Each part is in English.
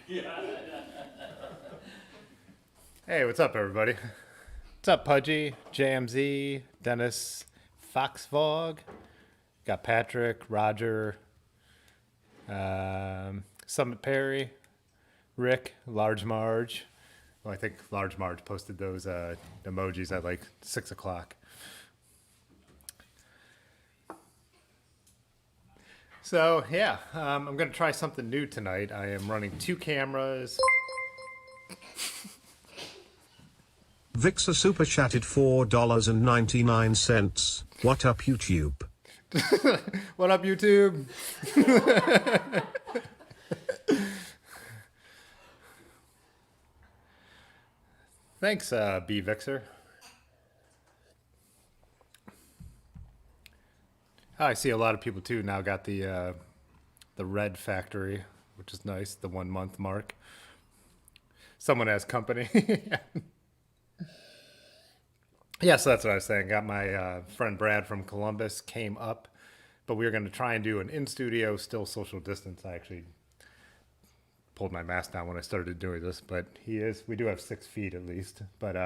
Hey, what's up, everybody? What's up, Pudgy, JMZ, Dennis, Foxvog? Got Patrick, Roger, Summit Perry, Rick, Large Marge. Well, I think Large Marge posted those emojis at like 6 o'clock. So, yeah, I'm going to try something new tonight. I am running 2 cameras. Vixer super chatted $4.99. What up, YouTube? What up, YouTube? Thanks, B Vixer. I see a lot of people too now got the red factory, which is nice. The 1 month mark. Someone has company. Yeah, so that's what I was saying. Got my friend Brad from Columbus came up, but we were going to try and do an in studio, still social distance. I actually pulled my mask down when I started doing this, but we do have 6 feet at least. But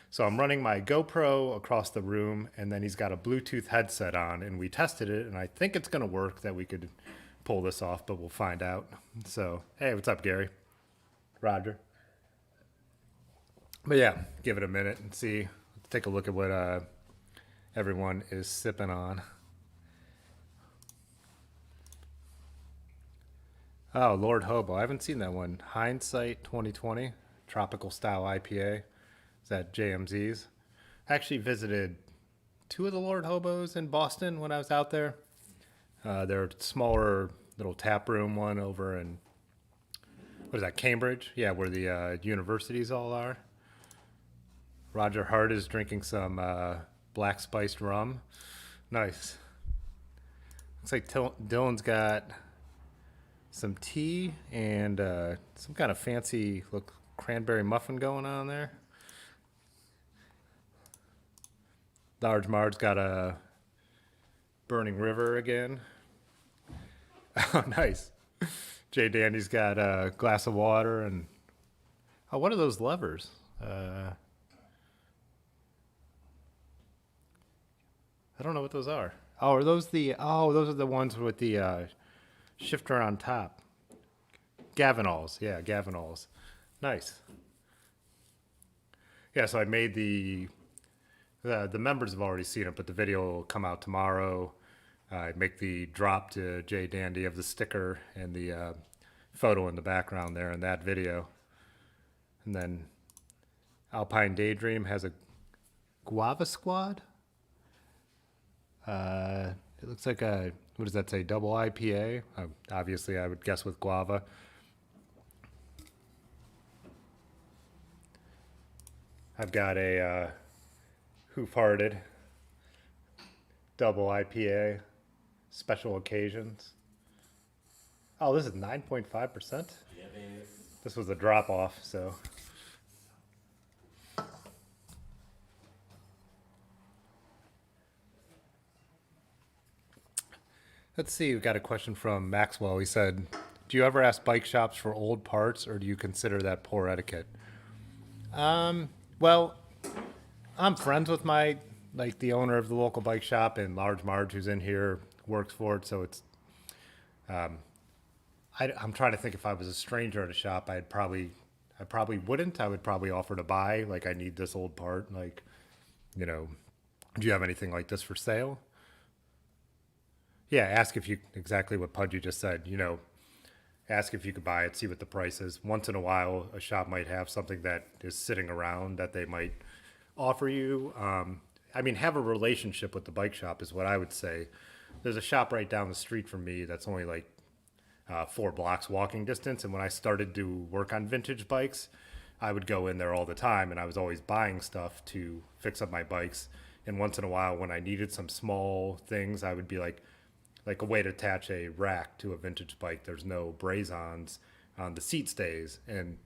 so I'm running my GoPro across the room, and then he's got a Bluetooth headset on, and we tested it, and I think it's going to work, that we could pull this off, but we'll find out. So, hey, what's up, Gary? Roger. But yeah, give it a minute and see. Let's take a look at what everyone is sipping on. Oh, Lord Hobo. I haven't seen that one. Hindsight 2020, tropical style IPA. Is that JMZ's? I actually visited 2 of the Lord Hobos in Boston when I was out there. They're smaller little tap room, one over in, what is that, Cambridge? Yeah, where the universities all are. Roger Hart is drinking some black spiced rum. Nice. Looks like Dylan's got some tea and some kind of fancy look cranberry muffin going on there. Large Marge got a Burning River again. Oh, nice. Jay Dandy's got a glass of water and what are those levers? I don't know what those are. Oh, are those those are the ones with the shifter on top. Gavinals. Yeah, Gavinals. Nice. Yeah, so I made the members have already seen it, but the video will come out tomorrow. I make the drop to Jay Dandy of the sticker and the photo in the background there in that video. And then Alpine Daydream has a Guava Squad. It looks like what does that say? Double IPA. Obviously, I would guess with guava. I've got a Hoof-Hearted double IPA, special occasions. Oh, this is 9.5%. Yeah, man. This was a drop off, so. Let's see, we've got a question from Maxwell. He said, do you ever ask bike shops for old parts, or do you consider that poor etiquette? Well, I'm friends with the owner of the local bike shop, and Large Marge, who's in here, works for it, so it's, I'm trying to think. If I was a stranger at a shop, I probably wouldn't. I would probably offer to buy, like, I need this old part, like, do you have anything like this for sale? Yeah, ask if you, exactly what Pudgy just said, ask if you could buy it, see what the price is. Once in a while, a shop might have something that is sitting around that they might offer you. Have a relationship with the bike shop is what I would say. There's a shop right down the street from me that's only like 4 blocks walking distance. And when I started to work on vintage bikes, I would go in there all the time, and I was always buying stuff to fix up my bikes. And once in a while, when I needed some small things, I would be like a way to attach a rack to a vintage bike. There's no braze-ons on the seat stays. And,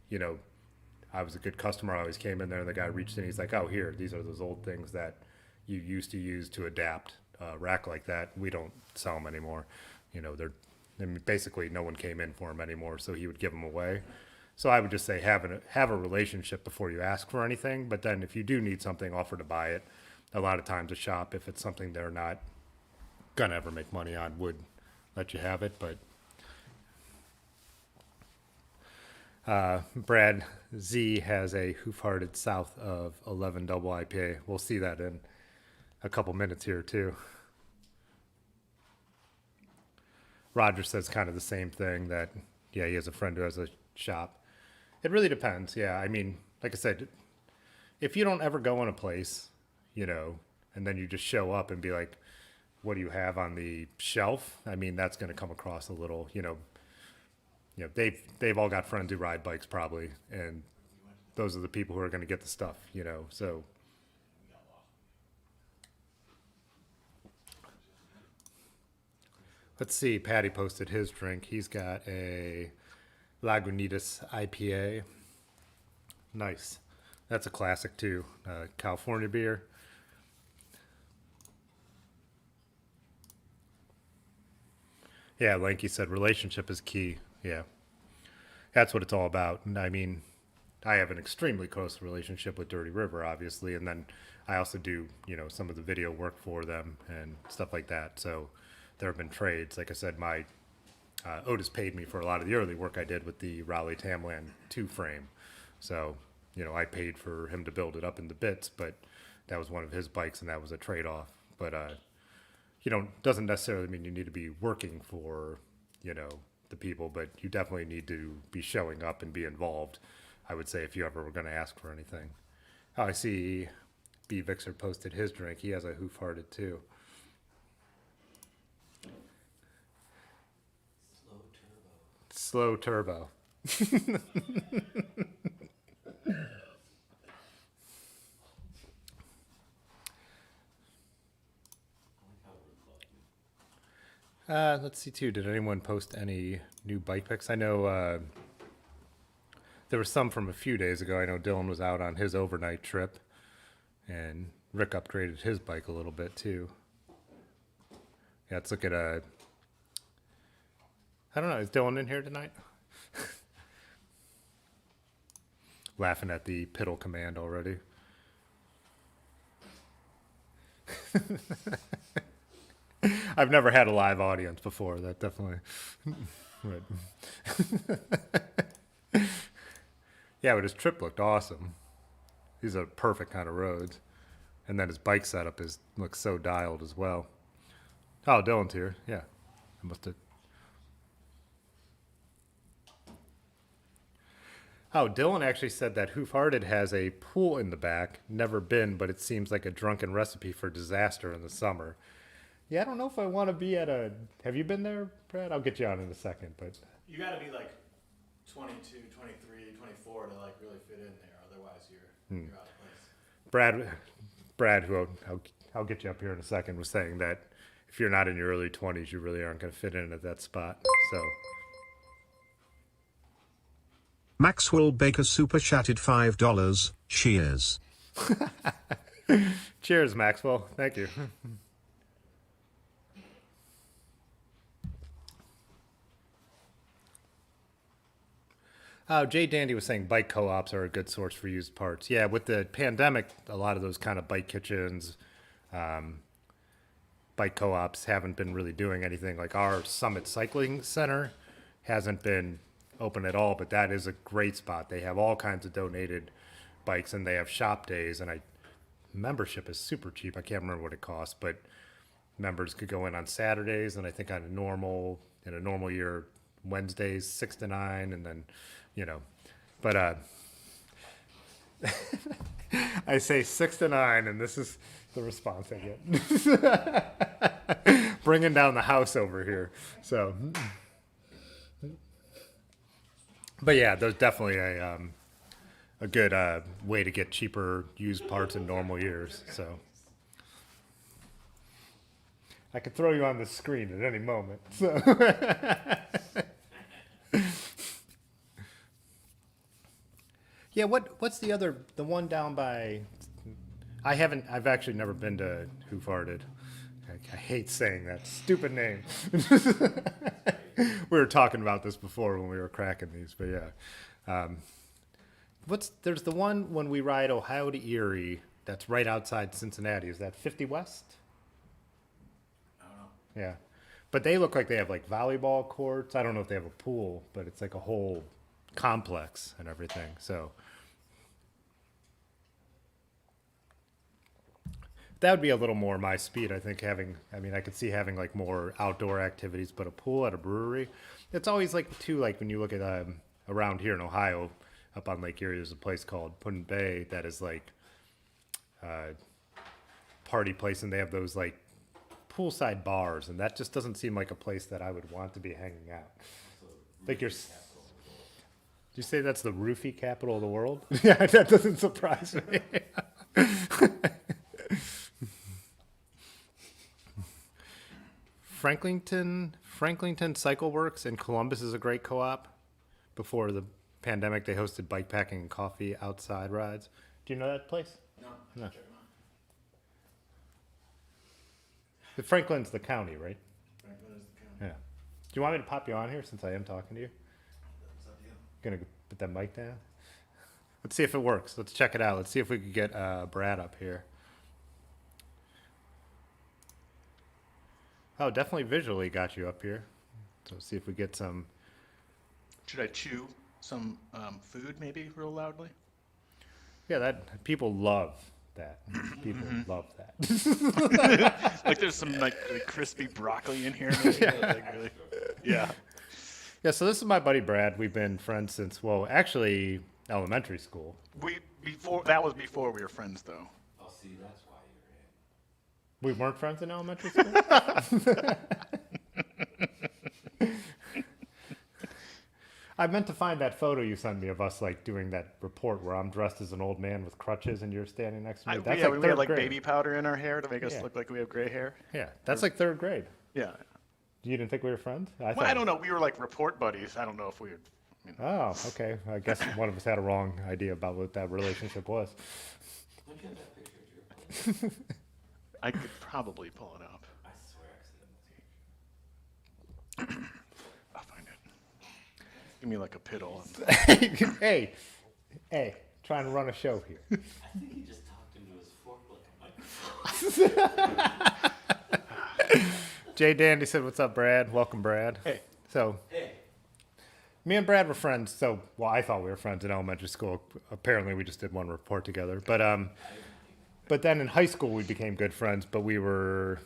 I was a good customer. I always came in there, and the guy reached in. He's like, oh, here, these are those old things that you used to use to adapt a rack like that. We don't sell them anymore. They're I mean, basically no one came in for him anymore, so he would give them away. So I would just say have a relationship before you ask for anything. But then if you do need something, offer to buy it. A lot of times a shop, if it's something they're not gonna ever make money on, would let you have it. But Brad Z has a Hoof-Hearted south of 11 double IPA. We'll see that in a couple minutes here too. Roger says kind of the same thing, that yeah, he has a friend who has a shop. It really depends. Yeah, I mean, like I said, if you don't ever go in a place, and then you just show up and be like, what do you have on the shelf? I mean, that's going to come across a little, they've all got friends who ride bikes probably, and those are the people who are going to get the stuff, so. Let's see, Patty posted his drink. He's got a Lagunitas IPA. Nice. That's a classic too. California beer. Yeah, Lanky said relationship is key. Yeah. That's what it's all about. And I mean, I have an extremely close relationship with Dirty River, obviously, and then I also do, some of the video work for them and stuff like that. So there have been trades. Like I said, my Otis paid me for a lot of the early work I did with the Raleigh Tamland 2 frame. So, I paid for him to build it up into bits, but that was one of his bikes, and that was a trade-off. But, doesn't necessarily mean you need to be working for, the people, but you definitely need to be showing up and be involved, I would say, if you ever were going to ask for anything. Oh, I see B. Vixer posted his drink. He has a Hoof-Hearted too. Slow turbo. Let's see too. Did anyone post any new bike pics? I know there were some from a few days ago. I know Dylan was out on his overnight trip, and Rick upgraded his bike a little bit too. Yeah, let's look at I don't know. Is Dylan in here tonight? Laughing at the piddle command already. I've never had a live audience before. That definitely. Yeah, but his trip looked awesome. These are perfect kind of roads. And then his bike setup looks so dialed as well. Oh, Dylan's here. Yeah. I must have. Oh, Dylan actually said that Hoof-Hearted has a pool in the back. Never been, but it seems like a drunken recipe for disaster in the summer. Yeah, I don't know if I want to be at a... Have you been there, Brad? I'll get you on in a second, but... You got to be like 22, 23, 24 to like really fit in there. Otherwise, you're out of place. Brad, who I'll get you up here in a second, was saying that if you're not in your early 20s, you really aren't going to fit in at that spot. So... Maxwell Baker super chatted $5. Cheers. Cheers, Maxwell. Thank you. Jay Dandy was saying bike co-ops are a good source for used parts. Yeah, with the pandemic, a lot of those kind of bike kitchens, bike co-ops haven't been really doing anything. Like our Summit Cycling Center hasn't been open at all, but that is a great spot. They have all kinds of donated bikes, and they have shop days, and membership is super cheap. I can't remember what it costs, but members could go in on Saturdays, and I think in a normal year, Wednesdays 6 to 9, and then but I say 6 to 9, and this is the response I get. Bringing down the house over here. So but yeah, there's definitely a good way to get cheaper used parts in normal years. So I could throw you on the screen at any moment. So yeah, what's the one down by? I've actually never been to Hoof-Hearted. I hate saying that stupid name. We were talking about this before when we were cracking these, but yeah. There's the one when we ride Ohio to Erie that's right outside Cincinnati. Is that 50 West? I don't know. Yeah. But they look like they have like volleyball courts. I don't know if they have a pool, but it's like a whole complex and everything. So that would be a little more my speed, I think, I could see having like more outdoor activities, but a pool at a brewery, it's always like too, like when you look at around here in Ohio, up on Lake Erie, there's a place called Put Bay that is like party place, and they have those like poolside bars, and that just doesn't seem like a place that I would want to be hanging out. Like did you say that's the roofie capital of the world? Yeah, that doesn't surprise me. Franklinton Cycle Works in Columbus is a great co-op. Before the pandemic, they hosted bike packing and coffee outside rides. Do you know that place? No. No. The Franklin's the county, right? Franklin is the county. Yeah. Do you want me to pop you on here since I am talking to you? That's up to you. Gonna put that mic down. Let's see if it works. Let's check it out. Let's see if we could get Brad up here. Oh, definitely visually got you up here. So let's see if we get some. Should I chew some food maybe real loudly? Yeah, that people love that. People love that. Like there's some like crispy broccoli in here. Maybe, like, really, yeah. Yeah, so this is my buddy Brad. We've been friends since, well, actually elementary school. That was before we were friends though. I'll see. That's why you're in. We weren't friends in elementary school? I meant to find that photo you sent me of us like doing that report where I'm dressed as an old man with crutches and you're standing next to me. That's Yeah, like we third had like grade. baby powder in our hair to make us Yeah. look like we have gray hair. Yeah, that's like third grade. Yeah. You didn't think we were friends? Well, I don't know. We were like report buddies. I don't know if we were. Oh, okay. I guess one of us had a wrong idea about what that relationship was. Look at that picture of your I could probably pull it up. I swear I see that. I'll find it. Give me like a piddle. hey, trying to run a show here. I think he just talked into his fork like a microphone. Jay Dandy said, "What's up, Brad? Welcome, Brad." Hey. So, Hey. me and Brad were friends. So, well, I thought we were friends in elementary school. Apparently, we just did one report together. But then in high school, we became good friends. But we were,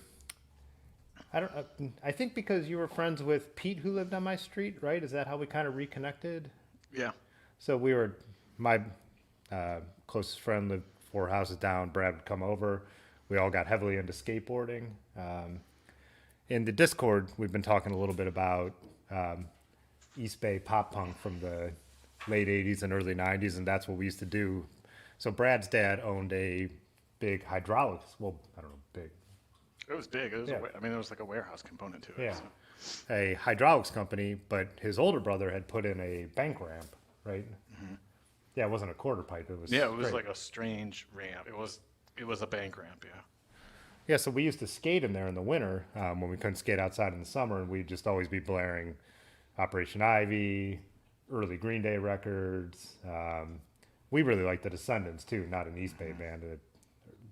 I think because you were friends with Pete, who lived on my street, right? Is that how we kind of reconnected? Yeah. So we were, my closest friend lived 4 houses down. Brad would come over. We all got heavily into skateboarding. In the Discord, we've been talking a little bit about East Bay pop punk from the late 80s and early 90s, and that's what we used to do. So Brad's dad owned a big hydraulics, well, I don't know, big, It was big. It was. Yeah. There was like a warehouse component to it. yeah, So. a hydraulics company, but his older brother had put in a bank ramp, right? Yeah, it wasn't a quarter pipe. It was Yeah, it was straight. like a strange ramp. It was a bank ramp. Yeah. Yeah, so we used to skate in there in the winter when we couldn't skate outside in the summer, and we'd just always be blaring Operation Ivy, early Green Day records. We really liked the Descendants too, not an East Bay band,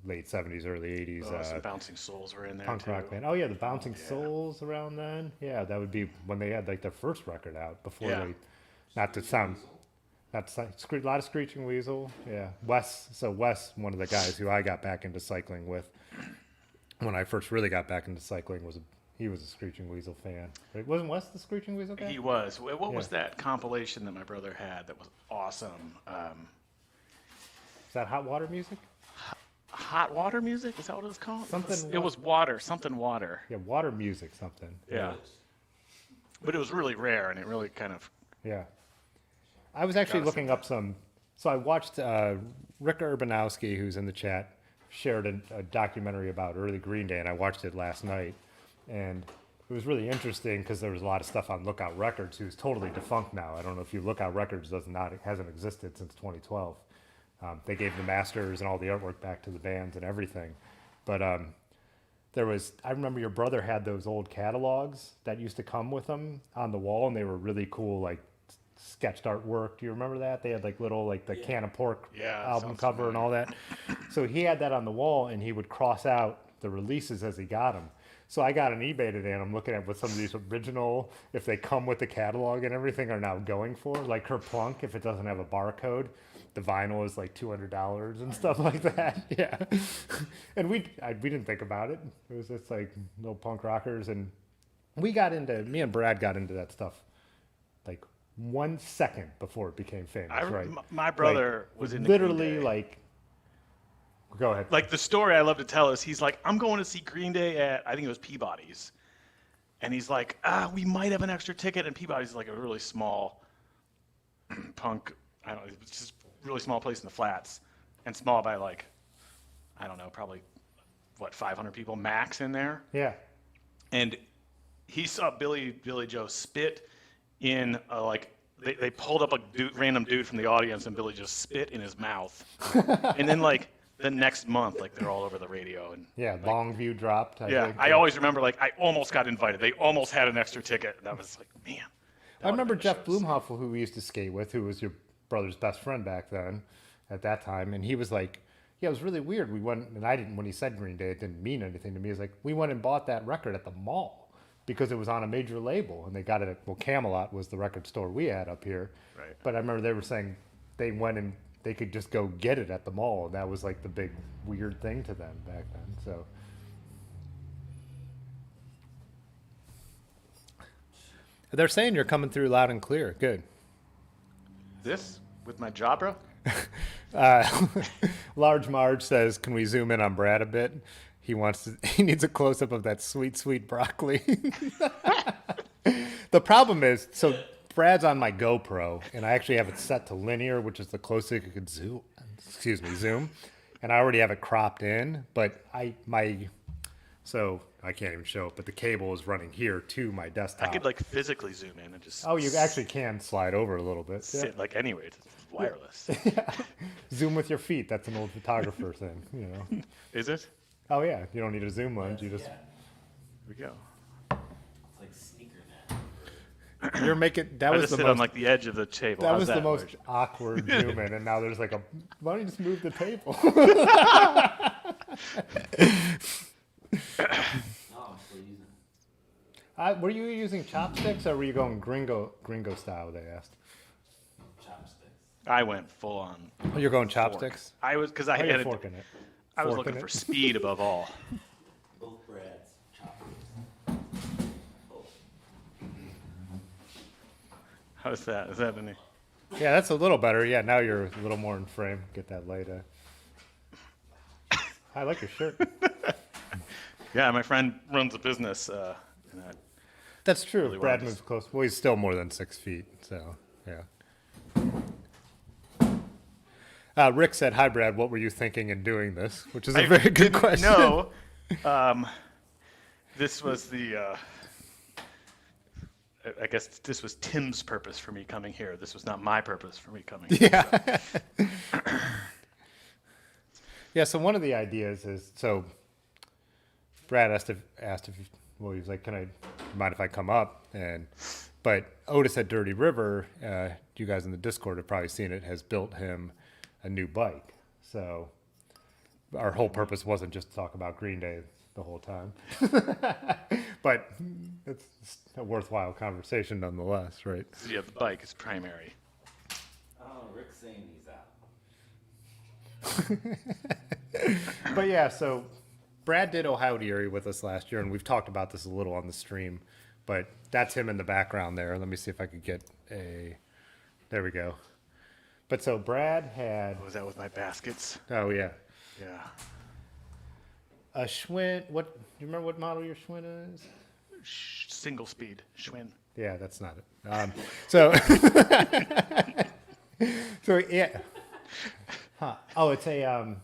late 70s, early 80s. Some Bouncing Souls were in there Punk too. rock band. Oh yeah, the Bouncing Souls around then. Yeah, that would be when they had like their first record out before Yeah. they, not to sound, a lot of Screeching Weasel. Yeah, Wes. So Wes, one of the guys who I got back into cycling with, when I first really got back into cycling, he was a Screeching Weasel fan. Right? Wasn't Wes the Screeching Weasel guy? He was. What was Yeah. that compilation that my brother had that was awesome? Is that Hot Water Music? Hot water music? Is that what it was called? Something It was water. Something water. Yeah, Water Music something. Yeah. But it was really rare, and it really kind of. Yeah. I was actually Got us looking up some. So I watched Rick Urbanowski, who's in the chat, shared a documentary about early Green Day, and I watched it last night. And it was really interesting because there was a lot of stuff on Lookout Records, who's totally defunct now. I don't know if you Lookout Records hasn't existed since 2012. They gave the masters and all the artwork back to the bands and everything. But I remember your brother had those old catalogs that used to come with them on the wall, and they were really cool, like sketched artwork. Do you remember that? They had like little, like the Can of Pork Yeah, album sounds cover and all that. So he had that on the wall, and he would cross out the releases as he got them. So I got an eBay today, and I'm looking at what some of these original, if they come with the catalog and everything, are now going for. Like Kerplunk, if it doesn't have a barcode, the vinyl is like $200 and stuff like that. Yeah, and we didn't think about it. It was just like little punk rockers, and me and Brad got into that stuff like 1 second before it became famous. Right? My brother Like, was in literally like. Go ahead. Like the story I love to tell is he's like, I'm going to see Green Day at, I think it was Peabody's. And he's like, we might have an extra ticket. And Peabody's is like a really small punk, I don't know, it's just a really small place in the flats. And small by like, I don't know, probably, 500 people max in there. Yeah. And he saw Billy Joe spit in they pulled up a random dude from the audience and Billy just spit in his mouth. And then like, the next month, like they're all over the radio and Yeah, Longview dropped. I think. I always remember like I almost got invited. They almost had an extra ticket. That was like, man. I remember Jeff Blumhoffel, who we used to skate with, who was your brother's best friend back then, at that time, and he was like, "Yeah, it was really weird. We went, and I didn't. When he said Green Day, it didn't mean anything to me. It's like we went and bought that record at the mall because it was on a major label, and they got it at Camelot was the record store we had up here. Right. But I remember they were saying they went and they could just go get it at the mall. And that was like the big weird thing to them back then. So. They're saying you're coming through loud and clear. Good. This with my Jabra? Large Marge says, "Can we zoom in on Brad a bit? He needs a close up of that sweet, sweet broccoli." The problem is, so Brad's on my GoPro, and I actually have it set to linear, which is the closest it could zoom. Zoom, and I already have it cropped in, but so I can't even show it. But the cable is running here to my desktop. I could like physically zoom in and just. Oh, you actually can slide over a little bit. Sit like anyway. It's wireless. Zoom with your feet. That's an old photographer thing, you know. Is it? Oh yeah, you don't need a zoom lens. You just Here we go. It's like sneaker net. you're making that I was just the sit most on like the edge of the table. that How's was the most Rich? awkward zoom in, and now there's like why don't you just move the table? No, I'm still using it. Were you using chopsticks or were you going gringo style? They asked. Chopsticks. I went full on. Oh, you're going fork. chopsticks. I was because I How are you had forking it? I was Forking looking for it? speed above all. Both Brads. Chopsticks. Oh. How's that? Is that any? Yeah, that's a little better. Yeah, now you're a little more in frame. Get that light. I like your shirt. Yeah, my friend runs a business. And That's true. Really Brad wanted to moves close. Well, he's still more than 6 feet. So yeah. Rick said, "Hi, Brad. What were you thinking in doing this?" Which is a very good question. No, this was the. I guess this was Tim's purpose for me coming here. This was not my purpose for me coming. Yeah. Yeah. So one of the ideas is Brad asked if well, he was like, "Can I mind if I come up?" But Otis at Dirty River, you guys in the Discord have probably seen it, has built him a new bike. So our whole purpose wasn't just to talk about Green Day the whole time, but it's a worthwhile conversation nonetheless, right? Yeah, the bike is primary. I don't know. Rick's saying he's out. But yeah, so Brad did Ohio to Erie with us last year, and we've talked about this a little on the stream, but that's him in the background there. Let me see if I could get there we go. But so Brad had, Was that with my baskets? oh yeah, Yeah. a Schwinn, do you remember what model your Schwinn is? Single speed Schwinn. Yeah, that's not it. So, so yeah. Huh. Oh, it's a,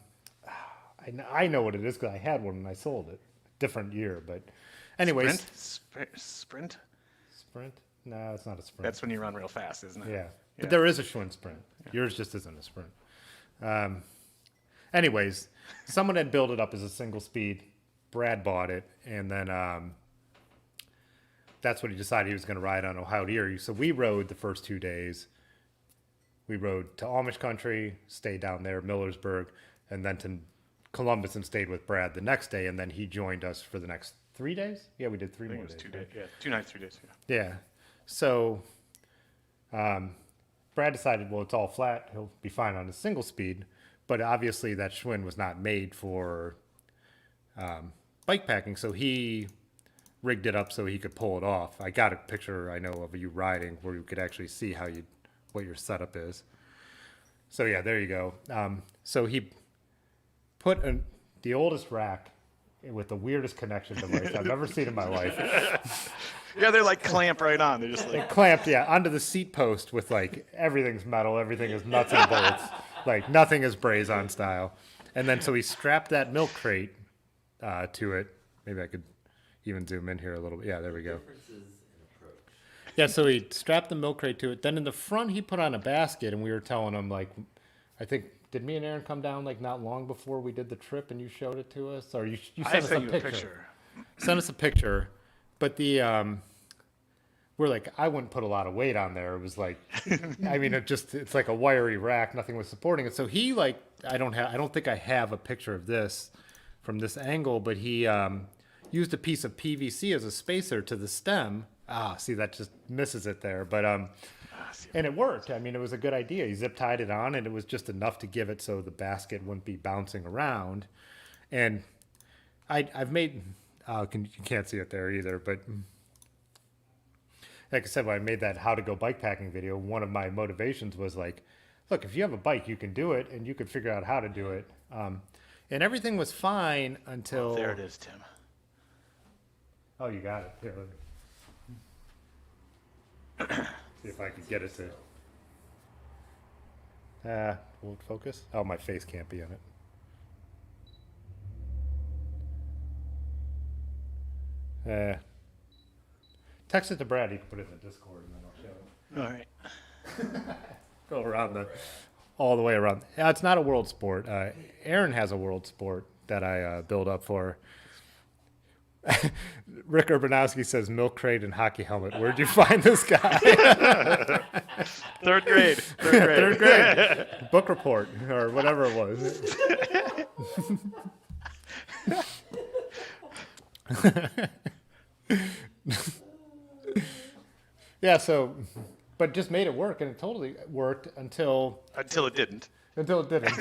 I know what it is because I had one and I sold it. Different year, but anyways. Sprint? Sprint? No, it's not a Sprint. That's when you run real fast, isn't it? Yeah. But there is a Schwinn Sprint. Yours just isn't a Sprint. Anyways, someone had built it up as a single speed Brad bought it, and then that's what he decided he was going to ride on Ohio to Erie. So we rode the first 2 days. We rode to Amish country, stayed down there, Millersburg, and then to Columbus and stayed with Brad the next day. And then he joined us for the next 3 days. Yeah, we did three I think more it was days. 2 days. right? Yeah, 2 nights, 3 days. Yeah. Yeah. So Brad decided, well, it's all flat. He'll be fine on a single speed. But obviously that Schwinn was not made for bike packing. So he rigged it up so he could pull it off. I got a picture, I know, of you riding where you could actually see what your setup is. So yeah, there you go. So he put the oldest rack with the weirdest connection device I've ever seen in my life. Yeah, they're like clamp right on. They're just like, Clamped, yeah, onto the seat post with like everything's metal, everything is nuts and bolts, like nothing is braze-on style. And then so he strapped that milk crate to it. Maybe I could even zoom in here a little bit. Yeah, there we go. Yeah, so he strapped the milk crate to it. Then in the front, he put on a basket, and we were telling him, like, I think, did me and Aaron come down, like, not long before we did the trip, and you showed it to us? Or you I sent us sent a you picture. a picture. Sent us a picture. But we're like, I wouldn't put a lot of weight on there. It was like, I mean, it's like a wiry rack. Nothing was supporting it. So he, like, I don't think I have a picture of this from this angle, but he used a piece of PVC as a spacer to the stem. See, that just misses it there. But and it worked. I mean, it was a good idea. He zip tied it on, and it was just enough to give it so the basket wouldn't be bouncing around. And I've made you can't see it there either, but like I said, when I made that how to go bike packing video, one of my motivations was like, look, if you have a bike, you can do it, and you can figure out how to do it. And everything was fine until There it is, Tim. Oh, you got it. Here, let me see if I can get it to. Will it focus? Oh, my face can't be in it. Text it to Brad. He can put it in the Discord, and then I'll show it. All right. Go around all the way around. It's not a world sport. Aaron has a world sport that I build up for. Rick Urbanowski says milk crate and hockey helmet. Where'd you find this guy? Third grade. Third grade. Book report or whatever it was. Yeah, so, but just made it work, and it totally worked until Until it didn't. it didn't.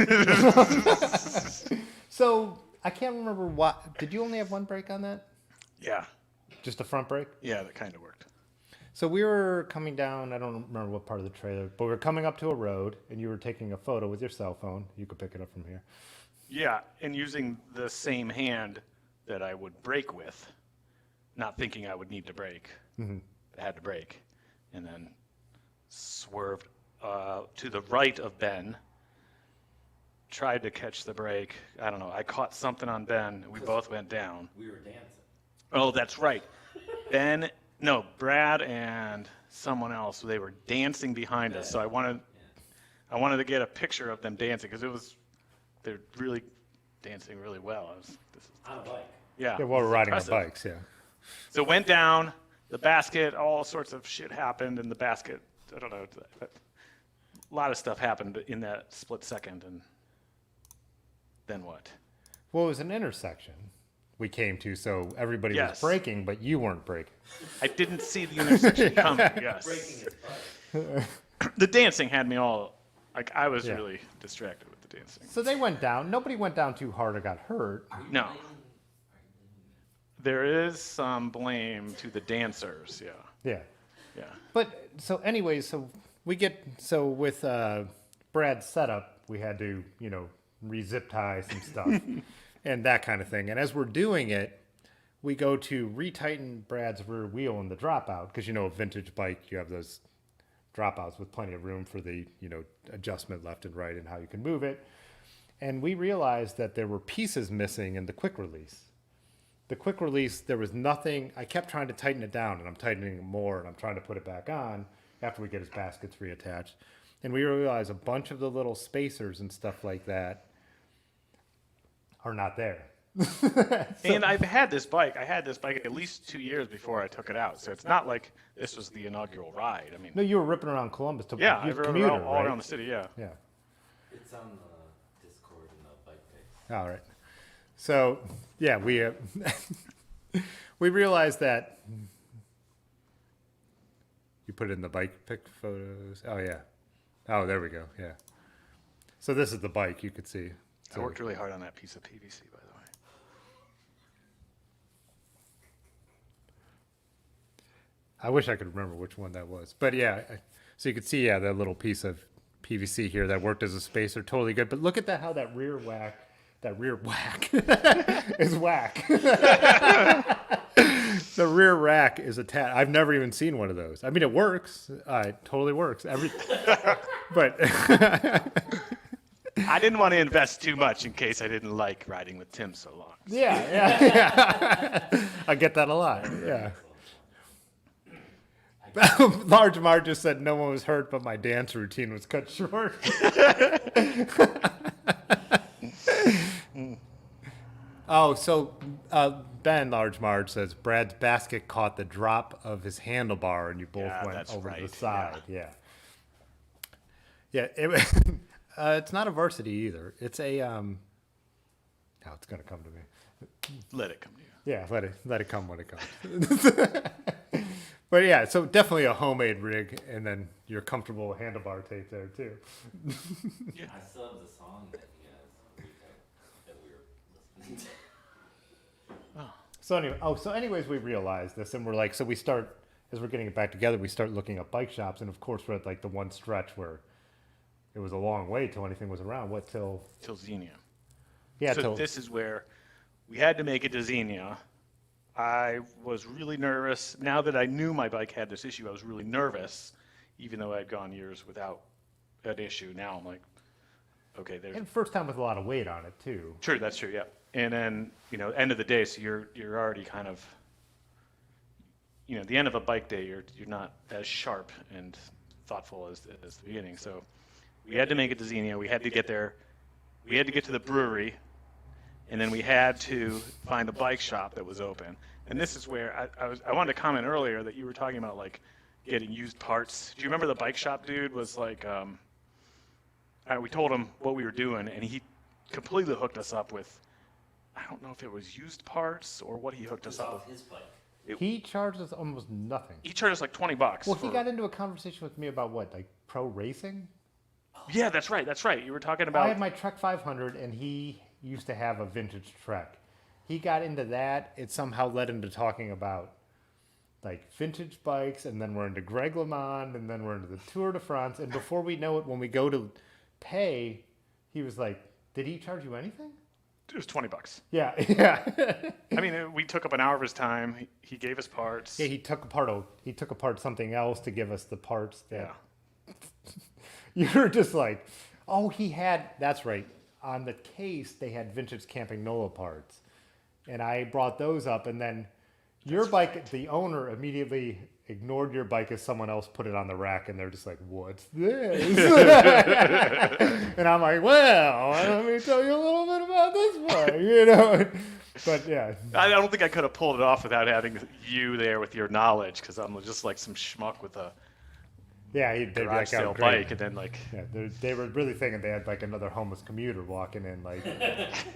So I can't remember what. Did you only have one brake on that? Yeah. Just the front brake? Yeah, that kind of worked. So we were coming down, I don't remember what part of the trailer, but we were coming up to a road, and you were taking a photo with your cell phone. You could pick it up from here. Yeah, and using the same hand that I would brake with, not thinking I would need to brake. I had to brake, and then swerved to the right of Ben. Tried to catch the brake. I don't know. I caught something on Ben. We both went down. We were dancing. Oh, that's right. Brad and someone else. They were dancing behind us. So I wanted to get a picture of them dancing because they're really dancing really well. On a bike. Yeah. Yeah, while we're riding impressive. on bikes, yeah. So it went down, the basket, all sorts of shit happened in the basket. I don't know. A lot of stuff happened in that split second. And then what? Well, it was an intersection we came to, so everybody Yes. was braking, but you weren't braking. I didn't see the intersection coming. Yes. Breaking his bike. The dancing had me all, like, I was Yeah. really distracted with the dancing. So they went down. Nobody went down too hard or got hurt. No. There is some blame to the dancers. Yeah. Yeah. Yeah. But so anyways, so with Brad's setup, we had to, re-zip tie some stuff and that kind of thing. And as we're doing it, we go to retighten Brad's rear wheel in the dropout because, a vintage bike, you have those dropouts with plenty of room for the, adjustment left and right and how you can move it. And we realized that there were pieces missing in the quick release. The quick release, there was nothing. I kept trying to tighten it down, and I'm tightening it more, and I'm trying to put it back on after we get his baskets reattached. And we realized a bunch of the little spacers and stuff like that are not there. And I've had this bike. I had this bike at least 2 years before I took it out. So it's not like this was the inaugural ride. I mean, No, you were ripping around Columbus to yeah, I you're a rode commuter, all right? around the city. Yeah. Yeah. It's on the Discord and the bike pics. All right. So yeah, we we realized that you put it in the bike pic photos. Oh yeah. Oh, there we go. Yeah. So this is the bike you could see. I worked really hard on that piece of PVC, by the way. I wish I could remember which one that was. But yeah, so you could see, yeah, that little piece of PVC here that worked as a spacer, totally good. But look at that, how that rear whack is whack. The rear rack is attached. I've never even seen one of those. I mean, it works. It totally works. But I didn't want to invest too much in case I didn't like riding with Tim so long. yeah. I get that a lot. Yeah. Large Mar just said no one was hurt, but my dance routine was cut short. Oh, so Ben Large Marge says Brad's basket caught the drop of his handlebar, and you both Yeah, went that's over to right. the side. Yeah. It's not a varsity either. It's a now it's gonna come to me. Let it come to you. Yeah, let it come when it comes. But yeah, so definitely a homemade rig, and then your comfortable handlebar tape there too. I still have the song that he has that we were listening to. So anyways, we realized this, and we're like, so we start, as we're getting it back together, we start looking at bike shops, and of course we're at like the one stretch where it was a long way till anything was around. What till? Till Xenia. Yeah, So till this is where we had to make it to Xenia. I was really nervous. Now that I knew my bike had this issue, I was really nervous, even though I'd gone years without an issue. Now I'm like, okay, there's. and first time with a lot of weight on it too. Sure, that's true, yeah. And then, end of the day, so you're already kind of, the end of a bike day, you're not as sharp and thoughtful as the beginning. So we had to make it to Xenia. We had to get there. We had to get to the brewery. And then we had to find the bike shop that was open. And this is where I wanted to comment earlier that you were talking about like getting used parts. Do you remember the bike shop dude was like, we told him what we were doing, and he completely hooked us up with, I don't know if it was used parts or what he hooked us It's up off with. his bike. He charged us almost nothing. He charged us like $20. Well, he got into a conversation with me about what, like pro racing? Yeah, that's right. You were talking I about. had my Trek 500, and he used to have a vintage Trek. He got into that. It somehow led him to talking about like vintage bikes, and then we're into Greg LeMond, and then we're into the Tour de France. And before we know it, when we go to pay, he was like, "Did he charge you anything?" It was $20. Yeah, yeah. I mean, we took up an hour of his time. He gave us parts. Yeah, he took apart something else to give us the parts that Yeah. you were just like, oh, that's right. On the case, they had vintage Camping Nola parts. And I brought those up, and then your bike, the owner immediately ignored your bike as someone else put it on the rack, and they're just like, what's this? And I'm like, well, let me tell you a little bit about this bike, But yeah. I don't think I could have pulled it off without having you there with your knowledge, because I'm just like some schmuck with a Yeah, they'd be garage like, sale oh, great. bike, and then like, Yeah, they were really thinking they had like another homeless commuter walking in, like,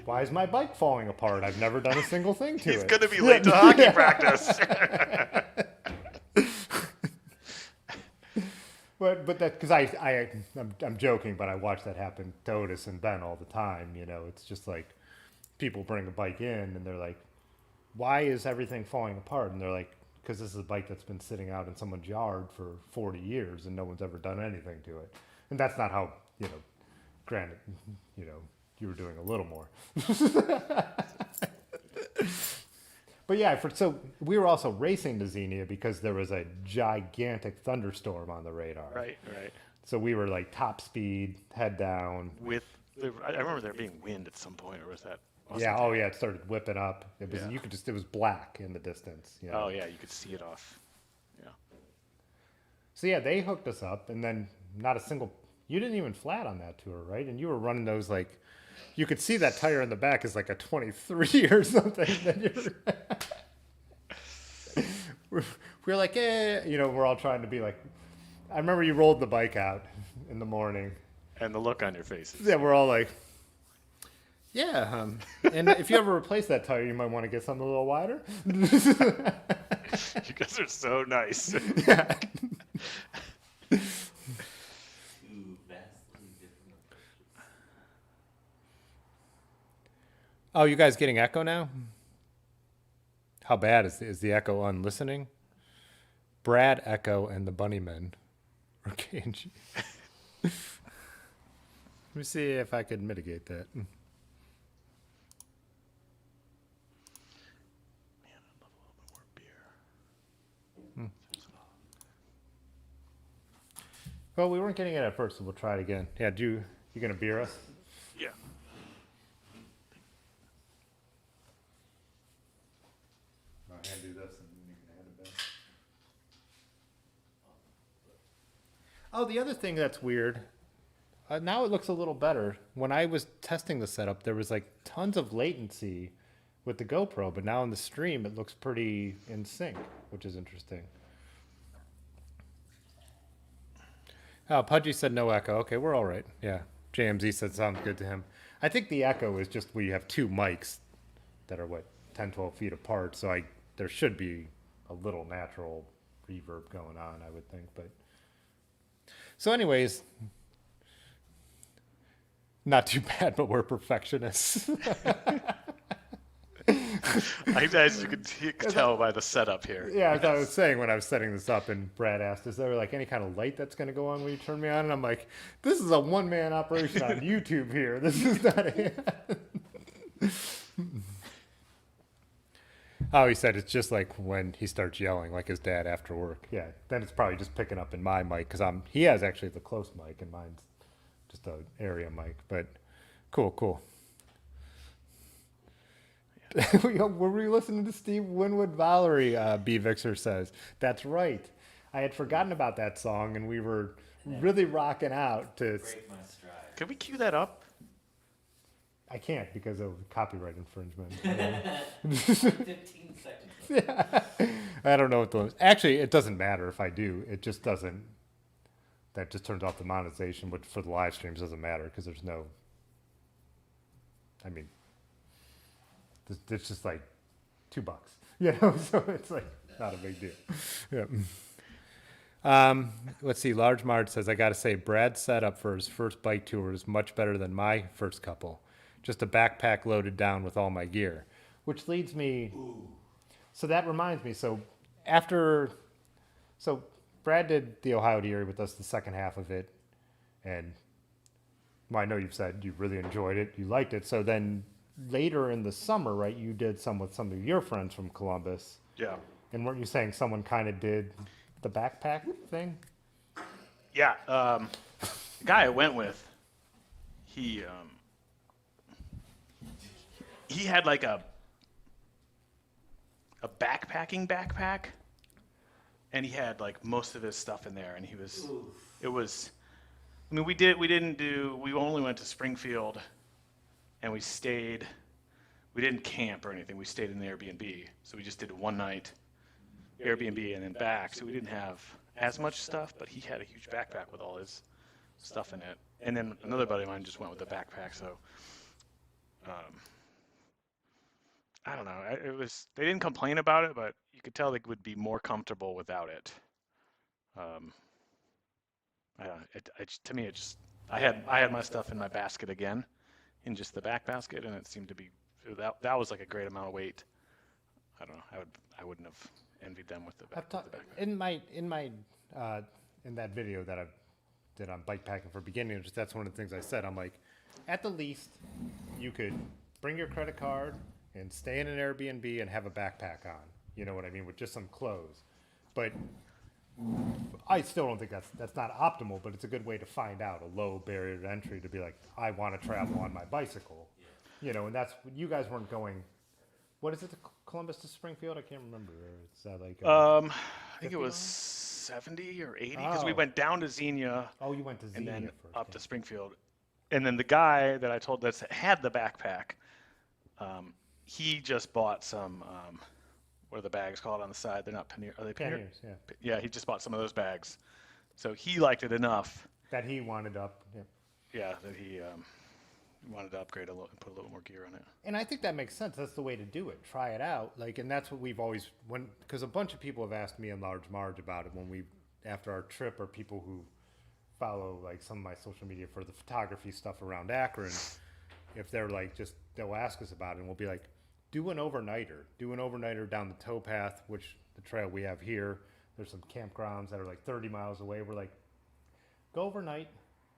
why is my bike falling apart? I've never done a single thing to he's it. going to be late to hockey practice. But that because I'm joking, but I watch that happen to Otis and Ben all the time. It's just like people bring a bike in and they're like, why is everything falling apart? And they're like, because this is a bike that's been sitting out in someone's yard for 40 years and no one's ever done anything to it. And that's not how, granted, you were doing a little more. But yeah, so we were also racing to Xenia because there was a gigantic thunderstorm on the radar. Right. So we were like top speed, head down. I remember there being wind at some point, or was that? Yeah, oh yeah, it started whipping up. It was Yeah. it was black in the distance. Oh yeah, you could see it off. Yeah. So yeah, they hooked us up, and then you didn't even flat on that tour, right? And you were running those like you could see that tire in the back is like a 23 or something. Then we're like, we're all trying to be like. I remember you rolled the bike out in the morning. And the look on your faces. Yeah, we're all like, yeah. And if you ever replace that tire, you might want to get something a little wider. You guys are so nice. Yeah. Two vastly different approaches. Oh, you guys getting echo now? How bad is the echo on listening? Brad, Echo, and the Bunnymen. Okay. Let me see if I could mitigate that. Man, I'd love a little bit more beer. Well, we weren't getting it at first, so we'll try it again. Yeah, you gonna beer us? Yeah. I'll hand you this and you can hand it back. Oh, the other thing that's weird, now it looks a little better. When I was testing the setup, there was like tons of latency with the GoPro, but now in the stream it looks pretty in sync, which is interesting. Oh, Pudgy said no echo. Okay, we're all right. Yeah, JMZ said sounds good to him. I think the echo is just we have two mics that are 10, 12 feet apart, so there should be a little natural reverb going on, I would think. But so, anyways, not too bad, but we're perfectionists. As you could tell by the setup here. Yeah, as I was saying when I was setting this up, and Brad asked, "Is there like any kind of light that's going to go on when you turn me on?" And I'm like, "This is a one-man operation on YouTube here. This is not a." Oh, he said it's just like when he starts yelling, like his dad after work. Yeah, then it's probably just picking up in my mic because he has actually the close mic, and mine's just an area mic. But cool. Were we listening to Steve Winwood? Valerie B. Vixer says, that's right. I had forgotten about that song, and we were really rocking out to... Break my stride. Can we cue that up? I can't because of copyright infringement. 15 seconds. Yeah. I don't know what those... Actually, it doesn't matter if I do. It just doesn't... That just turns off the monetization, but for the live streams, it doesn't matter because there's no... I mean... It's just like $2, so it's like not a big deal. Yeah. Let's see. Large Mart says, I got to say, Brad's setup for his first bike tour is much better than my first couple. Just a backpack loaded down with all my gear, which leads me. Ooh. So that reminds me. So Brad did the Ohio to Erie with us, the second half of it, and I know you've said you really enjoyed it, you liked it. So then. Later in the summer, right, you did some with some of your friends from Columbus. Yeah. And weren't you saying someone kind of did the backpack thing? Yeah. The guy I went with, he had like a backpacking backpack, and he had like most of his stuff in there, and we only went to Springfield. And we didn't camp or anything. We stayed in the Airbnb. So we just did a one night Airbnb and then back. So we didn't have as much stuff, but he had a huge backpack with all his stuff in it. And then another buddy of mine just went with the backpack. So, I don't know. They didn't complain about it, but you could tell they would be more comfortable without it. To me, I had my stuff in my basket again. In just the back basket, and it seemed to be that was like a great amount of weight. I don't know. I wouldn't have envied them with the backpack. In that video that I did on bike packing for beginners, that's one of the things I said. I'm like, at the least, you could bring your credit card and stay in an Airbnb and have a backpack on. You know what I mean, with just some clothes. But I still don't think that's not optimal, but it's a good way to find out a low barrier to entry to be like, I want to travel on my bicycle, and that's you guys weren't going. What is it, Columbus to Springfield? I can't remember. It's like I think it was 70 or 80 because we went down to Xenia. Oh, you went to Xenia and then first, up to Springfield. And then the guy that I told that had the backpack, he just bought some. What are the bags called on the side? They're not panniers. Are they panniers? Panniers, yeah. Yeah, he just bought some of those bags. So he liked it enough. That he wanted up. Yeah. Yeah, that he wanted to upgrade a little and put a little more gear on it. And I think that makes sense. That's the way to do it. Try it out. Like, and that's what we've always, because a bunch of people have asked me and Large Marge about it when we, after our trip, or people who follow like some of my social media for the photography stuff around Akron, if they're like, they'll ask us about it and we'll be like, do an overnighter down the towpath, which the trail we have here, there's some campgrounds that are like 30 miles away. We're like, go overnight,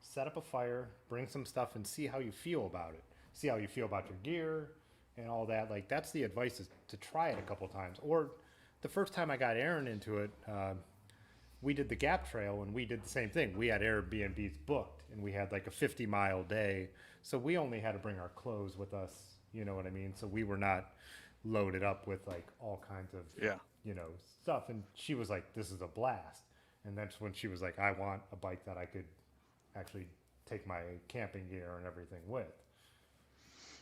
set up a fire, bring some stuff, and see how you feel about it. See how you feel about your gear and all that. Like, that's the advice, is to try it a couple times. Or the first time I got Aaron into it, we did the Gap Trail, and we did the same thing. We had Airbnbs booked, and we had like a 50-mile day. So we only had to bring our clothes with us, you know what I mean? So we were not loaded up with like all kinds of, stuff. And she was like, this is a blast. And that's when she was like, I want a bike that I could actually take my camping gear and everything with.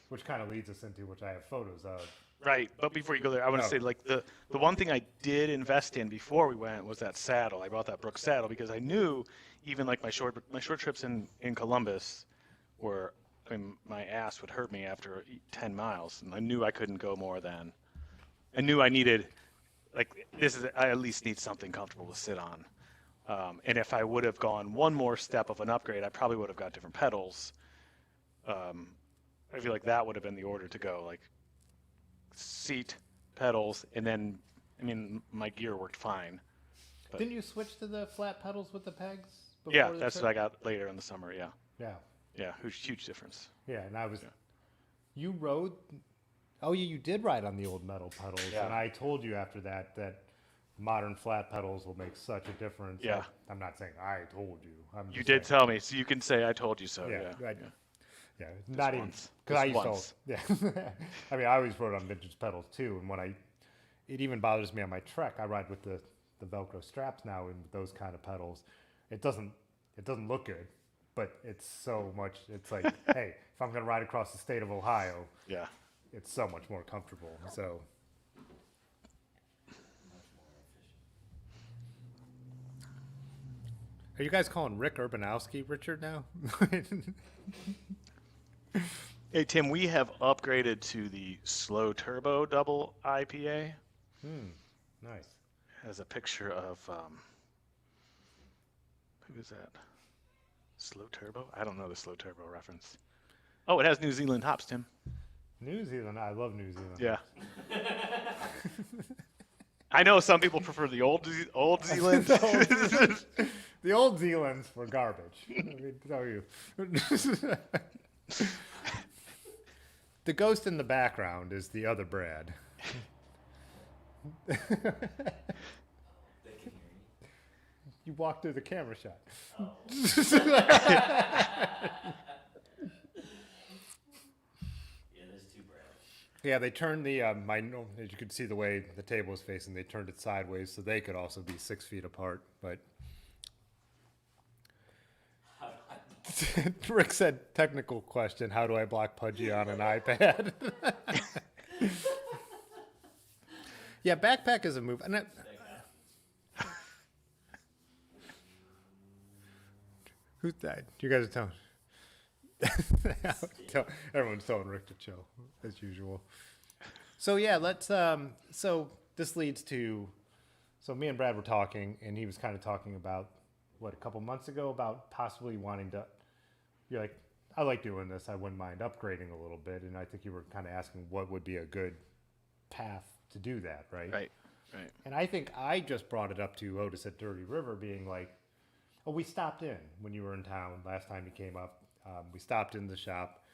Which kind of leads us into, which I have photos of. Right, but before you go there, I want to say, like, the one thing I did invest in before we went was that saddle. I bought that Brooks saddle because I knew even like my short trips in Columbus were, I mean, my ass would hurt me after 10 miles, and I knew I couldn't go more than. I knew I needed, like, I at least need something comfortable to sit on. And if I would have gone one more step of an upgrade, I probably would have got different pedals. I feel like that would have been the order to go, like seat, pedals, and then, I mean, my gear worked fine. But Didn't you switch to the flat pedals with the pegs? yeah, that's what I got later in the summer. Yeah, Yeah. yeah, huge difference. Yeah, and you rode, oh yeah, you did ride on the old metal pedals. Yeah. And I told you after that modern flat pedals will make such a difference. Yeah. I'm not saying I told you. I'm You just did saying, tell me, so you can say I told you so. Yeah, Yeah, yeah, not even, once. because I Just used once. to, yeah. I mean, I always rode on vintage pedals too, and it even bothers me on my Trek. I ride with the Velcro straps now, and with those kind of pedals, it doesn't look good, but it's so much. It's like, hey, if I'm gonna ride across the state of Ohio, Yeah. it's so much more comfortable. So, are you guys calling Rick Urbanowski Richard now? Hey Tim, we have upgraded to the slow turbo double IPA. Nice. Has a picture of who is that? Slow turbo? I don't know the slow turbo reference. Oh, it has New Zealand hops, Tim. New Zealand. I love New Zealand. Yeah. I know some people prefer the old Zealand. The old Zealands were garbage. Let me tell you. The ghost in the background is the other Brad. They can hear you. You walked through the camera shot. Yeah, there's two Brads. Yeah, they turned the as you could see the way the table was facing, they turned it sideways so they could also be 6 feet apart. But Rick said, technical question, how do I block Pudgy on an iPad? Yeah, backpack is a move. And who's that? You guys are telling. Everyone's telling Rick to chill, as usual. So yeah, let's. So this leads to. So me and Brad were talking, and he was kind of talking about a couple months ago about possibly wanting to. You're like, I like doing this. I wouldn't mind upgrading a little bit, and I think you were kind of asking what would be a good path to do that, right? Right. And I think I just brought it up to Otis at Dirty River, being like, oh, we stopped in when you were in town last time you came up. We stopped in the shop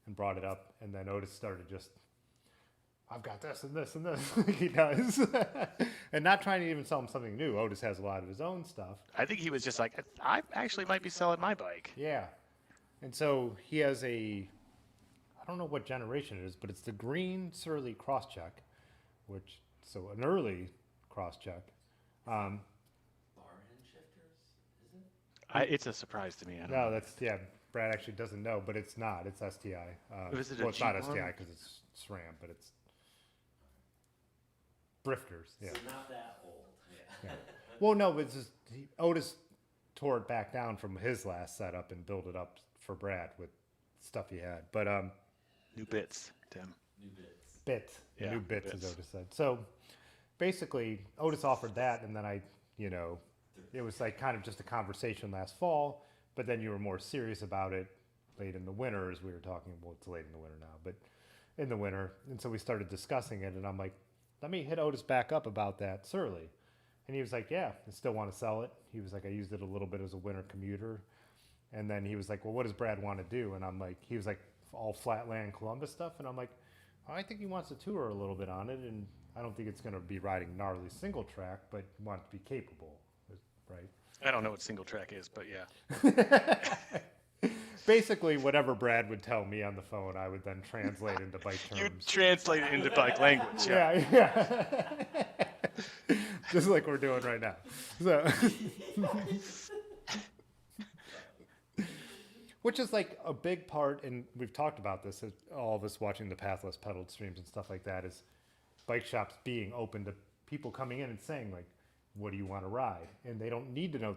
and brought it up, and then Otis started just, I've got this and this and this, like he does. And not trying to even sell him something new. Otis has a lot of his own stuff. I think he was just like, I actually might be selling my bike. Yeah. And so he has I don't know what generation it is, but it's the green Surly Crosscheck, so an early Crosscheck. Bar end shifters, is it? It's a surprise to me. I don't No, know. that's, yeah, Brad actually doesn't know, but it's not. It's STI. Is it a well, it's not G1? STI because it's SRAM, but it's Drifters. Yeah. So not that old. Yeah. Well, no, it's just Otis tore it back down from his last setup and built it up for Brad with stuff he had. But New bits, Tim. New bits. bits, Yeah, new bits, bits. as Otis said. So basically, Otis offered that, and then it was like kind of just a conversation last fall. But then you were more serious about it late in the winter, as we were talking. Well, it's late in the winter now, but in the winter, and so we started discussing it, and I'm like, let me hit Otis back up about that Surly. And he was like, yeah, I still want to sell it. He was like, I used it a little bit as a winter commuter. And then he was like, well, what does Brad want to do? And I'm like, he was like, all flatland Columbus stuff. And I'm like, I think he wants to tour a little bit on it. And I don't think it's going to be riding gnarly single track, but you want it to be capable, right? I don't know what single track is, but yeah. Basically, whatever Brad would tell me on the phone, I would then translate into bike You terms. translate it into bike language. Yeah. Yeah. Just like we're doing right now. So, which is like a big part, and we've talked about this, all of us watching the Pathless pedaled streams and stuff like that, is bike shops being open to people coming in and saying, like, what do you want to ride? And they don't need to know.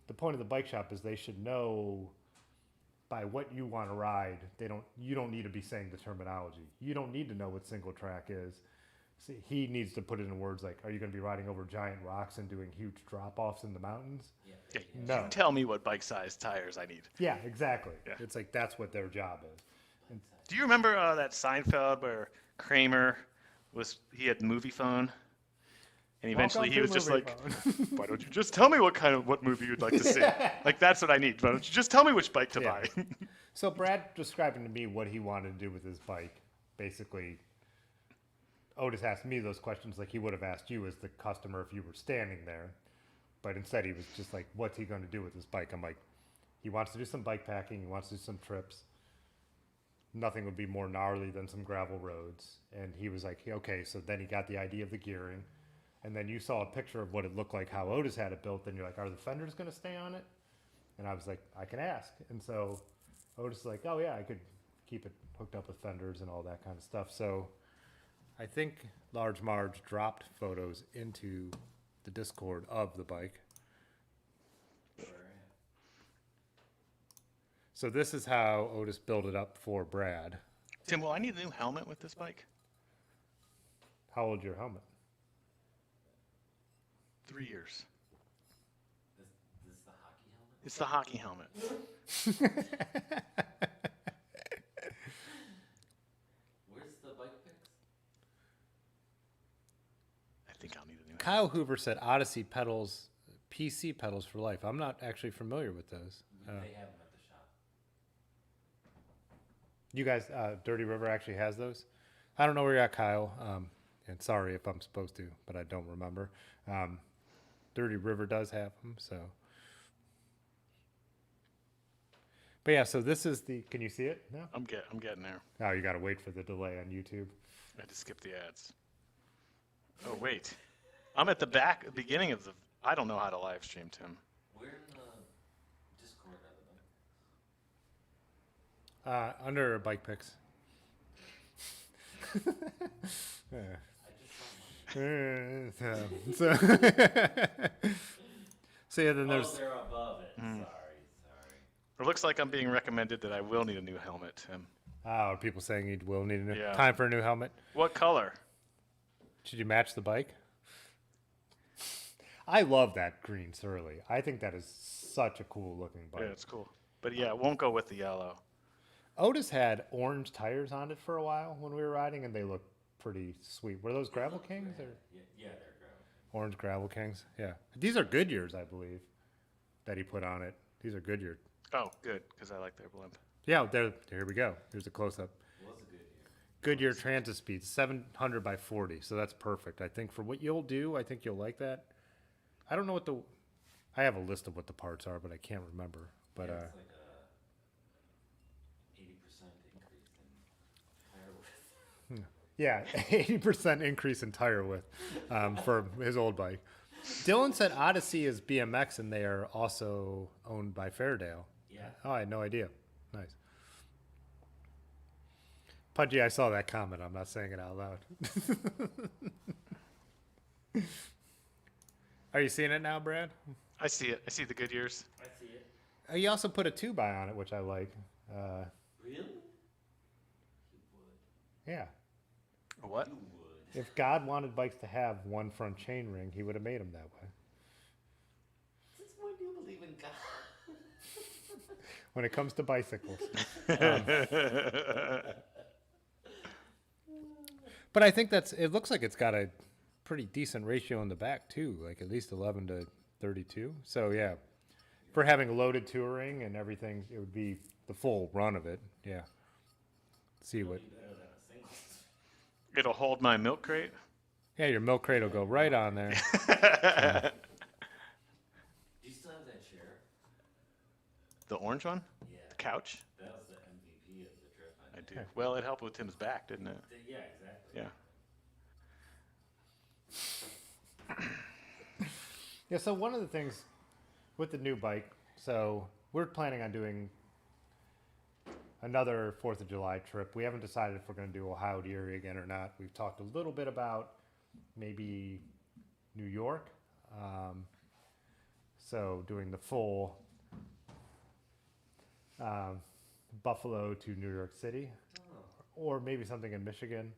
The point of the bike shop is they should know by what you want to ride. You don't need to be saying the terminology. You don't need to know what single track is. See, he needs to put it in words like, are you going to be riding over giant rocks and doing huge drop-offs in the mountains? Yeah. Yeah, No. You tell me what bike size tires I need. Yeah, exactly. Yeah. It's like that's what their job is. Do you remember that Seinfeld where Kramer he had movie phone? And eventually Welcome he to was just movie like, phone. why don't you just tell me what movie you'd like to see? Like, that's what I need. Why don't you just tell me which bike to Yeah. buy? So Brad describing to me what he wanted to do with his bike. Basically, Otis asked me those questions like he would have asked you as the customer if you were standing there. But instead he was just like, what's he going to do with his bike? I'm like, he wants to do some bike packing. He wants to do some trips. Nothing would be more gnarly than some gravel roads. And he was like, okay, so then he got the idea of the gearing. And then you saw a picture of what it looked like, how Otis had it built. And you're like, are the fenders going to stay on it? And I was like, I can ask. And so Otis is like, oh yeah, I could keep it hooked up with fenders and all that kind of stuff. So I think Large Marge dropped photos into the Discord of the bike. So this is how Otis built it up for Brad. Tim, will I need a new helmet with this bike? How old's your helmet? 3 years. This is the hockey helmet? It's the hockey helmet. Where's the bike pics? I think I'll need a new helmet. Kyle Hoover said Odyssey pedals, PC pedals for life. I'm not actually familiar with those. They have them at the shop. You guys, Dirty River actually has those. I don't know where you're at, Kyle. And sorry if I'm supposed to, but I don't remember. Dirty River does have them, so. But yeah, so this is the. Can you see it? No. I'm getting there. Oh, you got to wait for the delay on YouTube. I had to skip the ads. Oh, wait. I'm at the beginning of the... I don't know how to live stream, Tim. Where in the Discord are the bike pics? Under bike picks. Yeah. I just saw one. So yeah, then Oh, there's they're above it. Sorry. It looks like I'm being recommended that I will need a new helmet, Tim. are people saying you will need a new Yeah. time for a new helmet? What color? Should you match the bike? I love that green Surly. I think that is such a cool looking bike. Yeah, it's cool. But yeah, it won't go with the yellow. Otis had orange tires on it for a while when we were riding, and they looked pretty sweet. Were those Gravel Kings or Yeah, they're gravel. orange Gravel Kings? Yeah, these are Goodyears, I believe, that he put on it. These are Goodyear. Oh, good, because I like their blimp. Yeah, here we go. Here's a close up. It was a good year. Goodyear Transit Speed, 700 by 40. So that's perfect. I think for what you'll do, I think you'll like that. I don't know what I have a list of what the parts are, but I can't remember. But Yeah, it's like a 80% increase in tire width. yeah, 80% increase in tire width for his old bike. Dylan said Odyssey is BMX, and they are also owned by Fairdale. Yeah, Yeah. Oh, I had no idea. Nice. Pudgy, I saw that comment. I'm not saying it out loud. Are you seeing it now, Brad? I see it. I see the Goodyears. I see it. You also put a 2x on it, which I like. Really? You would. Yeah. What? You would. If God wanted bikes to have one front chain ring, he would have made them that way. Since when do you believe in God? When it comes to bicycles. But I think it looks like it's got a pretty decent ratio in the back too, like at least 11:32. So yeah, for having loaded touring and everything, it would be the full run of it. Yeah. See what? Be better than a single. It'll hold my milk crate. Yeah, your milk crate will go right on there. Do you still have that chair? The orange one? Yeah. The couch? That was the MVP of the trip. I do. Well, it helped with Tim's back, didn't it? Yeah, exactly. Yeah. Yeah, so one of the things with the new bike, so we're planning on doing another 4th of July trip. We haven't decided if we're going to do Ohio to Erie again or not. We've talked a little bit about maybe New York. So doing the full Buffalo to New York City, or maybe something in Michigan.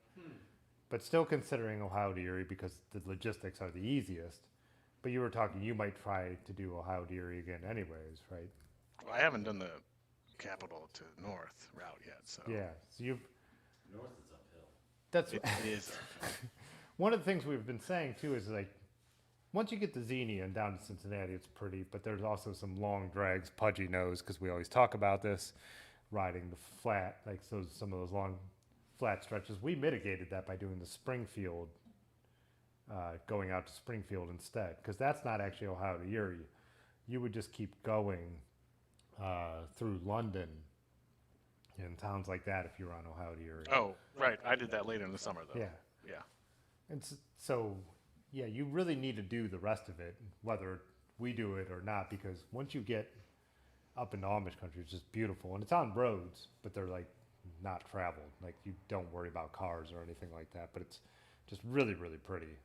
But still considering Ohio to Erie because the logistics are the easiest. But you were talking, you might try to do Ohio to Erie again anyways, right? Well, I haven't done the capital to north route yet, so Yeah, so North is uphill. that's it is. one of the things we've been saying too is like, once you get to Xenia and down to Cincinnati, it's pretty, but there's also some long drags. Pudgy knows because we always talk about this, riding the flat, like so some of those long flat stretches. We mitigated that by doing the Springfield, going out to Springfield instead, because that's not actually Ohio to Erie. You would just keep going through London and towns like that if you were on Ohio to Erie. Oh, right. I did that later in the summer, though. Yeah. Yeah. And so, yeah, you really need to do the rest of it, whether we do it or not, because once you get up into Amish country, it's just beautiful. And it's on roads, but they're like not traveled. Like you don't worry about cars or anything like that, but it's just really, really pretty.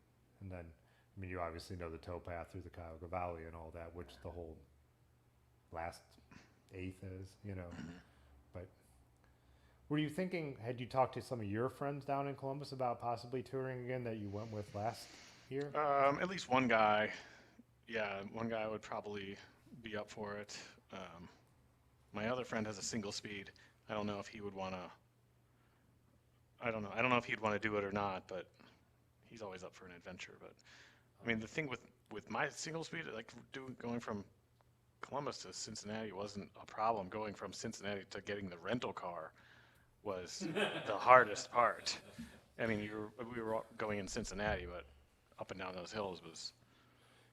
And then, I mean, you obviously know the towpath through the Cuyahoga Valley and all that, which the whole last eighth is, you know. But were you thinking, had you talked to some of your friends down in Columbus about possibly touring again that you went with last year? At least one guy. Yeah, one guy would probably be up for it. My other friend has a single speed. I don't know if he would want to. I don't know. I don't know if he'd want to do it or not, but he's always up for an adventure. But I mean, the thing with my single speed, like going from Columbus to Cincinnati wasn't a problem. Going from Cincinnati to getting the rental car was the hardest part. I mean, we were going in Cincinnati, but up and down those hills was.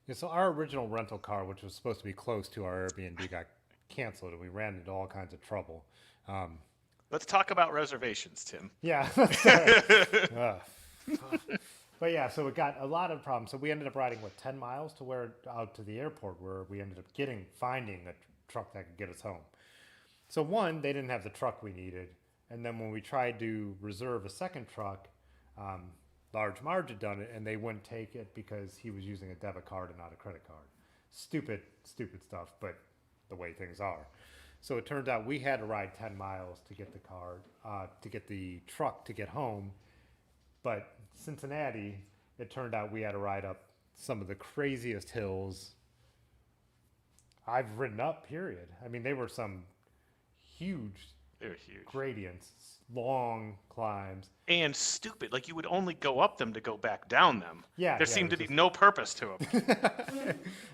Yeah, so our original rental car, which was supposed to be close to our Airbnb, got canceled, and we ran into all kinds of trouble. Let's talk about reservations, Tim. Yeah. But yeah, so it got a lot of problems. So we ended up riding, 10 miles to out to the airport, where we ended up finding a truck that could get us home. So one, they didn't have the truck we needed. And then when we tried to reserve a second truck, Large Marge had done it, and they wouldn't take it because he was using a debit card and not a credit card. Stupid stuff, but the way things are. So it turned out we had to ride 10 miles to get the card, to get the truck to get home. But Cincinnati, it turned out we had to ride up some of the craziest hills I've ridden up, period. I mean, they were some huge They were huge. gradients, long climbs. And stupid. Like, you would only go up them to go back down them. Yeah, There yeah, seemed it to was be no purpose to them.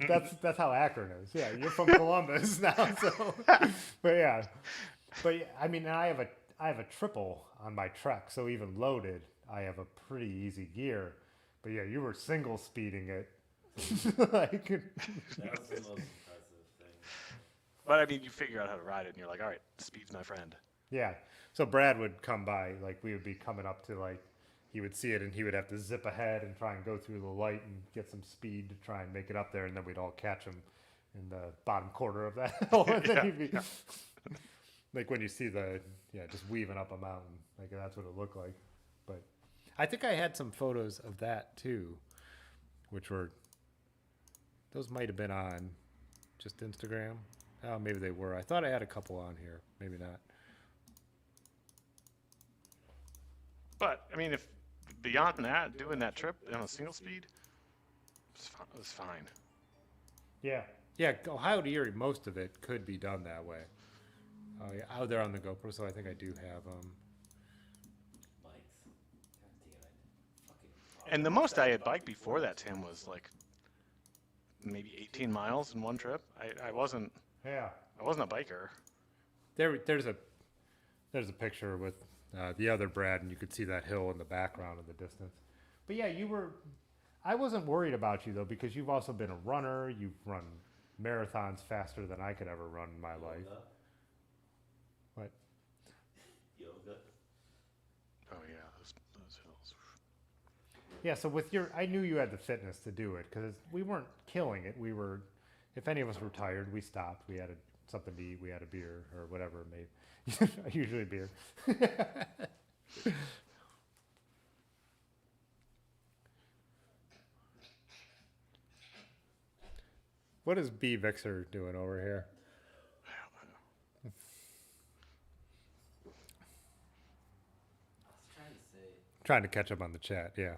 That's how Akron is. Yeah, you're from Columbus now, so. But yeah, I mean, I have a triple on my Trek, so even loaded, I have a pretty easy gear. But yeah, you were single speeding it. Like, That was the most impressive thing. But, I mean, you figure out how to ride it, and you're like, all right, speed's my friend. yeah. So Brad would come by, like we would be coming up to he would see it and he would have to zip ahead and try and go through the light and get some speed to try and make it up there, and then we'd all catch him in the bottom corner of that hill. And then you'd be, like when you see just weaving up a mountain, like that's what it looked like. But I think I had some photos of that too, those might have been on just Instagram. Oh, maybe they were. I thought I had a couple on here. Maybe not. But I mean, if beyond that, doing that trip on a single speed, it was fine. Yeah. Yeah, Ohio to Erie, most of it could be done that way. Oh, yeah, out there on the GoPro, so I think I do have Bikes. God damn it. Fucking. And the most I had biked before that, Tim, was like maybe 18 miles in one trip. I wasn't Yeah. a biker. There's a picture with the other Brad, and you could see that hill in the background in the distance. But yeah, I wasn't worried about you, though, because you've also been a runner. You've run marathons faster than I could ever run in my life. Yoga. What? Yoga. Oh yeah, those hills. Yeah, so I knew you had the fitness to do it, because we weren't killing it. We were, if any of us were tired, we stopped. We had something to eat. We had a beer or whatever it made. Usually beer. What is B. Vixer doing over here? I was trying to say. Trying to catch up on the chat, yeah.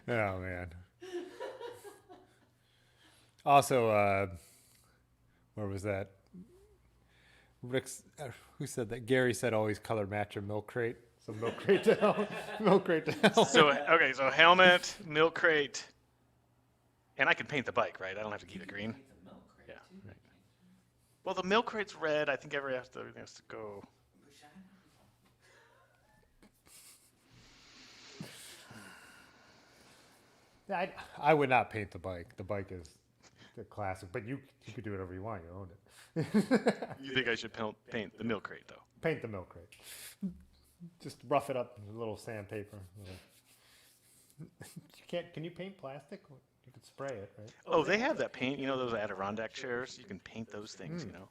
Oh, man. Also, where was that? Rick's, who said that? Gary said always color match your milk crate. So milk crate to hell. Milk crate to hell. So okay, so helmet, milk crate, and I can paint the bike, right? I don't have to keep it green. It's a milk crate, Yeah. too. Right. Well, the milk crate's red. I think everything has to go. I would not paint the bike. The bike is a classic, but you could do whatever you want. You own it. You think I should paint the milk crate though? Paint the milk crate. Just rough it up with a little sandpaper. Can you paint plastic? You could spray it, right? Oh, they have that paint. You know those Adirondack chairs? You can paint those things. You know,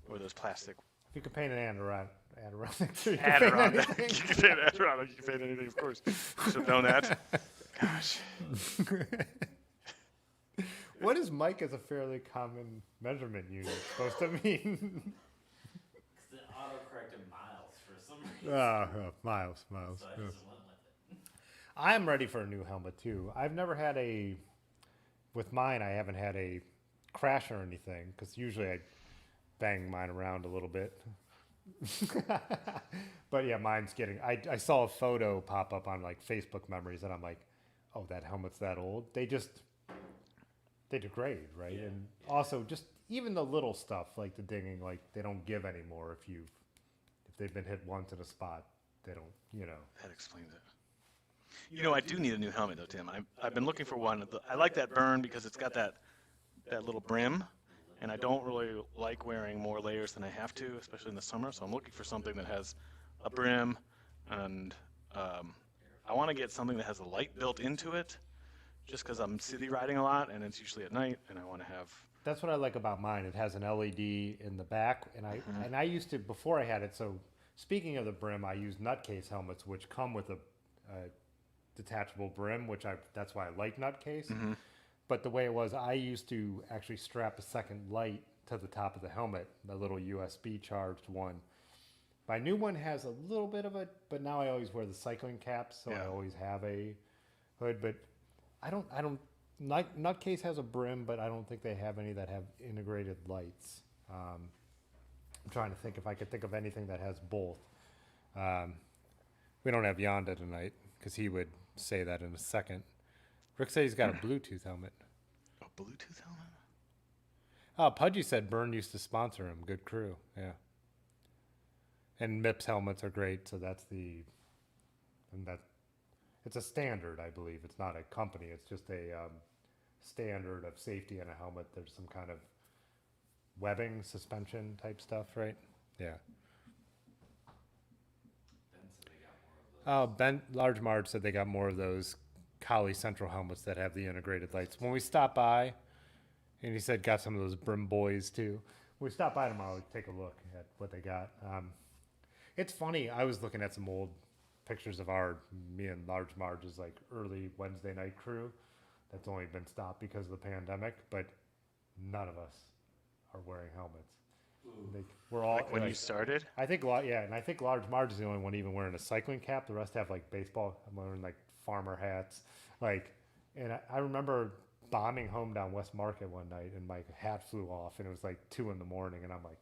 or those plastic If you could paint an Adirondack tree, you could paint Adirondack. anything. You can paint Adirondack. You can paint anything, of course. Should have known that. Gosh. What is Mike as a fairly common measurement unit supposed to mean? Because it auto-corrected miles for some reason. Miles. So I Yeah. just went with it. I'm ready for a new helmet too. I've never had with mine, I haven't had a crash or anything, because usually I bang mine around a little bit. But yeah, mine's I saw a photo pop up on like Facebook memories, and I'm like, oh, that helmet's that old. They degrade, right? Yeah. And also just even the little stuff like the dinging, like they don't give anymore if they've been hit once in a spot, they don't, That explains it. You know, I do need a new helmet though, Tim. I've been looking for one. I like that Burn because it's got that little brim, and I don't really like wearing more layers than I have to, especially in the summer. So I'm looking for something that has a brim, and I want to get something that has a light built into it, just because I'm city riding a lot, and it's usually at night, and I want to have. That's what I like about mine. It has an LED in the back, and I used to, before I had it. So speaking of the brim, I use nutcase helmets, which come with a detachable brim, that's why I like nutcase. But the way it was, I used to actually strap a second light to the top of the helmet, the little USB charged one. My new one has a little bit of it, but now I always wear the cycling caps, so I always have a hood. But Nutcase has a brim, but I don't think they have any that have integrated lights. I'm trying to think if I could think of anything that has both. We don't have Yonda tonight, because he would say that in a second. Rick said he's got a Bluetooth helmet. A Bluetooth helmet? Oh, Pudgy said Burn used to sponsor him. Good crew, yeah. And MIPS helmets are great, so it's a standard, I believe. It's not a company. It's just a standard of safety in a helmet. There's some kind of webbing, suspension type stuff, right? Yeah. Ben said they got more of those. Oh, Large Marge said they got more of those Collie Central helmets that have the integrated lights. When we stop by, and he said got some of those Brim Boys too. When we stop by tomorrow, take a look at what they got. It's funny. I was looking at some old pictures of me and Large Marge's like early Wednesday night crew. That's only been stopped because of the pandemic, but none of us are wearing helmets. We're all Like when you started? I think and I think Large Marge is the only one even wearing a cycling cap. The rest have like baseball. I'm wearing like farmer hats, and I remember bombing home down West Market one night, and my hat flew off, and it was like 2 a.m, and I'm like,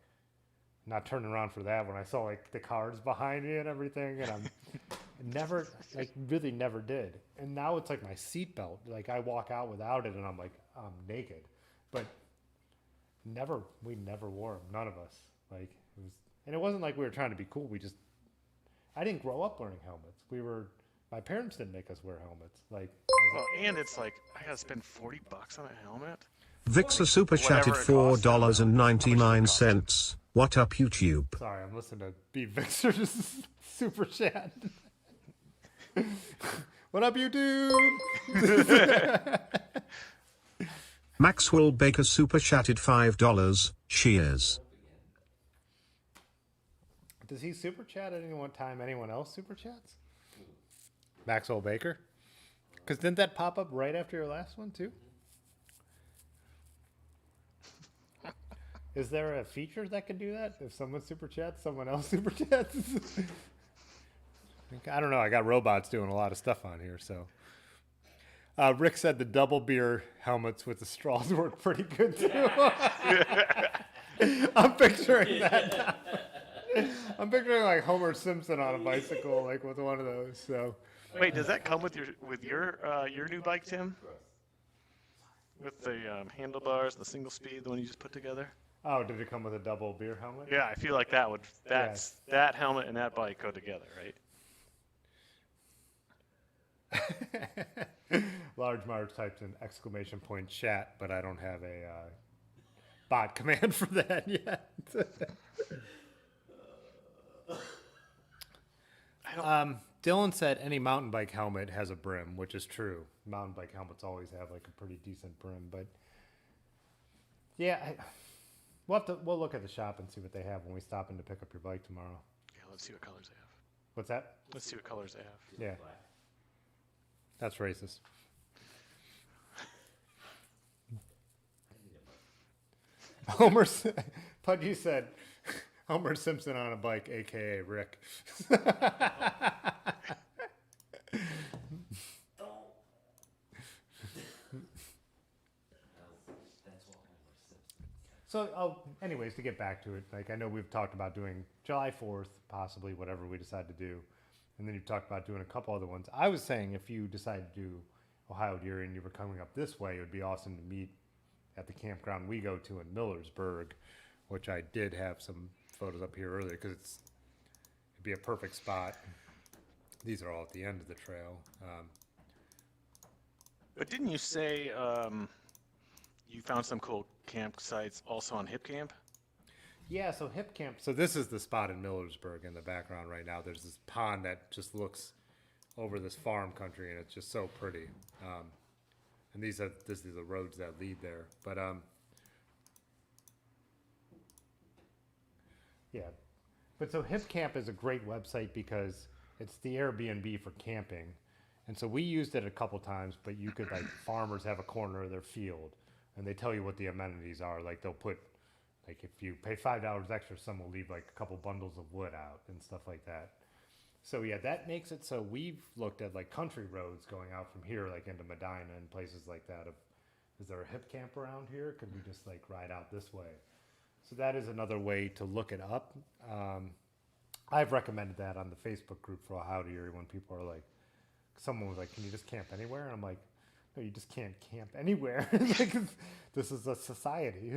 not turning around for that when I saw like the cars behind me and everything, and I'm really never did. And now it's like my seatbelt. Like I walk out without it, and I'm like I'm naked, but. We never wore them. None of us. And it wasn't like we were trying to be cool. I didn't grow up wearing helmets. My parents didn't make us wear helmets. Well, and it's like, I gotta spend $40 on a helmet? Vixer super chatted Whatever it costs. $4.99. What up, YouTube? Sorry, I'm listening to B Vixer's super chat. What up, YouTube? Maxwell Baker super chatted $5. Cheers. Does he super chat at any one time? Anyone else super chats? Maxwell Baker? Because didn't that pop up right after your last one, too? Is there a feature that could do that? If someone super chats, someone else super chats? I don't know. I got robots doing a lot of stuff on here, so. Rick said the double beer helmets with the straws work pretty good, too. I'm picturing that. I'm picturing like Homer Simpson on a bicycle, like with one of those. So. Wait, does that come with your new bike, Tim? With the handlebars, the single speed, the one you just put together? Oh, did it come with a double beer helmet? Yeah, I feel like that helmet and that bike go together, right? Large Marge typed in exclamation point chat, but I don't have a bot command for that yet. Dylan said any mountain bike helmet has a brim, which is true. Mountain bike helmets always have like a pretty decent brim, but yeah, we'll look at the shop and see what they have when we stop in to pick up your bike tomorrow. Yeah, let's see what colors they have. What's that? Let's see what colors they have. Yeah. That's racist. Pudgy said, Homer Simpson on a bike, a.k.a. Rick. So, anyways, to get back to it, like I know we've talked about doing July 4th, possibly whatever we decide to do. And then you talked about doing a couple other ones. I was saying if you decide to do Ohio Deer and you were coming up this way, it would be awesome to meet at the campground we go to in Millersburg, which I did have some photos up here earlier because it'd be a perfect spot. These are all at the end of the trail. But didn't you say you found some cool campsites also on Hip Camp? Yeah, so Hip Camp. So this is the spot in Millersburg in the background right now. There's this pond that just looks over this farm country, and it's just so pretty. And these are the roads that lead there. But yeah, but so Hip Camp is a great website because it's the Airbnb for camping, and so we used it a couple times. But you could like farmers have a corner of their field, and they tell you what the amenities are. Like they'll put. Like if you pay $5 extra, some will leave like a couple bundles of wood out and stuff like that. So yeah, that makes it so we've looked at like country roads going out from here, like into Medina and places like that. Is there a Hip Camp around here? Could we just like ride out this way? So that is another way to look it up. I've recommended that on the Facebook group for Ohio Deer when people are like, someone was like, "Can you just camp anywhere?" And I'm like, no, you just can't camp anywhere. Like, this is a society.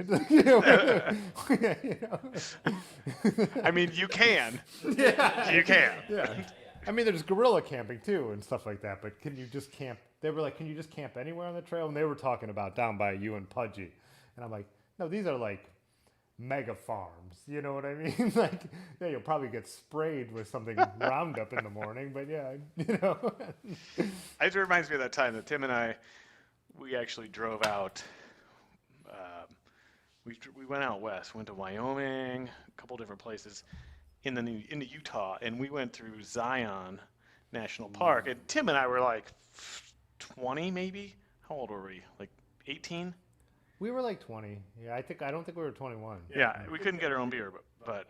I mean, you can. Yeah. You can. Yeah. I mean, there's guerrilla camping too and stuff like that. But can you just camp? They were like, can you just camp anywhere on the trail? And they were talking about down by you and Pudgy. And I'm like, no, these are like mega farms. You know what I mean? Like, yeah, you'll probably get sprayed with something Roundup in the morning, but yeah, you know. It reminds me of that time that Tim and I, we actually drove out. We went out west, went to Wyoming, a couple different places, into Utah, and we went through Zion National Park. And Tim and I were like 20, maybe. How old were we? Like 18? We were like 20. Yeah, I don't think we were 21. Yeah, we couldn't get our own beer, but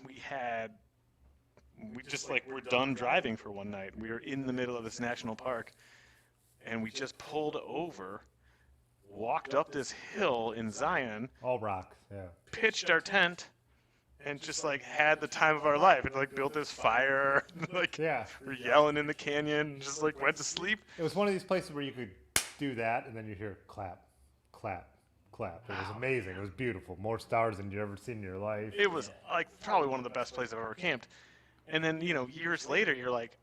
we just like were done driving for one night. We were in the middle of this national park, and we just pulled over, walked up this hill in Zion, All rocks. Yeah. pitched our tent, and just like had the time of our life. And like built this fire, like Yeah. we're yelling in the canyon, just like went to sleep. It was one of these places where you could do that, and then you hear clap, clap, clap. It was amazing. It was beautiful. More stars than you've ever seen in your life. It was like probably one of the best places I've ever camped. And then, years later, you're like,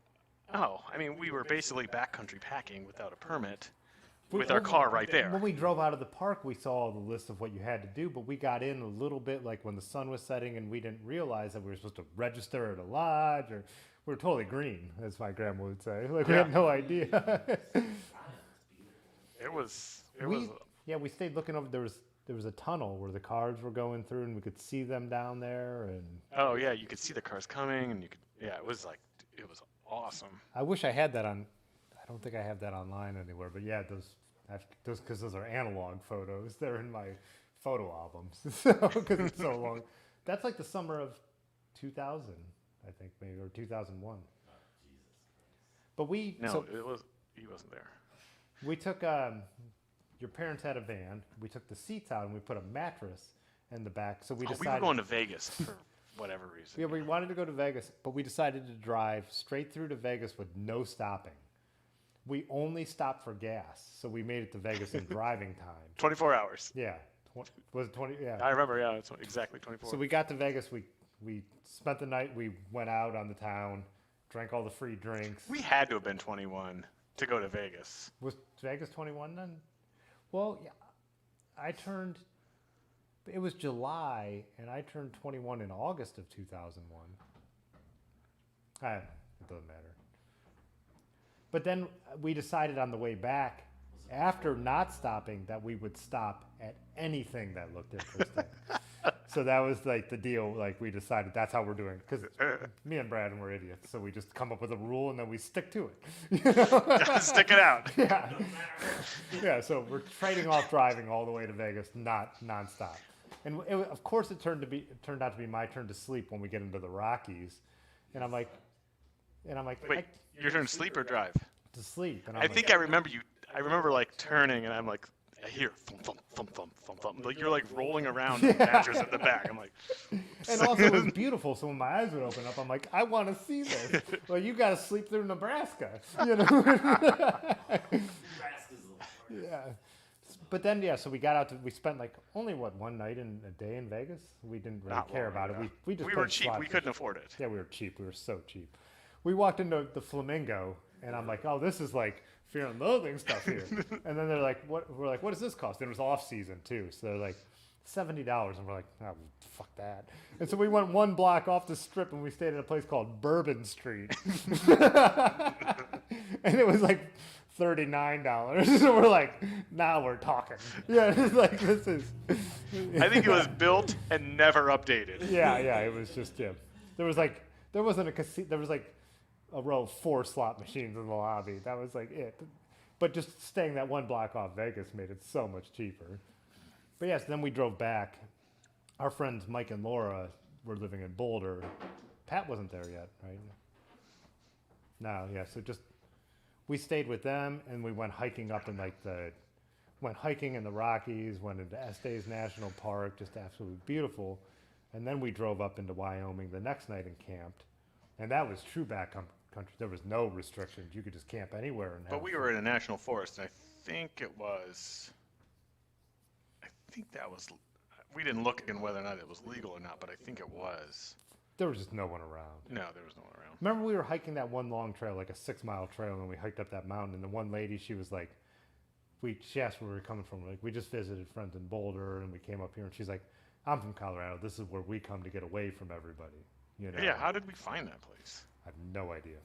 oh, I mean, we were basically backcountry packing without a permit with our car right When there. we drove out of the park, we saw the list of what you had to do, but we got in a little bit like when the sun was setting, and we didn't realize that we were supposed to register at a lodge, or we were totally green, as my grandma would say. Like, we had no idea. It was, We stayed looking over. There was a tunnel where the cars were going through, and we could see them down there. And oh yeah, you could see the cars coming, and it was awesome. I wish I had that on. I don't think I have that online anywhere. But yeah, because those are analog photos. They're in my photo albums. Because it's so long. That's like the summer of 2000, I think, maybe, or 2001. But He wasn't there. we took. Your parents had a van. We took the seats out and we put a mattress in the back. So we We decided. were going to Vegas for whatever reason. Yeah, we wanted to go to Vegas, but we decided to drive straight through to Vegas with no stopping. We only stopped for gas, so we made it to Vegas in driving time. 24 hours. Yeah, was it 20? Yeah. I remember, yeah, it's exactly 24. So we got to Vegas. We spent the night. We went out on the town, drank all the free drinks. We had to have been 21 to go to Vegas. Was Vegas 21 then? Well, yeah, I turned. It was July, and I turned 21 in August of 2001. It doesn't matter. But then we decided on the way back, after not stopping, that we would stop at anything that looked interesting. So that was like the deal. Like, we decided that's how we're doing. Because me and Brad were idiots. So we just come up with a rule and then we stick to it. Stick it out. Yeah. Yeah, so we're trading off driving all the way to Vegas, not nonstop. And of course, it turned out to be my turn to sleep when we get into the Rockies. And I'm like, Wait, your turn to sleep or drive? to sleep. And I'm I like, think I remember you. I remember like turning, and I'm like, I hear thump thump thump thump thump thump. Like you're like rolling around in the mattress at the back. I'm like, and also it was beautiful. So when my eyes would open up, I'm like, I want to see this. Well, you got to sleep through Nebraska, you know. Yeah. But then, yeah, so we got out. We spent like only one night in a day in Vegas. We didn't really not care long, about yeah. it. We just we were played cheap. slots. We couldn't afford it. Yeah, we were cheap. We were so cheap. We walked into the Flamingo, and I'm like, oh, this is like Fear and Loathing stuff here. And then they're like, what? We're like, what does this cost? And it was off season too, so they're like $70, and we're like, oh, fuck that. And so we went one block off the strip, and we stayed at a place called Bourbon Street, and it was like $39. So we're like, now we're talking. Yeah, it's like this is. I think it was built and never updated. Yeah, it was just there wasn't a casino. There was like a row of 4 slot machines in the lobby. That was like it. But just staying that one block off Vegas made it so much cheaper. But yes, then we drove back. Our friends Mike and Laura were living in Boulder. Pat wasn't there yet, right? No, yeah. So just we stayed with them, and we went hiking up in went hiking in the Rockies, went into Estes National Park, just absolutely beautiful. And then we drove up into Wyoming the next night and camped. And that was true backcountry. There was no restrictions. You could just camp anywhere. And But we were in a national forest, and I think that was. We didn't look in whether or not it was legal or not, but I think it was. There was just no one around. No, there was no one around. Remember we were hiking that one long trail, like a 6-mile trail, and we hiked up that mountain, and the one lady, she was like, she asked where we were coming from. Like, we just visited friends in Boulder, and we came up here, and she's like, I'm from Colorado. This is where we come to get away from everybody. You know. Yeah, how did we find that place? I have no idea.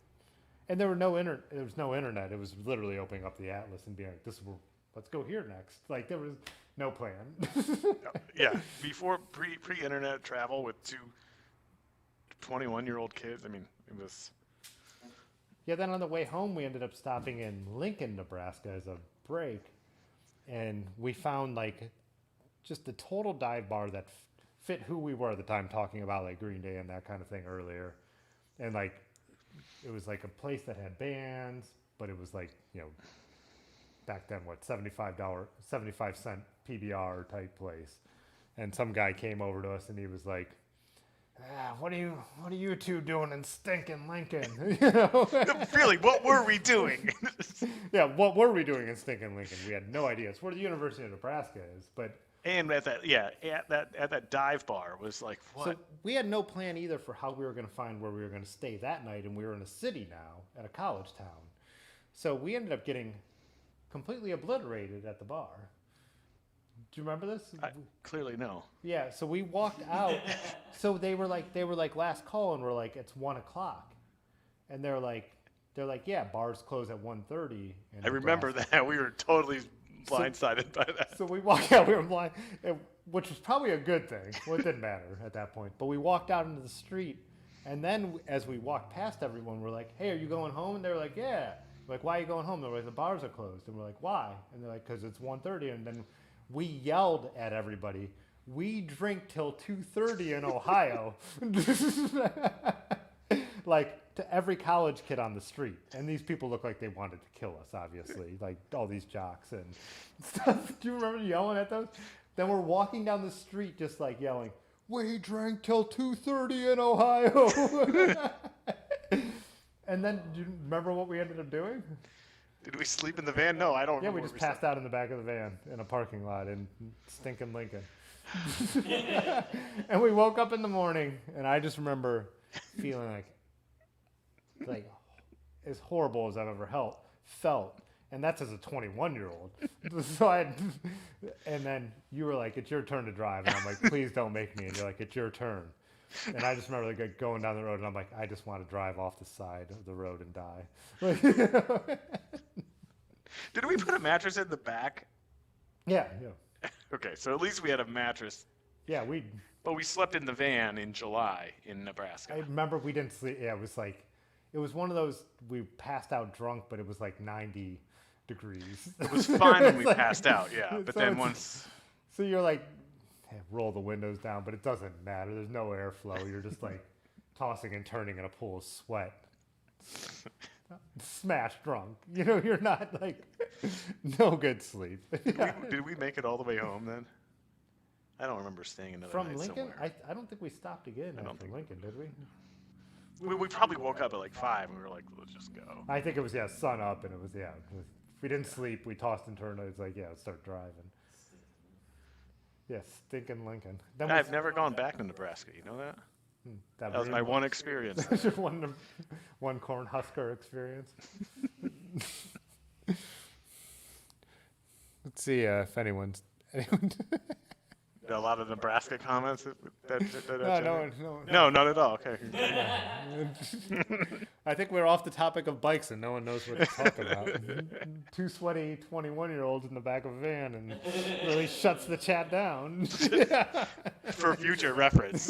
And there was no internet. It was literally opening up the atlas and being like, "This is where, let's go here next." Like there was no plan. Yeah, before pre-internet travel with two 21-year-old kids. I mean, it was. Yeah. Then on the way home, we ended up stopping in Lincoln, Nebraska, as a break, and we found like just a total dive bar that fit who we were at the time, talking about like Green Day and that kind of thing earlier, and like. It was like a place that had bands, but it was like, you know, back then, what, $75 PBR type place. And some guy came over to us and he was like, what are you two doing in stinking Lincoln? You know? Really, what were we doing? Yeah, what were we doing in stinking Lincoln? We had no idea. It's where the University of Nebraska is, but And at that dive bar was like, what? so we had no plan either for how we were going to find where we were going to stay that night, and we were in a city now at a college town. So we ended up getting completely obliterated at the bar. Do you remember this? Clearly no. Yeah. So we walked out. So they were like last call, and we're like, it's 1:00, and they're like, yeah, bars close at 1:30. I remember that. We were totally blindsided by that. So we walked out, we were blind, which was probably a good thing. Well, it didn't matter at that point. But we walked out into the street, and then as we walked past everyone, we're like, hey, are you going home? And they're like, yeah. We're like, why are you going home? They're like, the bars are closed. And we're like, why? And they're like, because it's 1:30. And then we yelled at everybody, we drink till 2:30 in Ohio. Like, to every college kid on the street. And these people look like they wanted to kill us, obviously. Like, all these jocks and stuff. Do you remember yelling at those? Then we're walking down the street just, like, yelling, we drank till 2:30 in Ohio. And then, do you remember what we ended up doing? Did we sleep in the van? No, I don't Yeah, remember. we just passed out in the back of the van in a parking lot in stinking Lincoln. And we woke up in the morning, and I just remember feeling like as horrible as I've ever felt, and that's as a 21-year-old. So and then you were like, "It's your turn to drive," and I'm like, "Please don't make me." And you're like, "It's your turn." And I just remember like going down the road, and I'm like, "I just want to drive off the side of the road and die." Did we put a mattress in the back? Yeah. Okay, so at least we had a mattress. Yeah, But we slept in the van in July in Nebraska. I remember we didn't sleep. Yeah, it was one of those, we passed out drunk, but it was like 90 degrees. It was fine when we like- passed out, yeah. But so then it's- once, So you're like, roll the windows down, but it doesn't matter. There's no airflow. You're just like tossing and turning in a pool of sweat. Smash drunk. You know, you're not like, no good sleep. did we make it all the way home then? I don't remember staying another From night Lincoln? somewhere. I don't think we stopped again don't after think Lincoln, did we? We probably woke up at like 5 and we were like, let's just go. I think it was, sun up, and it was, if we didn't sleep, we tossed and turned. It's like, let's start driving. Yeah, stinking Lincoln. Then I've never gone back to Nebraska, you know that? That was my one experience. one corn husker experience. Let's see if anyone. A lot of Nebraska comments. No, not at all. Okay. I think we're off the topic of bikes and no one knows what to talk about. Two sweaty 21-year-olds in the back of a van and really shuts the chat down. For future reference.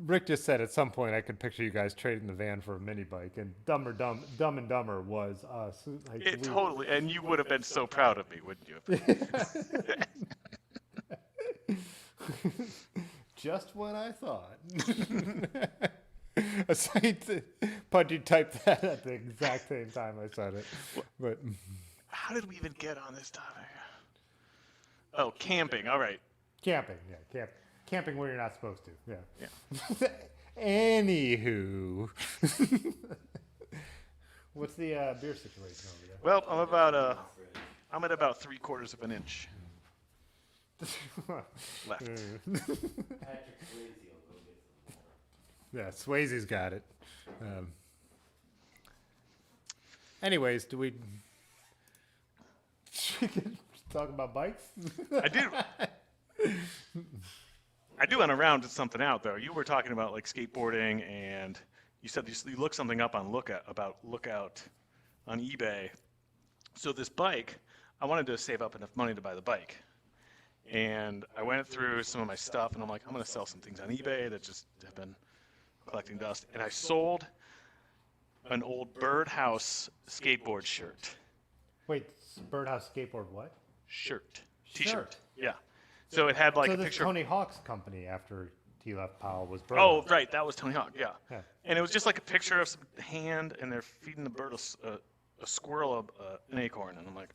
Rick just said at some point I could picture you guys trading the van for a mini bike, and Dumb and Dumber was us. Like, It totally, and you would have been so proud of me, wouldn't you? Just what I thought. Pudgy typed that at the exact same time I said it. But How did we even get on this topic? Oh, camping. All right. camping, camping where you're not supposed to. Yeah. Anywho, what's the beer situation over there? Well, I'm at about 3/4 of an inch left. Patrick Swayze will go get some more. Yeah, Swayze's got it. Anyways, do we Talking about bikes. I do. I do want to round something out though. You were talking about like skateboarding, and you said you looked something up on Lookout on eBay. So this bike, I wanted to save up enough money to buy the bike, and I went through some of my stuff, and I'm like, I'm going to sell some things on eBay that just have been collecting dust, and I sold an old Birdhouse skateboard shirt. Wait, Birdhouse Skateboard what? T-shirt. Shirt. Yeah. So it had like So a this picture. Tony Hawk's company after he left Powell was Oh, Birdhouse. right, that was Tony Hawk. Yeah. Yeah. And it was just like a picture of some hand, and they're feeding the bird a squirrel an acorn, and I'm like,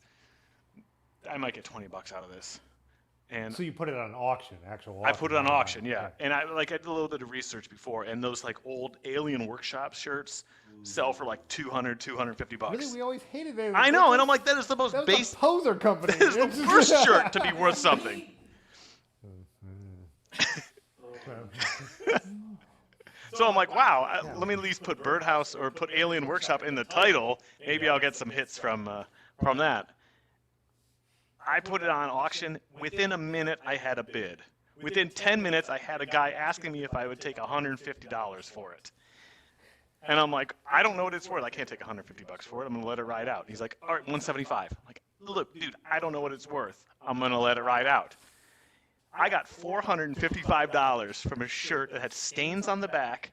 I might get $20 out of this. And So you put it on auction, actual auction. I put it on not auction, yeah. okay. And I did a little bit of research before, and those like old Alien Workshop shirts sell for like $200, $250. Really, we always hated it. I know, and I'm like, that is the most that was base. a poser company. That is the worst shirt to be worth something. So I'm like, wow, let me at least put Birdhouse or put Alien Workshop in the title. Maybe I'll get some hits from that. I put it on auction. Within a minute, I had a bid. Within 10 minutes, I had a guy asking me if I would take $150 for it. And I'm like, I don't know what it's worth. I can't take $150 for it. I'm going to let it ride out. And he's like, all right, $175. I'm like, look, dude, I don't know what it's worth. I'm going to let it ride out. I got $455 from a shirt that had stains on the back.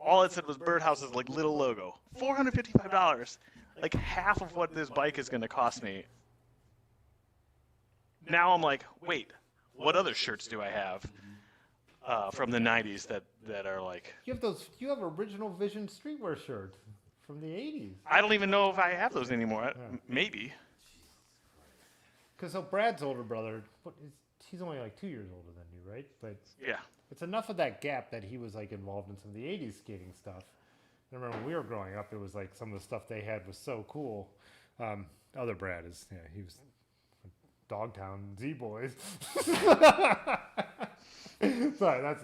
All it said was Birdhouse's like little logo. $455, like half of what this bike is going to cost me. Now I'm like, wait, what other shirts do I have from the '90s that are like? You have those. You have original Vision streetwear shirts from the '80s. I don't even know if I have those anymore. Maybe. Because so Brad's older brother, he's only like 2 years older than you, right? But Yeah. it's enough of that gap that he was like involved in some of the '80s skating stuff. I remember when we were growing up, it was like some of the stuff they had was so cool. Other Brad is, yeah, he was Dogtown Z-Boys. Sorry,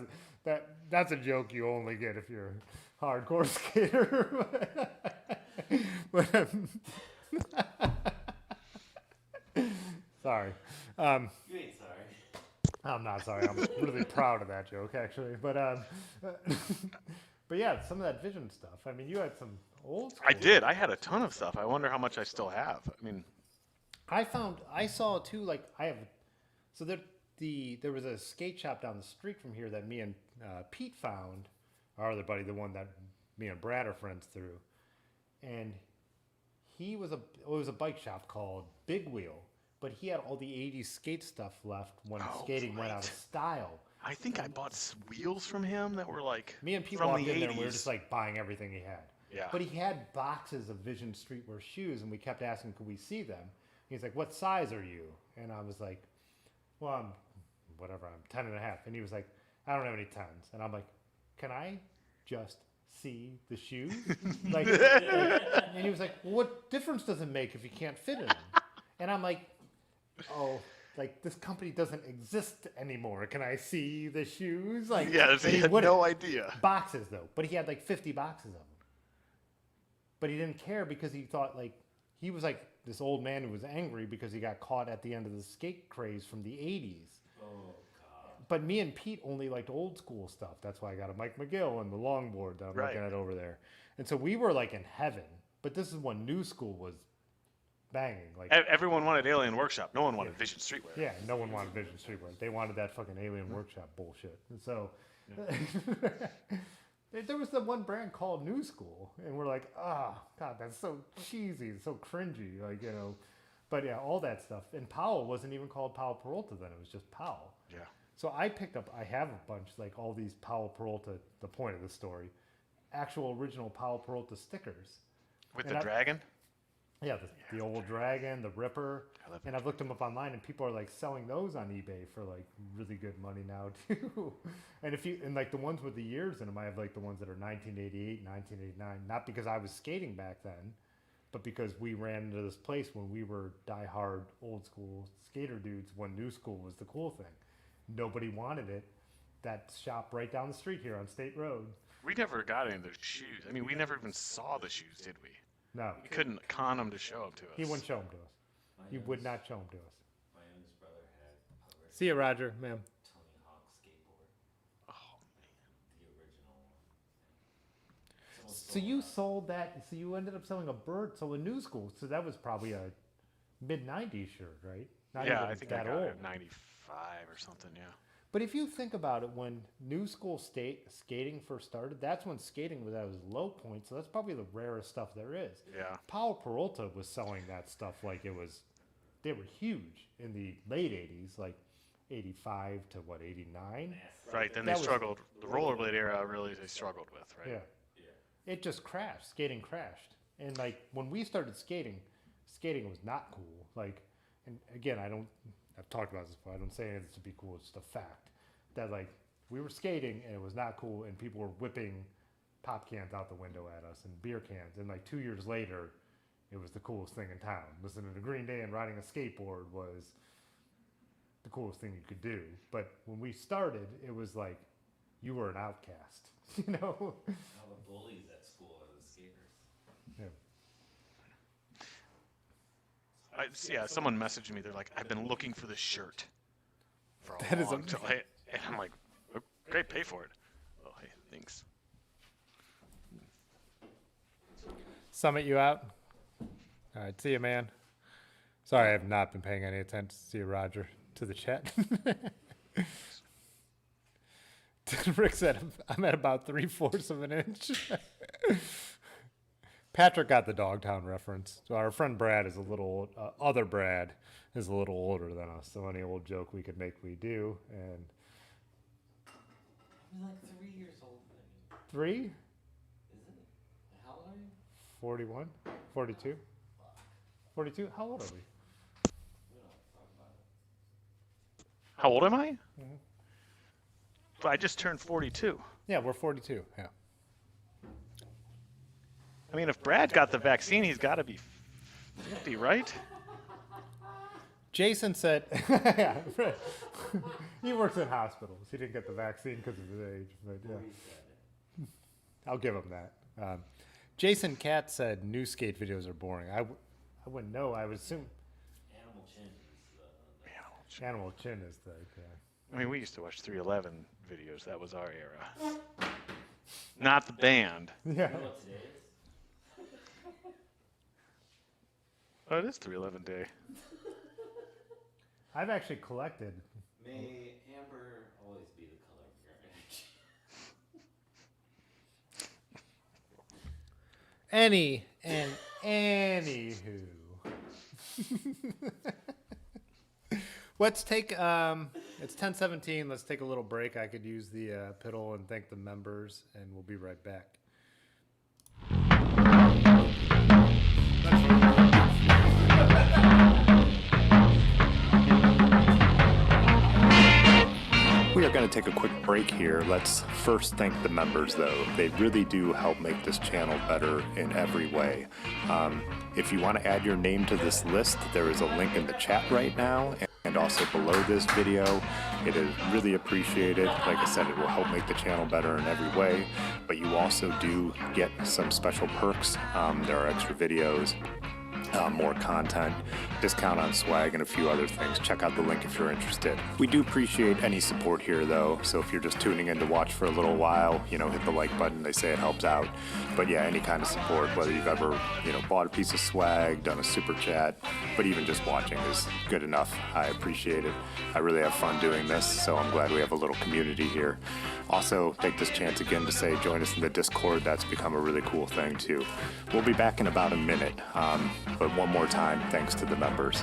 that's a joke you only get if you're a hardcore skater. But, sorry. You ain't sorry. I'm not sorry. I'm really proud of that joke, actually. But but yeah, some of that Vision stuff. I mean, you had some old school. I did. I had a ton of stuff. I wonder how much I still have. I mean, I saw too. Like I have, so there was a skate shop down the street from here that me and Pete found, our other buddy, the one that me and Brad are friends through, and it was a bike shop called Big Wheel, but he had all the '80s skate stuff left when skating went out of style. I think I bought wheels from him that were like Me and Pete from walked the in 80s. there and we were just like buying everything he had. Yeah. But he had boxes of Vision streetwear shoes, and we kept asking, could we see them? He's like, what size are you? And I was like, well, I'm 10 and a half. And he was like, I don't have any 10s. And I'm like, can I just see the shoes? And he was like, well, what difference does it make if you can't fit in them? And I'm like, oh, like this company doesn't exist anymore. Can I see the shoes? Like, Yeah, and he had wouldn't. no idea. Boxes though, but he had like 50 boxes of them. But he didn't care because he thought like he was like this old man who was angry because he got caught at the end of the skate craze from the 80s. Oh, God. But me and Pete only liked old school stuff. That's why I got a Mike McGill and the longboard that I'm Right. looking at over there. And so we were like in heaven. But this is when new school was banging. Like, Everyone wanted Alien Workshop. No one wanted Vision Streetwear. yeah, no one wanted Vision Streetwear. They wanted that fucking Alien Workshop bullshit. And so there was the one brand called New School, and we're like, God, that's so cheesy, so cringy, like, you know. But yeah, all that stuff. And Powell wasn't even called Powell Peralta then; it was just Powell. Yeah. So I have a bunch, like all these Powell Peralta. The point of the story, actual original Powell Peralta stickers. With And the dragon? Yeah, the old dragon, the Ripper, and I've looked them up online, and people are like selling those on eBay for like really good money now too. And like the ones with the years in them, I have like the ones that are 1988, 1989. Not because I was skating back then, but because we ran into this place when we were diehard old school skater dudes. When new school was the cool thing, nobody wanted it. That shop right down the street here on State Road. We never got any of those shoes. I mean, we never even saw the shoes, did we? No, We couldn't con them to show them to us. he wouldn't show them to us. My You would not show them to us. My youngest brother had a red See you, Roger, ma'am. Tony Hawk skateboard, Oh man. the original one. Someone So stole you that. sold that. So you ended up selling a bird. So a new school. So that was probably a mid-90s shirt, right? Not Yeah, even I think I that got old. it at 95 or something. Yeah. But if you think about it, when new school skating first started, that's when skating was at its low point. So that's probably the rarest stuff there is. Yeah. Paul Peralta was selling that stuff like it was. They were huge in the late 80s, like 85 to what, 89? Right. Then That they was- struggled. The rollerblade era really they struggled with. Right. Yeah. Yeah. It just crashed. Skating crashed. And like when we started skating, skating was not cool. Like, and again, I've talked about this before. I don't say anything to be cool. It's just a fact that like we were skating and it was not cool and people were whipping pop cans out the window at us and beer cans. And like 2 years later, it was the coolest thing in town. Listening to Green Day and riding a skateboard was the coolest thing you could do. But when we started, it was like you were an outcast, you know? All the bullies at school are the skaters. Yeah. Yeah, someone messaged me. They're like, "I've been looking for this shirt for a That is long time," and I'm like, "Oh, "Great, pay for it." Oh, hey, thanks. Summit you out. All right, see you, man. Sorry, I have not been paying any attention. See you, Roger, to the chat. Rick said, I'm at about 3/4 of an inch. Patrick got the Dogtown reference. So our friend Brad is a little, other Brad is a little older than us. So any old joke we could make, we do. And I'm like 3 years older than you. 3, Is it? How old are you? 41, 42, 42. How old are we? We don't talk about it. How old am I? I just turned 42. Yeah, we're 42. Yeah. I mean, if Brad got the vaccine, he's got to be 50, right? Jason said, yeah, right. He works in hospitals. He didn't get the vaccine because of his age, but yeah, We said it. I'll give him that. Jason Katz said new skate videos are boring. I wouldn't know. I would assume Animal Chin is Animal Chin is the. I mean, we used to watch 311 videos. That was our era. Not the band. Yeah. You know what today is? Oh, it is 311 Day. I've actually collected. May amber always be the color of your energy. Anywho. Let's take it's 10:17. Let's take a little break. I could use the piddle and thank the members, and we'll be right back. We are going to take a quick break here. Let's first thank the members, though. They really do help make this channel better in every way. If you want to add your name to this list, there is a link in the chat right now and also below this video. It is really appreciated. Like I said, it will help make the channel better in every way, but you also do get some special perks. There are extra videos, more content, discount on swag, and a few other things. Check out the link if you're interested. We do appreciate any support here, though, so if you're just tuning in to watch for a little while, hit the like button. They say it helps out. But yeah, any kind of support, whether you've ever, bought a piece of swag, done a super chat, but even just watching is good enough. I appreciate it. I really have fun doing this, so I'm glad we have a little community here. Also, take this chance again to say join us in the Discord. That's become a really cool thing, too. We'll be back in about a minute, but one more time, thanks to the members.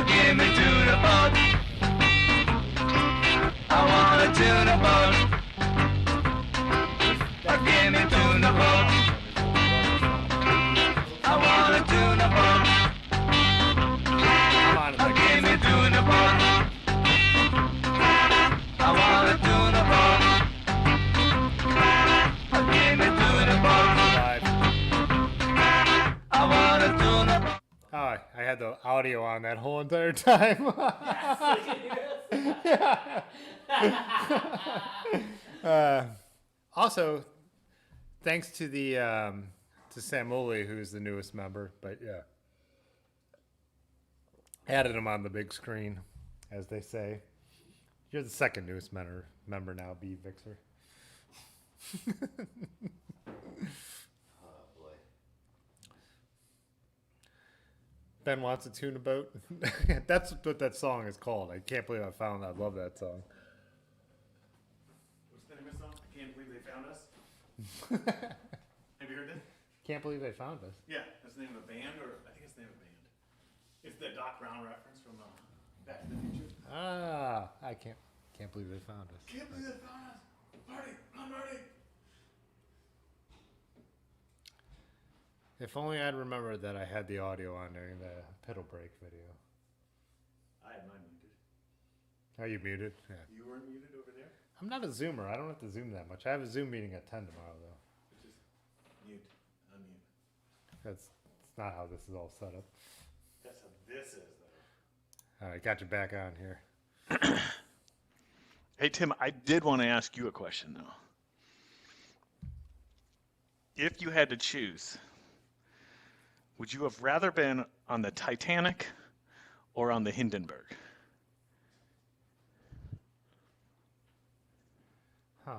Give me to the boat. audio on that whole entire time. Also, thanks to the to Samuli, who's the newest member. But yeah, added him on the big screen, as they say. You're the second newest member now, B. Vixer. Oh boy. Ben wants a tuna boat. That's what that song is called. I can't believe I found that. I love that song. What's the name of the song? I can't believe they found us. Have you heard that? Can't believe they found us. Yeah, that's the name of a band, or I think it's the name of a band. It's the Doc Brown reference from Back to the Future. Ah, I can't believe they found us. Can't believe they found us. Marty, I'm Marty. If only I'd remembered that I had the audio on during the pedal break video. I had mine muted. Are you muted? Yeah. You weren't muted over there? I'm not a Zoomer. I don't have to Zoom that much. I have a Zoom meeting at 10 tomorrow, though. Which is mute, unmute. That's not how this is all set up. That's how this is, though. All right, got you back on here. Hey, Tim, I did want to ask you a question, though. If you had to choose, would you have rather been on the Titanic or on the Hindenburg? Huh.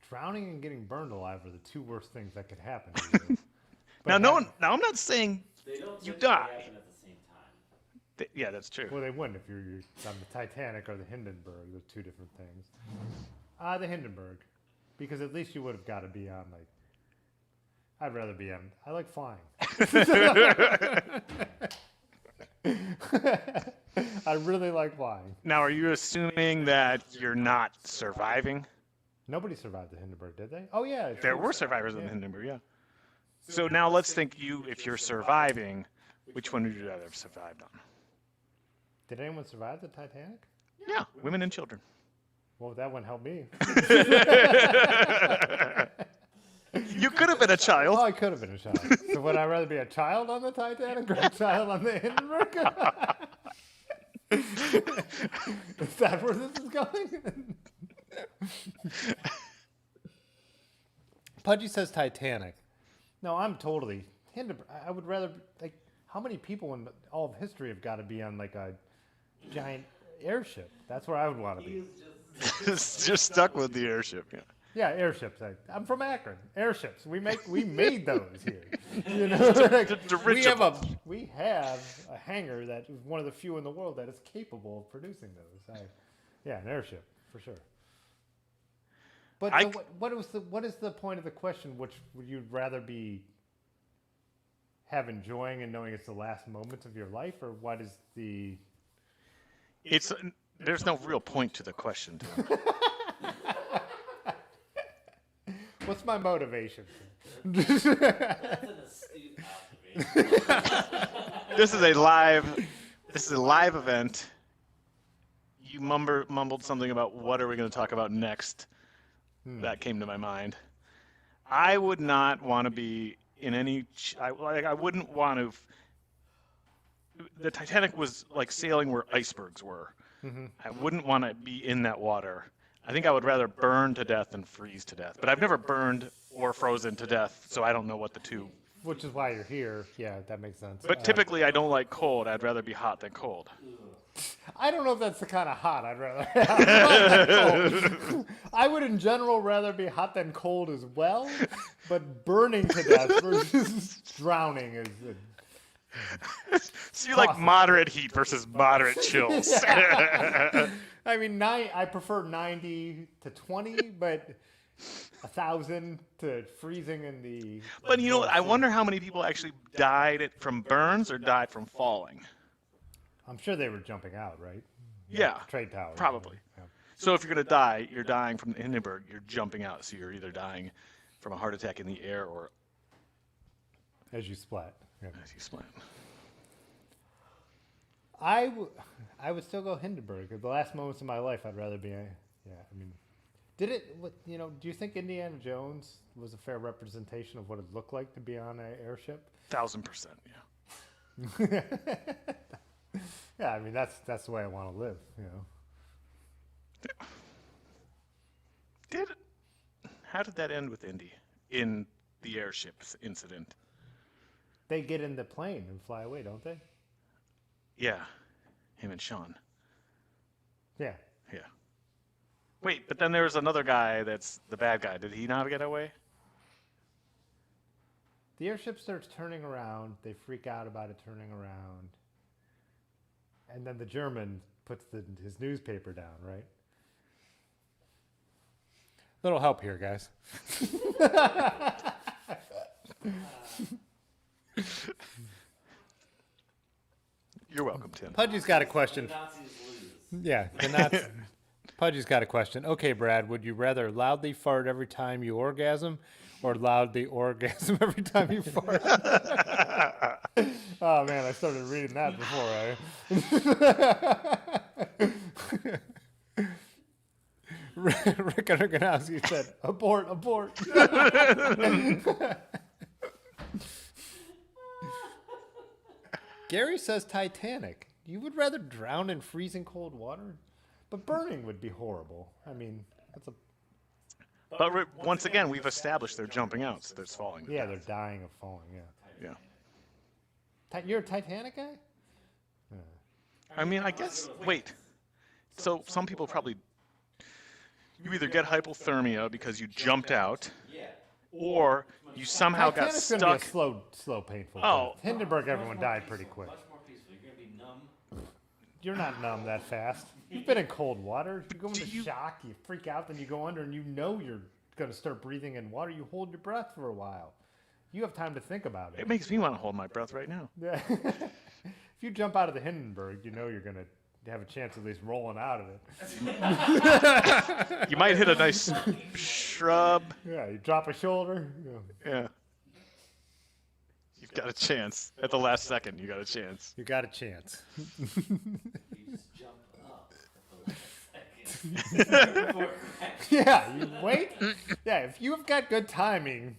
Drowning and getting burned alive are the two worst things that could happen to you. Now, now I'm not saying They don't you typically die. happen at the same time. Yeah, that's true. Well, they wouldn't if you're on the Titanic or the Hindenburg. They're two different things. The Hindenburg. Because at least you would have got to be on, like, I'd rather be on, I like flying. I really like flying. Now, are you assuming that you're not surviving? Nobody survived the Hindenburg, did they? Oh, yeah. There were survivors in the Hindenburg, yeah. So now let's think if you're surviving, which one would you rather have survived on? Did anyone survive the Titanic? Yeah, women and children. Well, that wouldn't help me. You could have been a child. Oh, I could have been a child. So would I rather be a child on the Titanic or a child on the Hindenburg? Is that where this is going? Pudgy says Titanic. No, I'm totally Hindenburg. I would rather, like, how many people in all of history have got to be on, like, a giant airship? That's where I would want to be. You're stuck with the airship, yeah. Yeah, airships. I'm from Akron. Airships. We made those here. You know, like, we have a hangar that is one of the few in the world that is capable of producing those. Yeah, an airship for sure. But what is the point of the question? Which would you rather have enjoying and knowing it's the last moments of your life, or what is the? There's no real point to the question. What's my motivation? That's an astute observation. This is a live event. You mumbled something about what are we going to talk about next. That came to my mind. I would not want to be in any. I wouldn't want to. The Titanic was like sailing where icebergs were. Mm-hmm. I wouldn't want to be in that water. I think I would rather burn to death than freeze to death. But I've never burned or frozen to death, so I don't know what the two. Which is why you're here. Yeah, that makes sense. But typically, I don't like cold. I'd rather be hot than cold. I don't know if that's the kind of hot I'd rather have. I would, in general, rather be hot than cold as well. But burning to death versus drowning is. So you like moderate heat versus moderate chills. I mean, I prefer 90 to 20, but 1,000 to freezing in the. But you know, I wonder how many people actually died from burns or died from falling. I'm sure they were jumping out, right? Yeah, Trade towers. probably. Yeah. So if you're going to die, you're dying from the Hindenburg. You're jumping out, so you're either dying from a heart attack in the air or As you splat. Yeah. as you split. I would still go Hindenburg. The last moments of my life, I'd rather be. I mean, do you think Indiana Jones was a fair representation of what it looked like to be on an airship? 1,000%, yeah. Yeah, I mean that's the way I want to live. You know. How did that end with Indy in the airship incident? They get in the plane and fly away, don't they? Yeah, him and Sean. Yeah. Yeah. Wait, but then there's another guy that's the bad guy. Did he not get away? The airship starts turning around. They freak out about it turning around. And then the German puts his newspaper down, right? Little help here, guys. You're welcome, Tim. Pudgy's got a question. Nazis lose. Yeah, the Nazi. Pudgy's got a question. Okay, Brad, would you rather loudly fart every time you orgasm or loudly orgasm every time you fart? Oh, man, I started reading that before. Rick Organowski said, abort, abort. Gary says Titanic. You would rather drown in freezing cold water? But burning would be horrible. I mean, that's a... But once again, we've established they're jumping out, so they're falling. Yeah, they're dying of falling, yeah. Yeah. You're a Titanic guy? I mean, I guess. Wait. So some people probably. You either get hypothermia because you jumped out, or you somehow got Titanic's gonna be stuck. a slow, painful. Oh. death. Hindenburg, everyone died pretty quick. Much more peaceful. You're gonna be numb. You're not numb that fast. You've been in cold water. You go into Do you- shock, you freak out, then you go under, and you know you're going to start breathing in water. You hold your breath for a while. You have time to think about it. It makes me want to hold my breath right now. Yeah. If you jump out of the Hindenburg, you know you're going to have a chance at least rolling out of it. You might hit a nice shrub. Yeah, you drop a shoulder. Yeah. You've got a chance. At the last second, you got a chance. You got a chance. You just jump up at the last second. Before crash. Yeah, you wait. Yeah, if you've got good timing,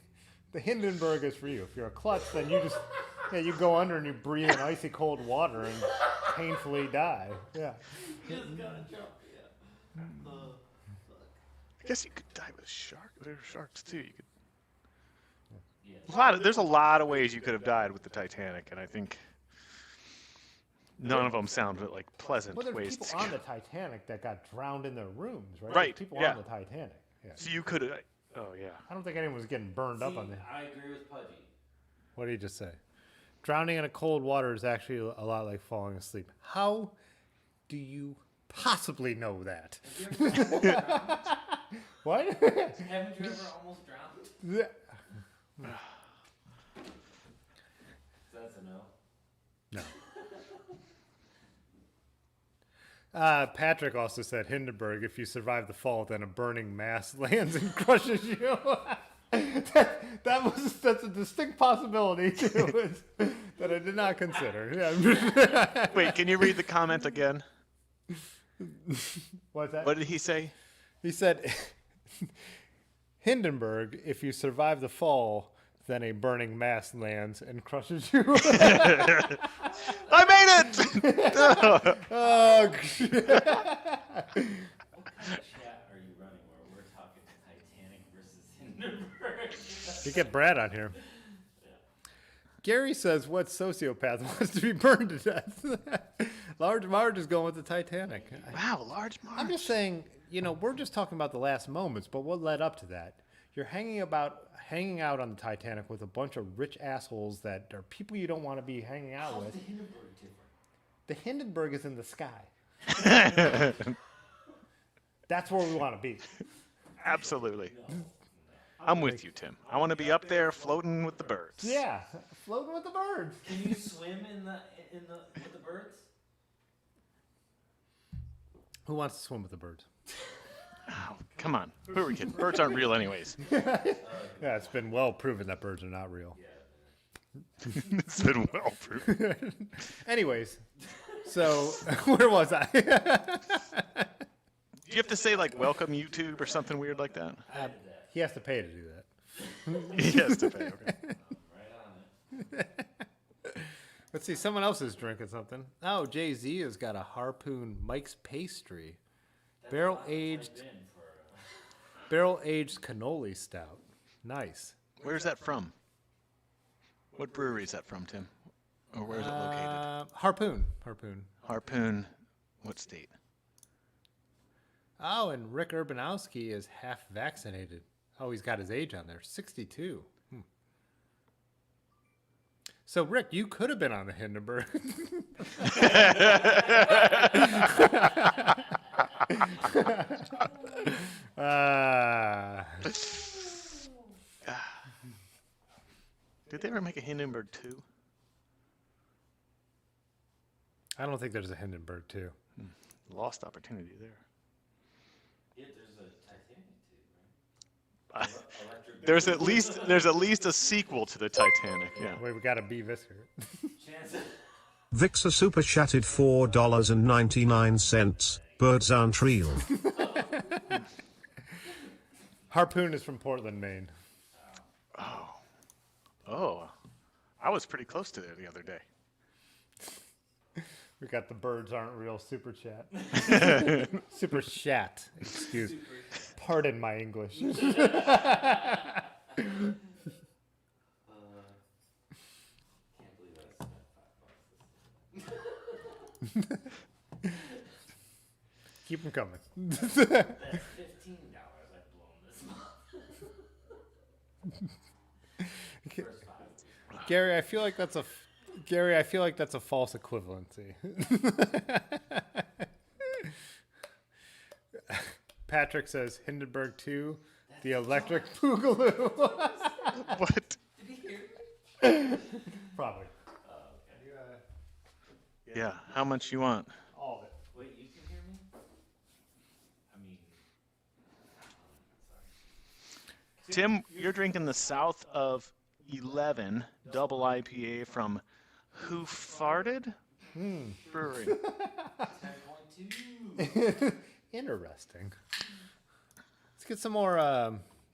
the Hindenburg is for you. If you're a klutz, then you just you go under and you breathe in icy cold water and painfully die. Yeah. You just gotta jump. Yeah. I guess you could die with a shark. There's sharks too. You could. Yeah. There's a lot of ways you could have died with the Titanic, and I think none of them sound like pleasant Well, there's ways people to on go. the Titanic that got drowned in their rooms, right? Right, There's people yeah. on the Titanic. Yeah. So you could have. Oh yeah. I don't think anyone was getting burned up on See, there. I agree with Pudgy. What did he just say? Drowning in a cold water is actually a lot like falling asleep. How do you possibly know that? Have you ever almost drowned? What? Haven't you ever almost drowned? Yeah. So that's a no. No. Patrick also said, Hindenburg, if you survive the fall, then a burning mass lands and crushes you. That's a distinct possibility, too, that I did not consider. Yeah. Wait, can you read the comment again? What's that? What did he say? He said, Hindenburg, if you survive the fall, then a burning mass lands and crushes you. I made it! Oh, What kind of chat are you running where we're talking Titanic versus Hindenburg? you get Brad on here. Gary says, what sociopath wants to be burned to death? Large Marge is going with the Titanic. Wow, large march. I'm just saying, we're just talking about the last moments, but what led up to that? You're hanging out on the Titanic with a bunch of rich assholes that are people you don't want to be hanging out How's with. the Hindenburg different? The Hindenburg is in the sky. That's where we want to be. Absolutely. I'm with you, Tim. I want to be up there floating with the birds. Yeah, floating with the birds. Can you swim with the birds? Who wants to swim with the birds? Oh, come on. Who are we kidding? Birds aren't real anyways. Yeah, it's been well proven that birds are not real. It's been well proven. Anyways, so where was I? Do you have to say, like, welcome YouTube or something weird like that? He has to pay to do that. He has to pay. Okay. Right on it. Let's see. Someone else is drinking something. Oh, Jay-Z has got a Harpoon Mike's Pastry. Barrel aged cannoli stout. Nice. Where's that from? What brewery is that from, Tim? Or where is it located? Harpoon. Harpoon. What state? Oh, and Rick Urbanowski is half vaccinated. Oh, he's got his age on there. 62. So, Rick, you could have been on the Hindenburg. Did they ever make a Hindenburg 2? I don't think there's a Hindenburg too. Lost opportunity there. Yeah, there's a Titanic too, right? Electric There's at least a sequel to the Titanic. Yeah. Wait, we got to be viscous. chance. Vixer super chatted $4.99. Birds aren't real. Harpoon is from Portland, Maine. Oh, I was pretty close to there the other day. We got the birds aren't real super chat. Super chat. Excuse. Pardon my English. Can't believe I spent $5 Keep them coming. That's $15 I've blown this month. First 5. Gary, I feel like that's a false equivalency. Patrick says Hindenburg 2, the electric boogaloo. What? Did he hear me? Probably. Yeah. How much you want? All of it. Wait, you can hear me? I mean, sorry. Tim, you're drinking the South of 11 double IPA from Who Farted? Brewery. 10.2. Interesting. Let's get some more.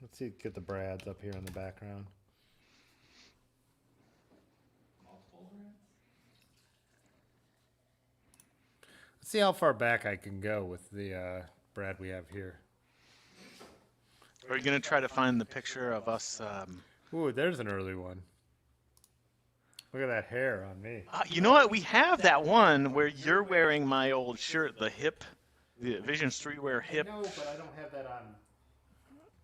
Let's see. Get the Brads up here in the background. Multiple brands? Let's see how far back I can go with the Brad we have here. Are you going to try to find the picture of us? Ooh, there's an early one. Look at that hair on me. You know what? We have that one where you're wearing my old shirt, the Vision Streetwear hip. No, but I don't have that on.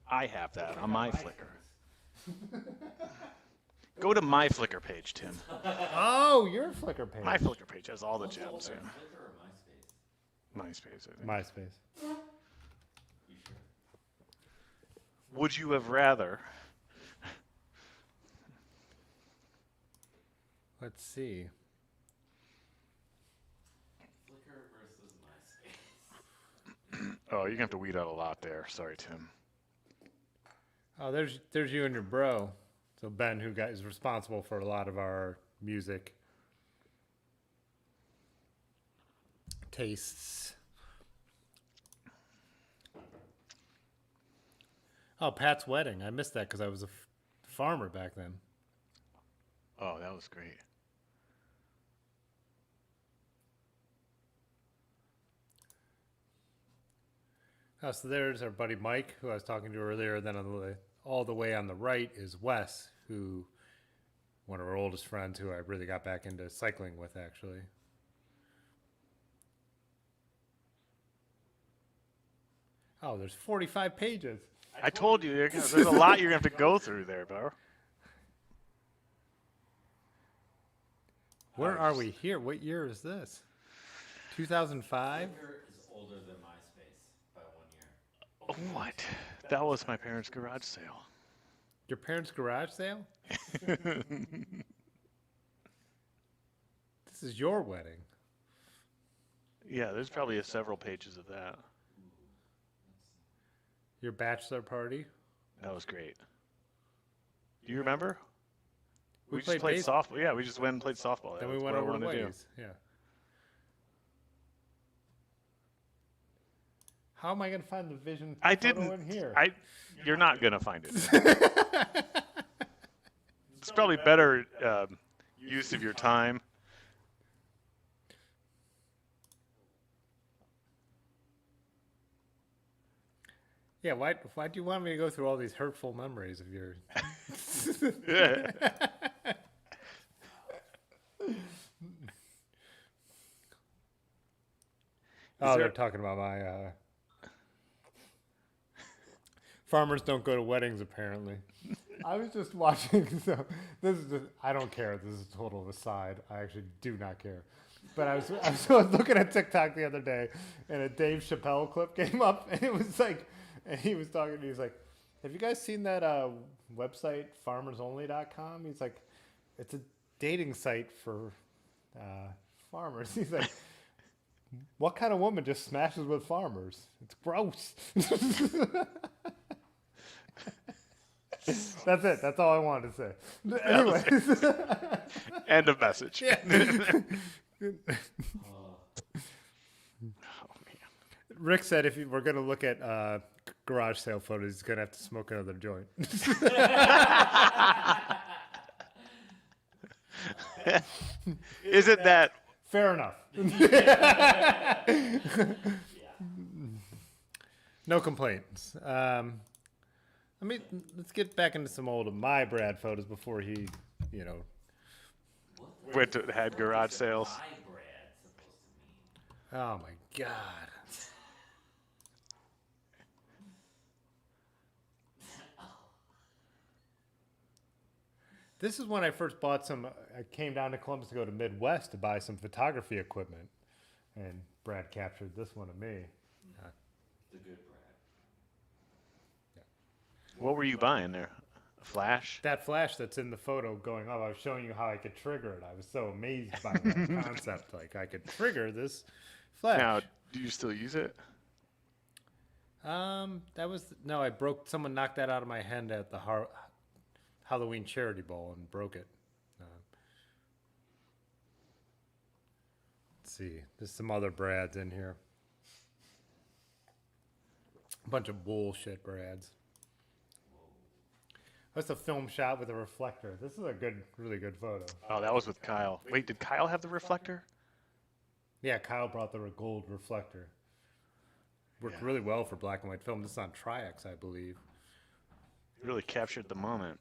I have that on my Flickr. Go to my Flickr page, Tim. Oh, your Flickr page. My Flickr page has all the gems. Flickr Yeah. or MySpace? MySpace, I think. MySpace. You sure? Would you have rather? Let's see. Flickr versus MySpace. Oh, you're gonna have to weed out a lot there. Sorry, Tim. Oh, there's you and your bro. So Ben, who is responsible for a lot of our music tastes. Oh, Pat's wedding. I missed that because I was a farmer back then. Oh, that was great. Oh, so there's our buddy Mike, who I was talking to earlier. Then all the way on the right is Wes, who one of our oldest friends, who I really got back into cycling with, actually. Oh, there's 45 pages. I told you, there's a lot you're gonna have to go through there, bro. Where are we here? What year is this? 2005? Flickr is older than MySpace by 1 year. Oh, what? That was my parents' garage sale. Your parents' garage sale? This is your wedding. Yeah, there's probably several pages of that. Your bachelor party? That was great. Do you remember? We just played played baseball. softball. Yeah, we just went and played softball. Then we That's went what I over wanted to do. ways. Yeah. How am I going to find the vision I photo didn't. in here? You're not gonna find it. It's probably better use of your time. Yeah, why do you want me to go through all these hurtful memories of yours? Oh, there- they're talking about my farmers don't go to weddings apparently. I was just watching. So this is just, I don't care. This is a total aside. I actually do not care. But I was looking at TikTok the other day, and a Dave Chappelle clip came up, and it was like, and he was talking. He was like, "Have you guys seen that website farmersonly.com?" He's like, "It's a dating site for farmers." He's like, "What kind of woman just smashes with farmers? It's gross." That's it. That's all I wanted to say. Anyways. End of message. Oh, Rick said if we're going to look at garage sale photos, he's going to have to smoke another joint. Is it that? Fair enough. No complaints. Let's get back into some old of my Brad photos before he, Went to had garage sales. my Brad supposed to mean? Oh my God. This is when I first bought some. I came down to Columbus to go to Midwest to buy some photography equipment, and Brad captured this one of me. The good Brad. What were you buying there? A flash? That flash that's in the photo going up, I was showing you how I could trigger it. I was so amazed by that concept. Like, I could trigger this flash. Now, do you still use it? I broke, someone knocked that out of my hand at the Halloween charity ball and broke it. Let's see, there's some other Brads in here. A bunch of bullshit Brads. That's a film shot with a reflector. This is a really good photo. Oh, that was with Kyle. Wait, did Kyle have the reflector? Yeah, Kyle brought the gold reflector. Worked really well for black and white film. This is on Tri-X, I believe. Really captured the moment.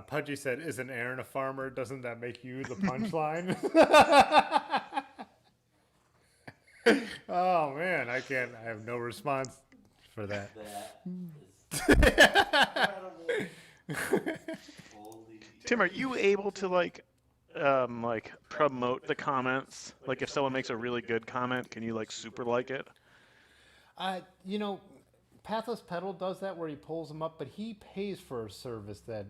Pudgy said, "Isn't Aaron a farmer? Doesn't that make you the punchline?" Oh man, I have no response for that. That is incredible. Holy Tim, are you able to like promote the comments? Like, if someone makes a really good comment, can you like super like it? Pathless Pedal does that where he pulls them up, but he pays for a service that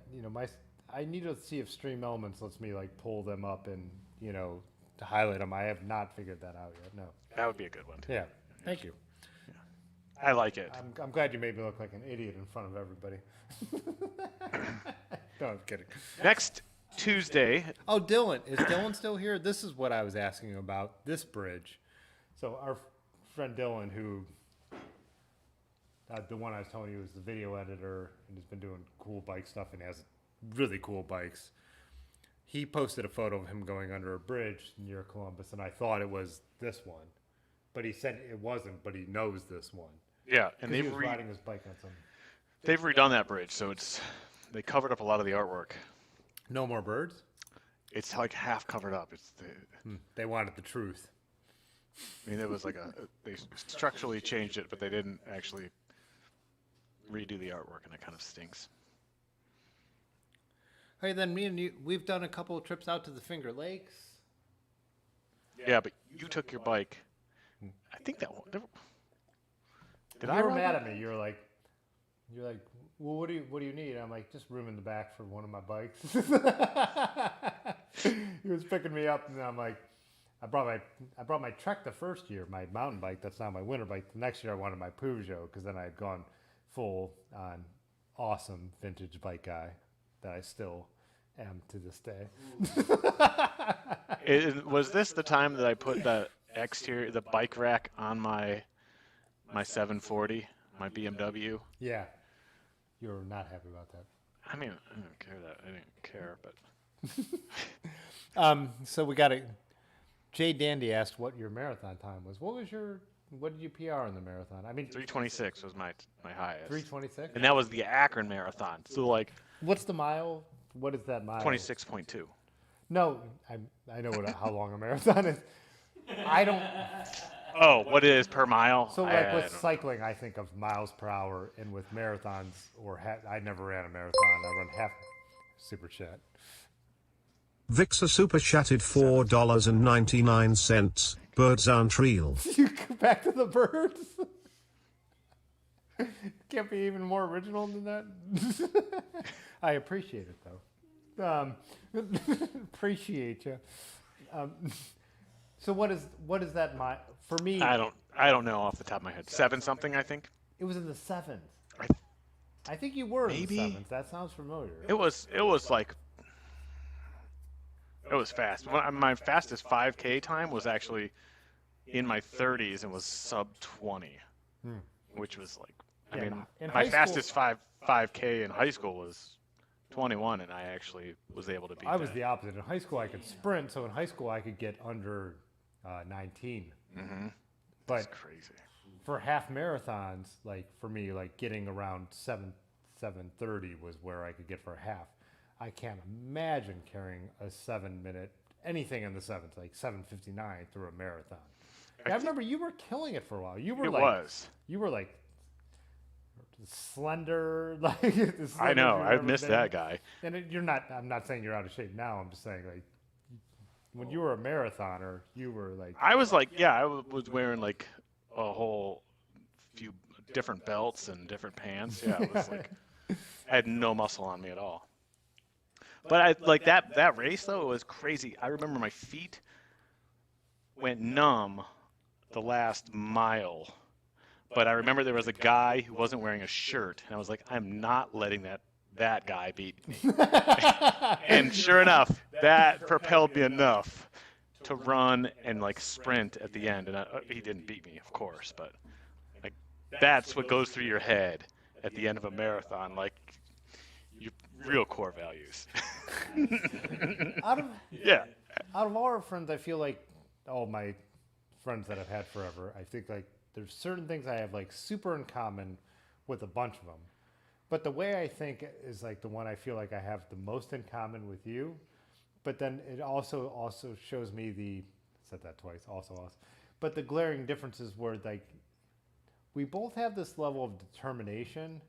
I need to see if Stream Elements lets me like pull them up and to highlight them. I have not figured that out yet. No. That would be a good one. Yeah. Thank you. I like it. I'm glad you made me look like an idiot in front of everybody. No, I'm kidding. Next Tuesday. Oh, Dylan. Is Dylan still here? This is what I was asking about, this bridge. So our friend Dylan, who, the one I was telling you is the video editor and has been doing cool bike stuff and has really cool bikes. He posted a photo of him going under a bridge near Columbus, and I thought it was this one. But he said it wasn't, but he knows this one. Yeah, and 'Cause he was riding his bike on some. they've redone that bridge, so they covered up a lot of the artwork. No more birds? It's like half covered up. They wanted the truth. I mean, it was like they structurally changed it, but they didn't actually redo the artwork, and it kind of stinks. Hey, then me and you, we've done a couple of trips out to the Finger Lakes. Yeah, but you took your bike. I think that one. Did You I were ride mad it? at me. You're like, well, what do you need? I'm like, just room in the back for one of my bikes. He was picking me up, and I'm like, I brought my Trek the first year, my mountain bike. That's not my winter bike. The next year, I wanted my Peugeot because then I had gone full on awesome vintage bike guy that I still am to this day. Was this the time that I put the bike rack on my 740, my BMW? Yeah, you're not happy about that. I mean, I didn't care that. I didn't care, but So we got it. Jay Dandy asked what your marathon time was. What was your What did you PR in the marathon? I mean, 326 was my highest. 326. And that was the Akron Marathon. So like What's the mile? What is that mile? 26.2. No, I know how long a marathon is. I don't. Oh, what it is per mile? So I like with don't- cycling, I think of miles per hour, and with marathons I never ran a marathon. I run half super chat. Vixer super chatted $4.99. Birds aren't real. You go back to the birds. Can't be even more original than that. I appreciate it though. Appreciate you. So what is that? For me, I don't know off the top of my head. 7 something, I think. it was in the sevens. I- I think you were Maybe. in the sevens. That sounds familiar. It was like it was fast. My fastest 5K time was actually in my 30s and was sub 20, which was like I Yeah, mean in high my school- fastest 5K in high school was 21, and I actually was able to beat I was that. the opposite. In high school, I could sprint, so in high school, I could get under 19. Mm-hmm. But That's crazy. for half marathons, like for me, like getting around 7:30 was where I could get for a half. I can't imagine carrying a 7-minute anything in the sevens, like 7:59 through a marathon. I remember you were killing it for a while. You were It like was. you were like slender, like the I slender know. you've I ever missed been. that guy. And you're not. I'm not saying you're out of shape now. I'm just saying like when you were a marathoner, you were like I was like, yeah, I was wearing like a whole few different belts and different pants. Yeah, it was like I had no muscle on me at all. But I like that race though. It was crazy. I remember my feet went numb the last mile. But I remember there was a guy who wasn't wearing a shirt, and I was like, I'm not letting that guy beat me. And sure enough, that propelled me enough to run and like sprint at the end. And he didn't beat me, of course, but like that's what goes through your head at the end of a marathon, like your real core values. out of Yeah. out of all our friends, I feel like all my friends that I've had forever, I think like there's certain things I have like super in common with a bunch of them. But the way I think is like the one I feel like I have the most in common with you. But then it also shows me said that twice, also us. But the glaring differences were like we both have this level of determination,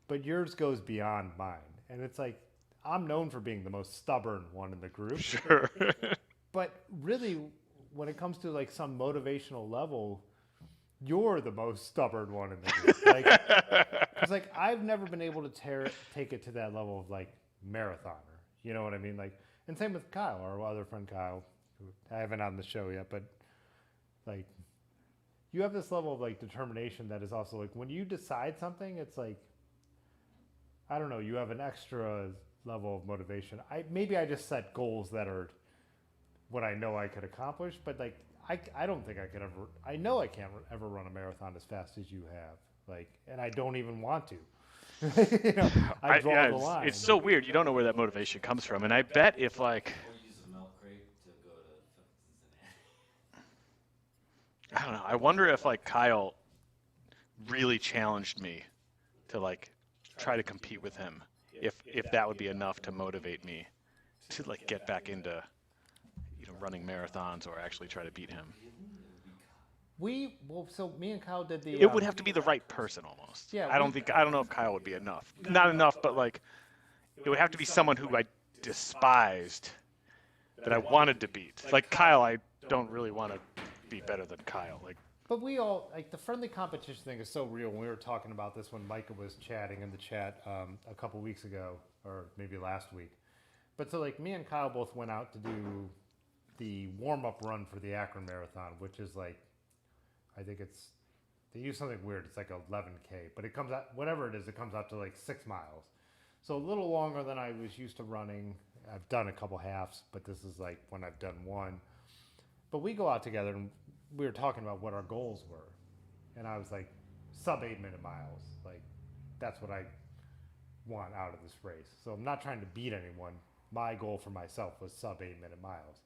but yours goes beyond mine. And it's like I'm known for being the most stubborn one in the group. Sure. But really, when it comes to like some motivational level, you're the most stubborn one in the group. Like, cause like I've never been able to take it to that level of like marathoner. You know what I mean? Like, and same with Kyle, our other friend Kyle, who I haven't on the show yet, but like, you have this level of like determination that is also like when you decide something, it's like, I don't know, you have an extra level of motivation. Maybe I just set goals that are what I know I could accomplish, but like I don't think I could ever. I know I can't ever run a marathon as fast as you have. Like, and I don't even want to. You know, I draw the line. It's so weird. You don't know where that motivation comes from. And I bet if like Or use a milk crate to go to Cincinnati. I don't know. I wonder if like Kyle really challenged me to like try to compete with him. If that would be enough to motivate me to like get back into running marathons or actually try to beat him. So me and Kyle did the. It would have to be the right person almost. Yeah, I don't know if Kyle would be enough. Not enough, but like it would have to be someone who I despised that I wanted to beat. Like Kyle, I don't really want to be better than Kyle. Like But we all like the friendly competition thing is so real. We were talking about this when Micah was chatting in the chat a couple weeks ago, or maybe last week. But so like me and Kyle both went out to do the warm-up run for the Akron Marathon, which is like, I think they use something weird. It's like 11K, but it comes out, whatever it is, it comes out to like 6 miles. So a little longer than I was used to running. I've done a couple halves, but this is like when I've done one. But we go out together and we were talking about what our goals were. And I was like, sub 8-minute miles. Like, that's what I want out of this race. So I'm not trying to beat anyone. My goal for myself was sub 8-minute miles.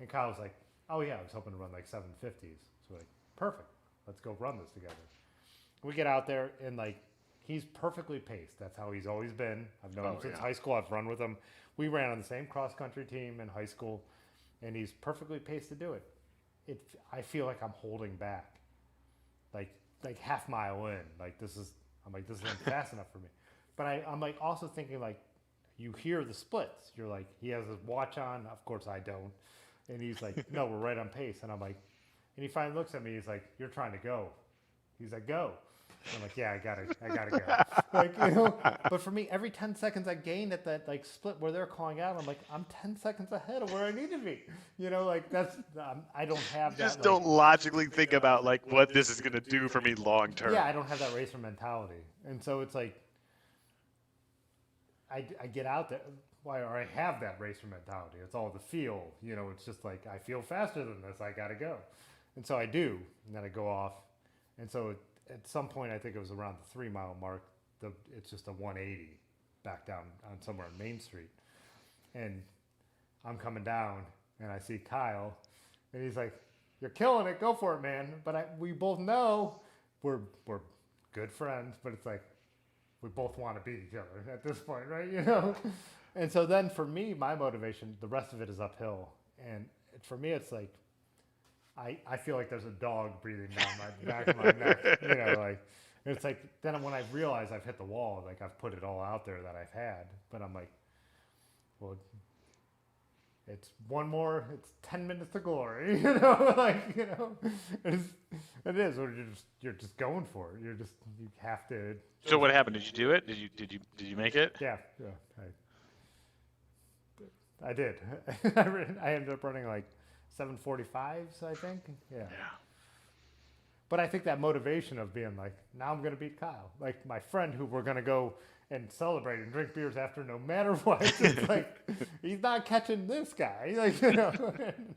And Kyle was like, oh yeah, I was hoping to run like 750s. So like, perfect. Let's go run this together. We get out there and like he's perfectly paced. That's how he's always been. I've known him since high school. I've run with him. We ran on the same cross country team in high school, and he's perfectly paced to do it. I feel like I'm holding back, like half mile in. This isn't fast enough for me. But I'm like also thinking like, you hear the splits. You're like, he has his watch on. Of course I don't. And he's like, no, we're right on pace. And I'm like, and he finally looks at me. He's like, you're trying to go. He's like, go. And I'm like, yeah, I gotta go. But for me, every 10 seconds I gain at that like split where they're calling out, I'm like, I'm 10 seconds ahead of where I need to be. That's, I don't have that. Just don't logically think about like what this is going to do for me long term. Yeah, I don't have that racer mentality. And so it's like, I get out there, or I have that racer mentality. It's all the feel, it's just like, I feel faster than this, I gotta go. And so I do, and then I go off. And so at some point, I think it was around the 3 mile mark, it's just a 180 back down on somewhere on Main Street. And I'm coming down, and I see Kyle, and he's like, you're killing it, go for it, man. But we both know we're good friends, but it's like, we both want to beat each other at this point, right? And so then for me, my motivation, the rest of it is uphill. And for me, it's like, I feel like there's a dog breathing down my back of my neck, it's like, then when I realize I've hit the wall, like I've put it all out there that I've had, but I'm like, well, it's 10 minutes to glory, it is, or you're just going for it. You have to. So what happened? Did you do it? Did you make it? Yeah, I did. I ended up running like 7:45s, I think. Yeah. But I think that motivation of being like, now I'm gonna beat Kyle, like my friend who we're gonna go and celebrate and drink beers after no matter what. It's like, he's not catching this guy. Man.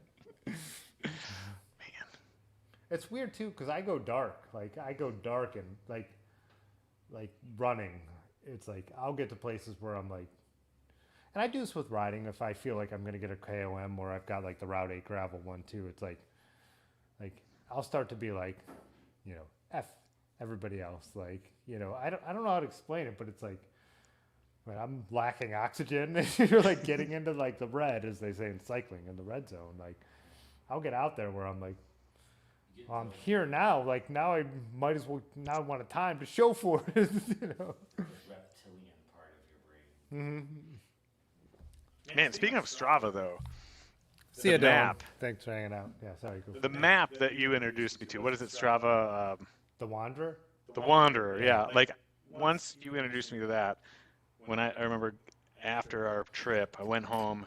It's weird too, because I go dark. And like running. It's like, I'll get to places where I'm like, and I do this with riding. If I feel like I'm going to get a KOM or I've got like the Route 8 gravel one too, it's like I'll start to be like, F everybody else. I don't know how to explain it, but it's like, when I'm lacking oxygen and you're like getting into like the red, as they say in cycling, in the red zone, like I'll get out there where I'm like, well, I'm here now. Like now I might as well now want a time to show for it. The reptilian part of your brain. Mm-hmm. Man, speaking of Strava though, See you, map. Thanks for hanging out. Yeah, sorry. Go. The map that you introduced me to, what is it, Strava? The Wanderer? The Wanderer, yeah. Like, once you introduced me to that, when I remember after our trip, I went home,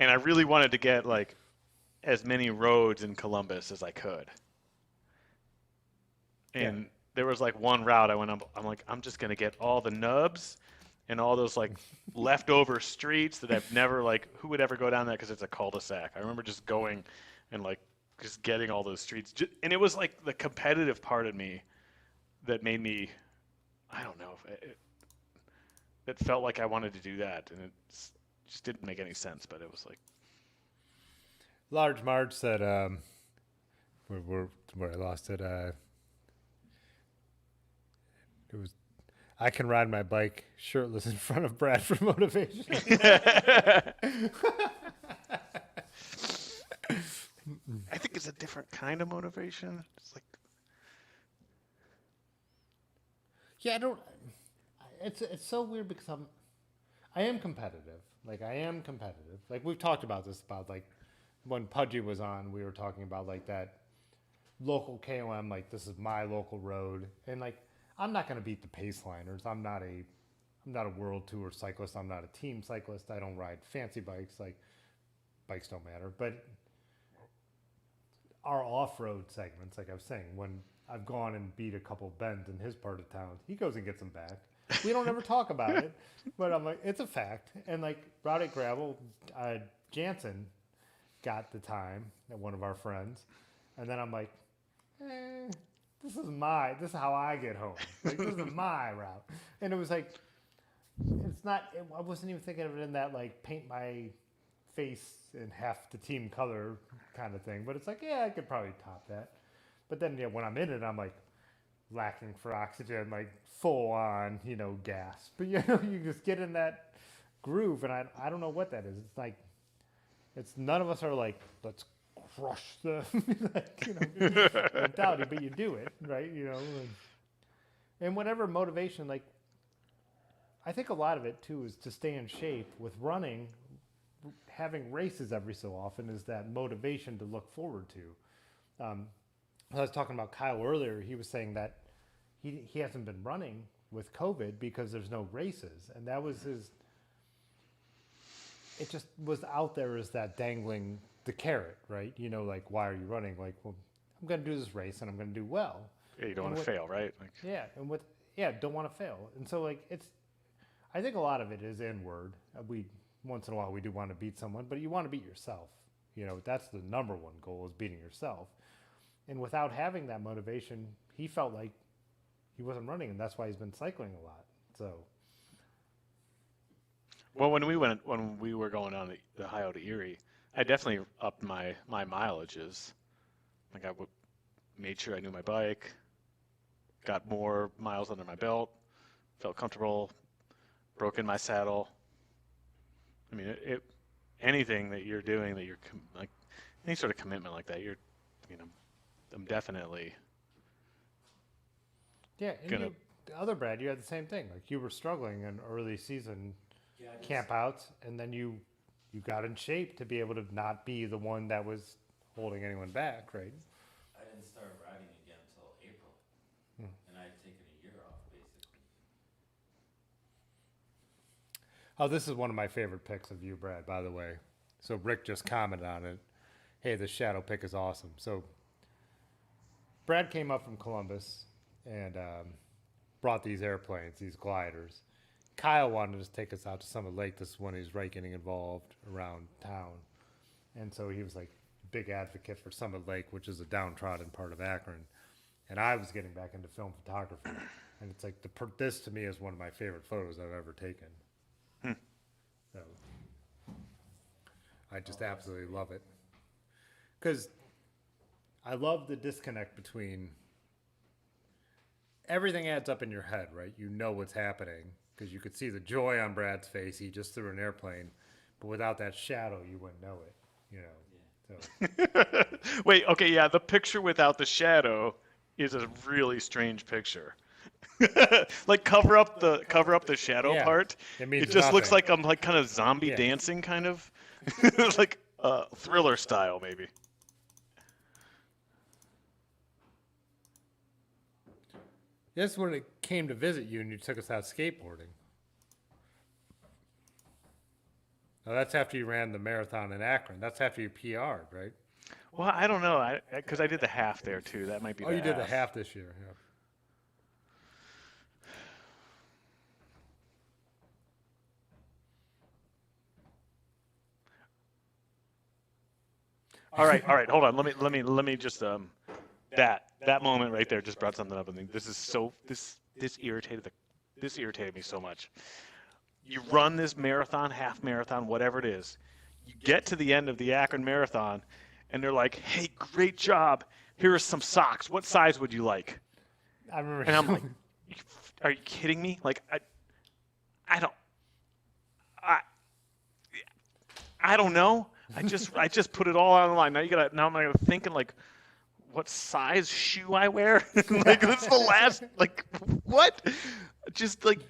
and I really wanted to get, like, as many roads in Columbus as I could. And there was, like, one route I went on, I'm like, I'm just going to get all the nubs and all those like leftover streets that I've never like, who would ever go down that because it's a cul-de-sac. I remember just going and like just getting all those streets, and it was like the competitive part of me that made me, I don't know, it felt like I wanted to do that, and it just didn't make any sense, but it was like. Large Marge said, where I lost it, it was, I can ride my bike shirtless in front of Brad for motivation. I think it's a different kind of motivation. It's like, yeah, I don't. It's so weird because I am competitive. Like I am competitive. Like we've talked about this about like when Pudgy was on, we were talking about like that local KOM. Like this is my local road, and like. I'm not going to beat the paceliners. I'm not a world tour cyclist. I'm not a team cyclist. I don't ride fancy bikes. Like bikes don't matter. But our off-road segments, like I was saying, when I've gone and beat a couple bends in his part of town, he goes and gets them back. We don't ever talk about it, but I'm like, it's a fact. And like Route 8 gravel, Jansen got the time at one of our friends, and then I'm like, this is how I get home. Like, this is my route. And it was like, I wasn't even thinking of it in that, like, paint my face in half the team color kind of thing. But it's like, yeah, I could probably top that. But then when I'm in it, I'm like lacking for oxygen, like full on, gas. But you just get in that groove, and I don't know what that is. It's like none of us are like, let's crush the mentality, but you do it, right? And whatever motivation, like I think a lot of it too is to stay in shape with running. Having races every so often is that motivation to look forward to. I was talking about Kyle earlier. He was saying that he hasn't been running with COVID because there's no races, and that was his. It just was out there as that dangling the carrot, right? Like, why are you running? Like, well, I'm going to do this race and I'm going to do well. Yeah, you don't want to fail, right? Like, Don't want to fail. And so like I think a lot of it is inward. We once in a while we do want to beat someone, but you want to beat yourself. That's the number one goal, is beating yourself. And without having that motivation, he felt like he wasn't running, and that's why he's been cycling a lot. So, well, when we were going on the Ohio to Erie, I definitely upped my mileages. Like made sure I knew my bike, got more miles under my belt, felt comfortable, broke in my saddle. I mean, anything that you're doing that you're like any sort of commitment like that, I'm definitely. Yeah, and the other Brad, you had the same thing. Like you were struggling in early season campouts, and then you got in shape to be able to not be the one that was holding anyone back, right? I didn't start riding again until April, and I had taken a year off basically. Oh, this is one of my favorite pics of you, Brad, by the way. So Rick just commented on it. Hey, this shadow pic is awesome. So Brad came up from Columbus and brought these airplanes, these gliders. Kyle wanted to take us out to Summit Lake. This is when he was right getting involved around town. And so he was like a big advocate for Summit Lake, which is a downtrodden part of Akron. And I was getting back into film photography. And it's like, this to me is one of my favorite photos I've ever taken. So I just absolutely love it. Because I love the disconnect between everything adds up in your head, right? You know what's happening because you could see the joy on Brad's face. He just threw an airplane, but without that shadow, you wouldn't know it. So. Wait, okay, yeah, the picture without the shadow is a really strange picture. Like cover up the shadow part. It just looks nothing. like I'm like kind of zombie dancing, kind of like Thriller style, maybe. This is when it came to visit you and you took us out skateboarding. Now that's after you ran the marathon in Akron. That's after you PR'd, right? Well, I don't know, because I did the half there too. That might be. You did the half this year. Yeah. All right, hold on. Let me just that moment right there just brought something up. I think this irritated me so much. You run this marathon, half marathon, whatever it is. You get to the end of the Akron Marathon, and they're like, "Hey, great job. Here are some socks. What size would you like?" I remember. And I'm like, "Are you kidding me? Like, I don't know. I just put it all on the line. Now I'm thinking like, what size shoe I wear? Like this is the last. Like what? Just like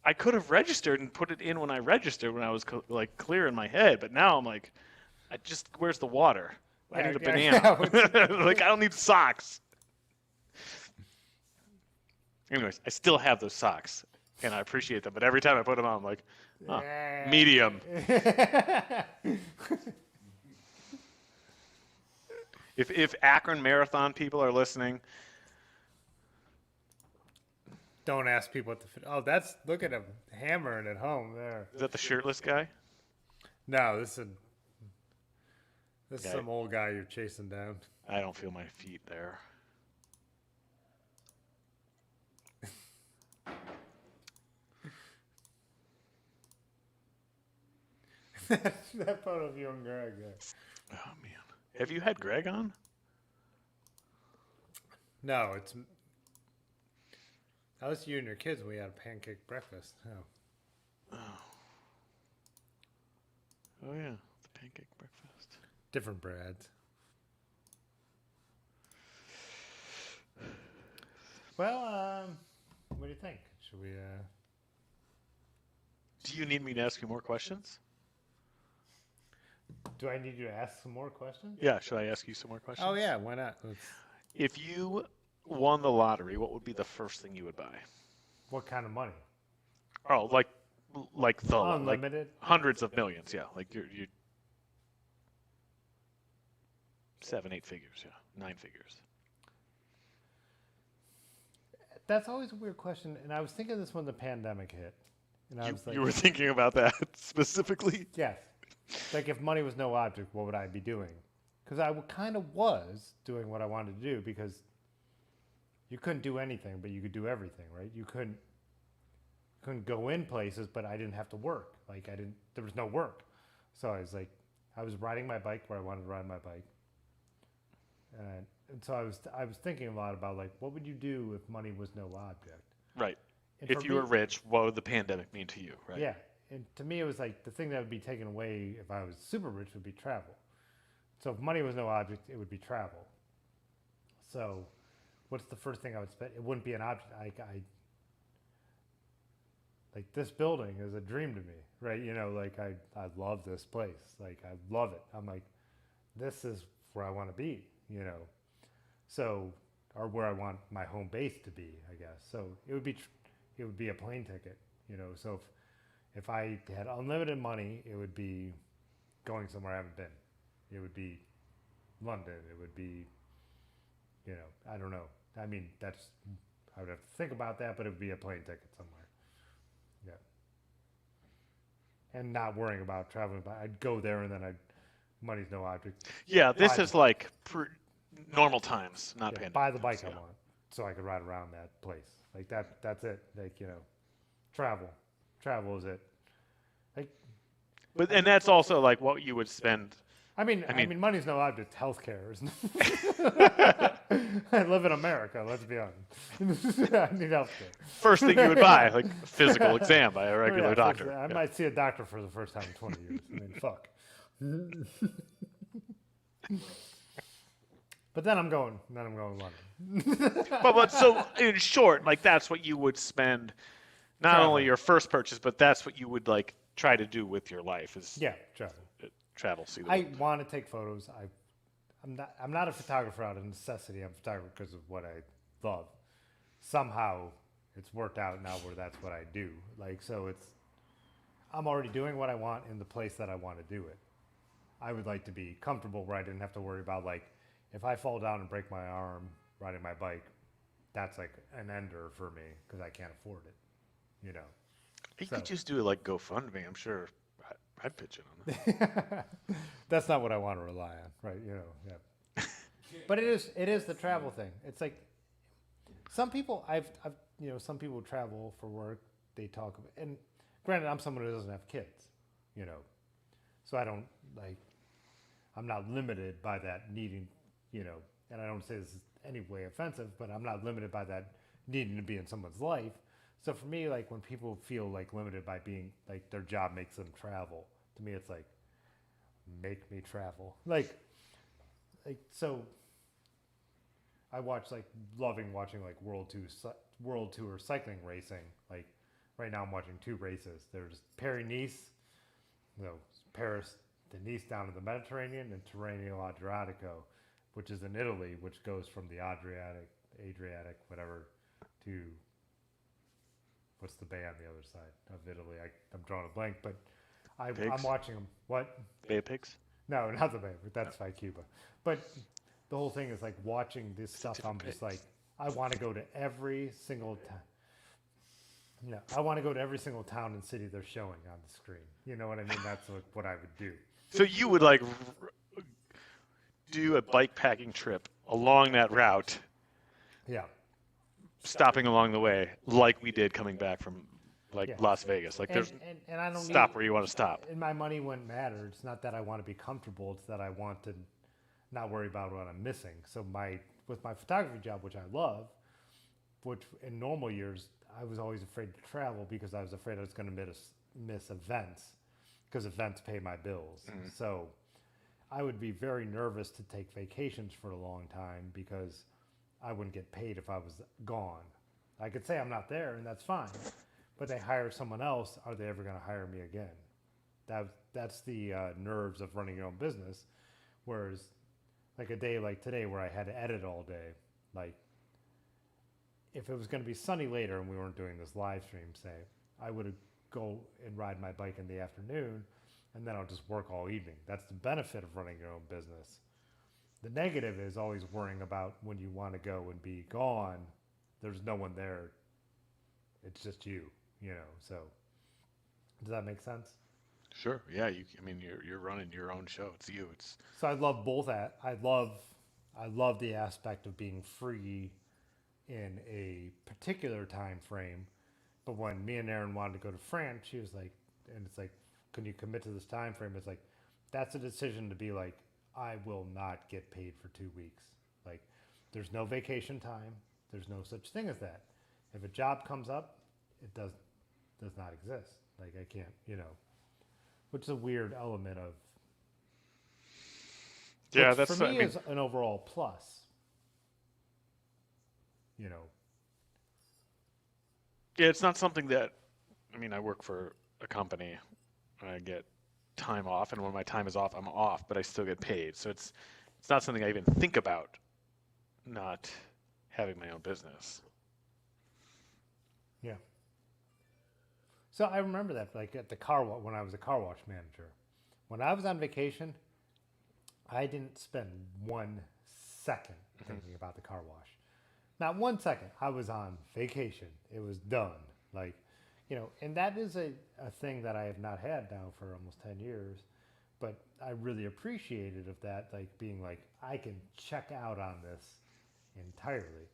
I could have registered and put it in when I registered when I was like clear in my head, but now I'm like, where's the water? I need a banana. Like I don't need socks. Anyways, I still have those socks, and I appreciate them. But every time I put them on, I'm like, oh, medium. If Akron Marathon people are listening, Don't ask people what to fit. Oh, look at him hammering at home there. is that the shirtless guy? No, this is some old guy you're chasing down. I don't feel my feet there. That photo of you and Greg there. Oh man, have you had Greg on? No, it's. That was you and your kids when we had a pancake breakfast. Oh. Oh yeah, the pancake breakfast. Different breads. Well, what do you think? Should we? Do you need me to ask you more questions? Do I need you to ask some more questions? Yeah, should I ask you some more questions? Oh yeah, why not? If you won the lottery, what would be the first thing you would buy? What kind of money? Oh, like the Unlimited. like hundreds of millions, yeah. Like you 7, 8 figures, yeah, 9 figures. That's always a weird question, and I was thinking this when the pandemic hit, and I was like, You were thinking about that specifically? yes, like if money was no object, what would I be doing? Because I kind of was doing what I wanted to do because you couldn't do anything, but you could do everything, right? You couldn't go in places, but I didn't have to work. Like there was no work, so I was like, I was riding my bike where I wanted to ride my bike, and so I was thinking a lot about like, what would you do if money was no object? Right. And If for you me- were rich, what would the pandemic mean to you, right? Yeah, and to me, it was like the thing that would be taken away if I was super rich would be travel. So if money was no object, it would be travel. So, what's the first thing I would spend? It wouldn't be an object. I like this building is a dream to me, right? You know, like I love this place. Like I love it. I'm like, this is where I want to be. You know, so or where I want my home base to be, I guess. So it would be a plane ticket. You know, so if I had unlimited money, it would be going somewhere I haven't been. It would be London. It would be, you know, I don't know. I mean, I would have to think about that, but it would be a plane ticket somewhere. Yeah. And not worrying about traveling. I'd go there and then money's no object. Yeah, this Buy- is like normal times, not yeah, pandemic. buy the bike times, I want so I could ride around that place. Like that's it. Like, you know, travel is it. Like, And that's also like what you would spend. I mean, mean- money's no object. Healthcare is. I live in America. Let's be honest. I need healthcare. First thing you would buy, like a physical exam by a regular Yeah, doctor. I Yeah. might see a doctor for the first time in 20 years. I mean, fuck. But then I'm going to London. But so in short, like that's what you would spend, not Travel. only your first purchase, but that's what you would like try to do with your life is Yeah, travel. travel, see the I world. want to take photos. I'm not a photographer out of necessity. I'm a photographer because of what I love. Somehow it's worked out now where that's what I do. Like, so I'm already doing what I want in the place that I want to do it. I would like to be comfortable where I didn't have to worry about, like, if I fall down and break my arm riding my bike, that's like an ender for me because I can't afford it, you know. You so- could just do it like GoFundMe. I'm sure I'd pitch in on that. That's not what I want to rely on, right? You know, yeah. But it is the travel thing. It's like some people some people travel for work. They talk about, and granted, I'm someone who doesn't have kids, you know, so I'm not limited by that needing, you know, and I don't say this is any way offensive, but I'm not limited by that needing to be in someone's life. So for me, like when people feel like limited by being like their job makes them travel, to me it's like, make me travel. Like so I loving watching like World Tour cycling racing. Like right now I'm watching 2 races. There's Paris-Nice, Paris to Nice down to the Mediterranean, and Tirreno Adriatico, which is in Italy, which goes from the Adriatic, whatever, to what's the bay on the other side of Italy? I'm drawing a blank, but I'm Pigs? watching them. What? Bay of Pigs? No, not the bay. That's by Cuba. But the whole thing is like watching this stuff. I'm just like, I want to go to every single town. No, I want to go to every single town and city they're showing on the screen. You know what I mean? That's what I would do. So you would like do a bike packing trip along that route, Yeah. stopping along the way, like we did coming back from like Yeah. Las Vegas. Like there's And I don't stop need, where you want to stop. and my money wouldn't matter. It's not that I want to be comfortable. It's that I want to not worry about what I'm missing. So with my photography job, which I love, which in normal years I was always afraid to travel because I was afraid I was going to miss events, because events pay my bills. So I would be very nervous to take vacations for a long time because I wouldn't get paid if I was gone. I could say I'm not there, and that's fine. But they hire someone else. Are they ever going to hire me again? That's the nerves of running your own business. Whereas, like a day like today, where I had to edit all day, like if it was going to be sunny later and we weren't doing this live stream, say, I would go and ride my bike in the afternoon, and then I'll just work all evening. That's the benefit of running your own business. The negative is always worrying about when you want to go and be gone, there's no one there. It's just you, so does that make sense? Sure. Yeah. You're running your own show. It's you. So I love both I love the aspect of being free in a particular time frame. But when me and Erin wanted to go to France, she was like, and it's like, can you commit to this time frame? It's like, that's a decision to be like, I will not get paid for 2 weeks. Like, there's no vacation time. There's no such thing as that. If a job comes up, it does not exist. Like, I can't, which is a weird element of. Yeah, which that's for me is an overall plus. Yeah, it's not something that. I work for a company. I get time off, and when my time is off, I'm off, but I still get paid. So it's not something I even think about. Not having my own business. Yeah. So I remember that, like at the car wash, when I was a car wash manager. When I was on vacation, I didn't spend 1 second thinking about the car wash. Not 1 second. I was on vacation. It was done. Like, and that is a thing that I have not had now for almost 10 years. But I really appreciated of that, like being like, I can check out on this entirely.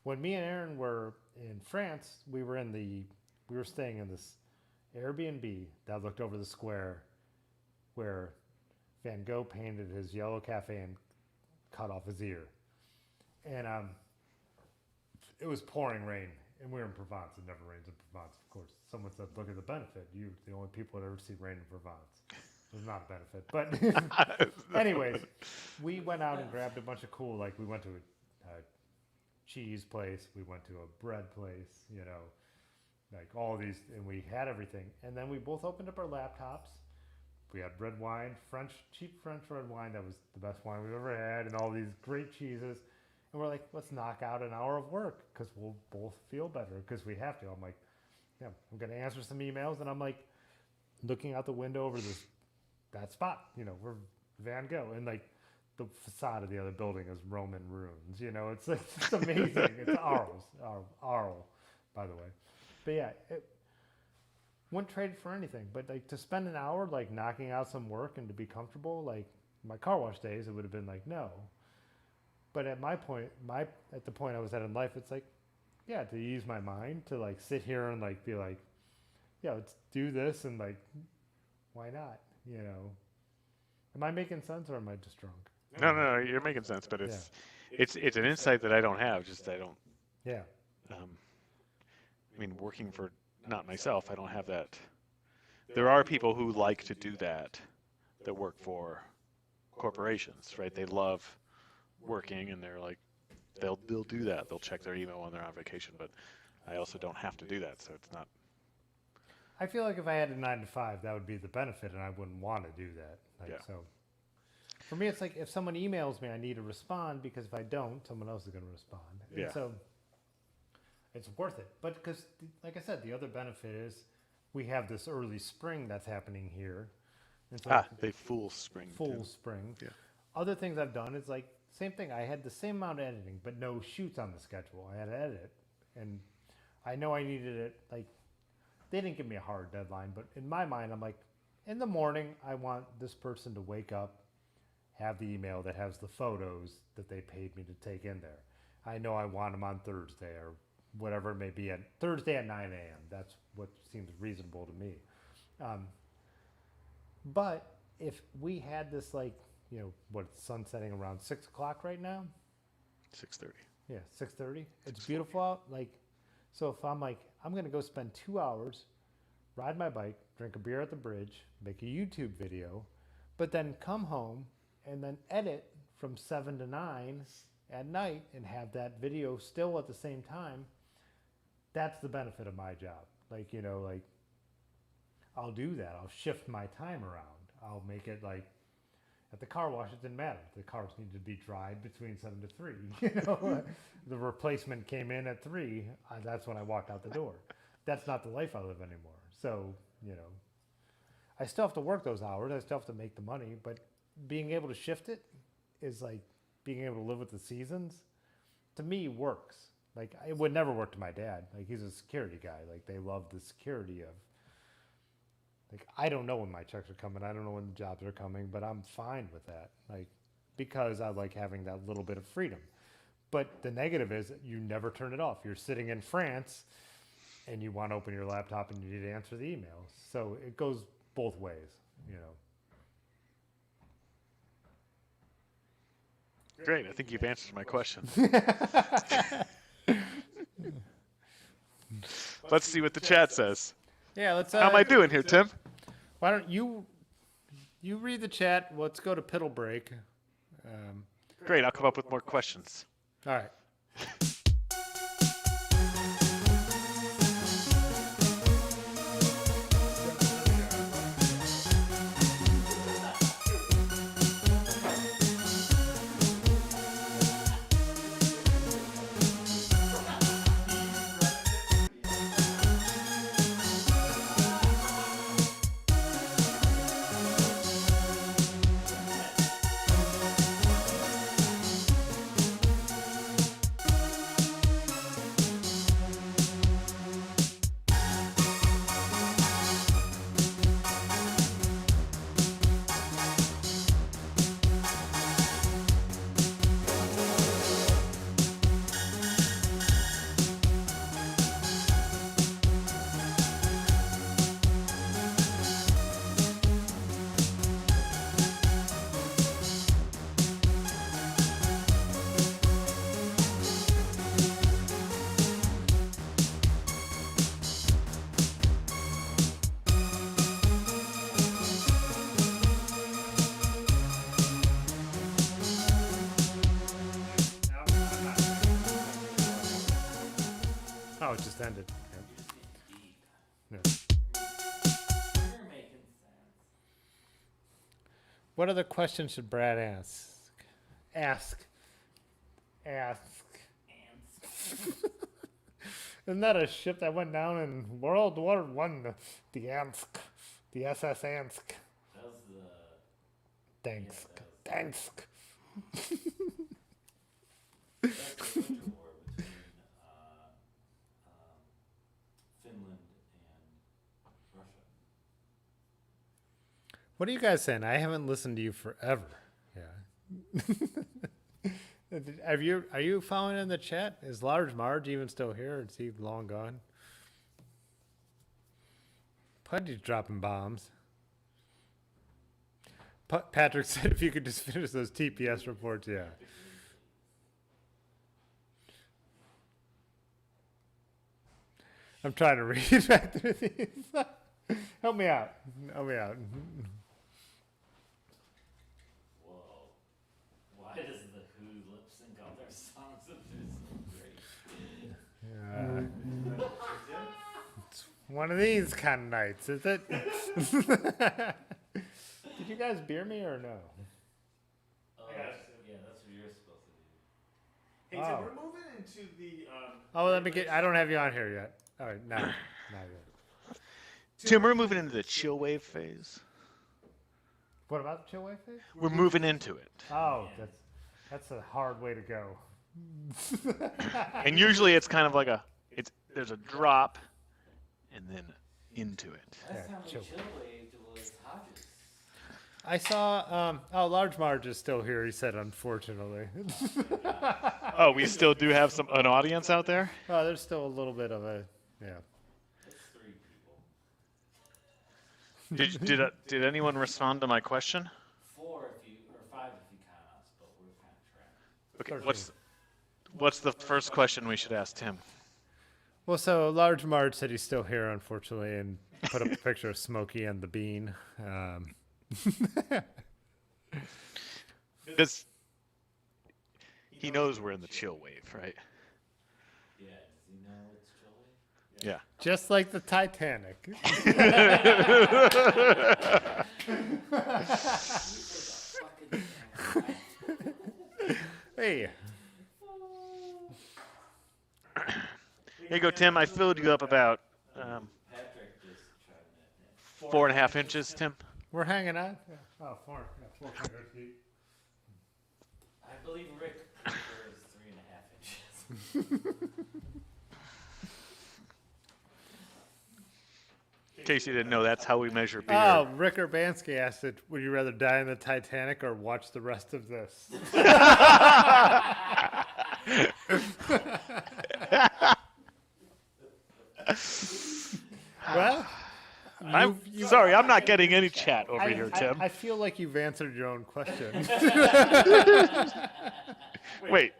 When me and Erin were in France, we were staying in this Airbnb that looked over the square where Van Gogh painted his yellow cafe and cut off his ear. And it was pouring rain, and we were in Provence. It never rains in Provence, of course. Someone said, look at the benefit. You're the only people that ever see rain in Provence. It was not a benefit. But anyways, we went out and grabbed a bunch of cool, like we went to a cheese place. We went to a bread place, like all these, and we had everything. And then we both opened up our laptops. We had red wine, cheap French red wine. That was the best wine we've ever had, and all these great cheeses. And we're like, let's knock out an hour of work because we'll both feel better because we have to. I'm like, yeah, I'm going to answer some emails. And I'm like looking out the window over that spot, we're Van Gogh. And like the facade of the other building is Roman ruins. It's like, it's amazing. It's Arles, by the way. But yeah, wouldn't trade it for anything. But like to spend an hour like knocking out some work and to be comfortable, like my car wash days, it would have been like no. But at at the point I was at in life, it's like, yeah, to ease my mind, to like sit here and like be like, yeah, let's do this and like, why not? Am I making sense or am I just drunk? No, you're making sense, but it's an insight that I don't have. Just I don't. Yeah. Working for not myself, I don't have that. There are people who like to do that work for corporations, right? They love working, and they're like, they'll do that. They'll check their email when they're on vacation, but I also don't have to do that, so it's not. I feel like if I had a 9 to 5, that would be the benefit, and I wouldn't want to do that. So for me, it's like if someone emails me, I need to respond because if I don't, someone else is going to respond. Yeah. And so it's worth it. But because, like I said, the other benefit is we have this early spring that's happening here. And so They full spring. spring. Yeah. Other things I've done is like, same thing. I had the same amount of editing, but no shoots on the schedule. I had to edit. And I know I needed it. Like, they didn't give me a hard deadline, but in my mind, I'm like, in the morning, I want this person to wake up, have the email that has the photos that they paid me to take in there. I know I want them on Thursday or whatever it may be, at Thursday at 9 a.m. That's what seems reasonable to me. But if we had this like what, it's sunsetting around 6 o'clock right now. 6:30. Yeah, 6:30. It's beautiful out. Like, so if I'm like, I'm gonna go spend 2 hours, ride my bike, drink a beer at the bridge, make a YouTube video, but then come home and then edit from 7 to 9 at night and have that video still at the same time. That's the benefit of my job. Like, like I'll do that. I'll shift my time around. I'll make it like at the car wash, it didn't matter. The cars needed to be dried between 7 to 3. The replacement came in at 3. That's when I walked out the door. That's not the life I live anymore. So, I still have to work those hours. I still have to make the money, but being able to shift it is like being able to live with the seasons. To me, works. Like, it would never work to my dad. Like, he's a security guy. Like, they love the security of, like, I don't know when my checks are coming. I don't know when the jobs are coming, but I'm fine with that. Like, because I like having that little bit of freedom. But the negative is you never turn it off. You're sitting in France and you want to open your laptop and you need to answer the emails. So it goes both ways, Great. I think you've answered my question. Let's see what the chat says. Yeah, let's. How am I doing here, Tim? Why don't you read the chat? Let's go to piddle break. Great. I'll come up with more questions. All right. Oh, it just ended. Yeah. You're making sense. What other questions should Brad ask? Ask. Isn't that a ship that went down in World War One? The Ansk. The SS Ansk. That was the. Dansk. Yeah, Dansk. That's the winter war between Finland and Russia. What are you guys saying? I haven't listened to you forever. Yeah. Are you following in the chat? Is Large Marge even still here? Or is he long gone? Pudgy's dropping bombs. Patrick said if you could just finish those TPS reports, yeah. I'm trying to read back through these. Help me out. Whoa. Why does the Who lip sync all their songs if they're so great? It's one of these kind of nights, is it? Did you guys beer me or no? Oh, yeah, that's what you're supposed to do. Hey, Oh. Tim, we're moving into the. Oh, let me get. I don't have you on here yet. All right, now yet. Tim, we're moving into the chill wave phase. What about the chill wave phase? We're moving into it. Oh, that's a hard way to go. And usually it's kind of like there's a drop and then into it. Last time we chill. chill waved was Hodges. I saw. Large Marge is still here. He said, unfortunately. Oh, we still do have an audience out there? Oh, there's still a little bit of a yeah. That's 3 people. Did anyone respond to my question? 4 if you, or 5 Okay, 13. what's the first question we should ask Tim? Well, so Large Marge said he's still here, unfortunately, and put up a picture of Smokey and the Bean. Does he knows we're in the chill wave, right? Yeah, does he know it's chilly? Yeah. Just like the Titanic. Hey, Here you go, Tim. I filled you up about Patrick just tried to. 4.5 inches, Tim. we're hanging out. Yeah. Oh, 400 feet. I believe Rick prefers 3.5 inches. In case you didn't know, that's how we measure beer. Oh, Rick Urbanski asked it, would you rather die in the Titanic or watch the rest of this? Well, I'm sorry, I'm not getting any chat over here, Tim. I feel like you've answered your own question. Wait,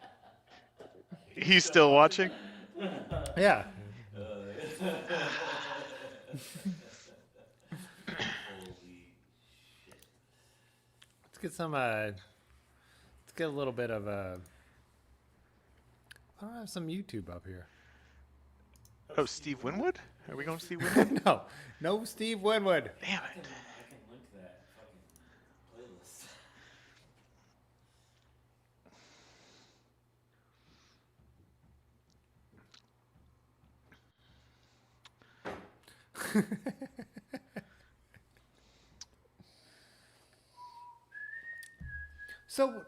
he's still watching? Yeah. Let's get some, let's get a little bit of, I don't have some YouTube up here. Oh, Steve Winwood? Are we going to Steve Winwood? No Steve Winwood. Damn it. I can link that fucking playlist. So,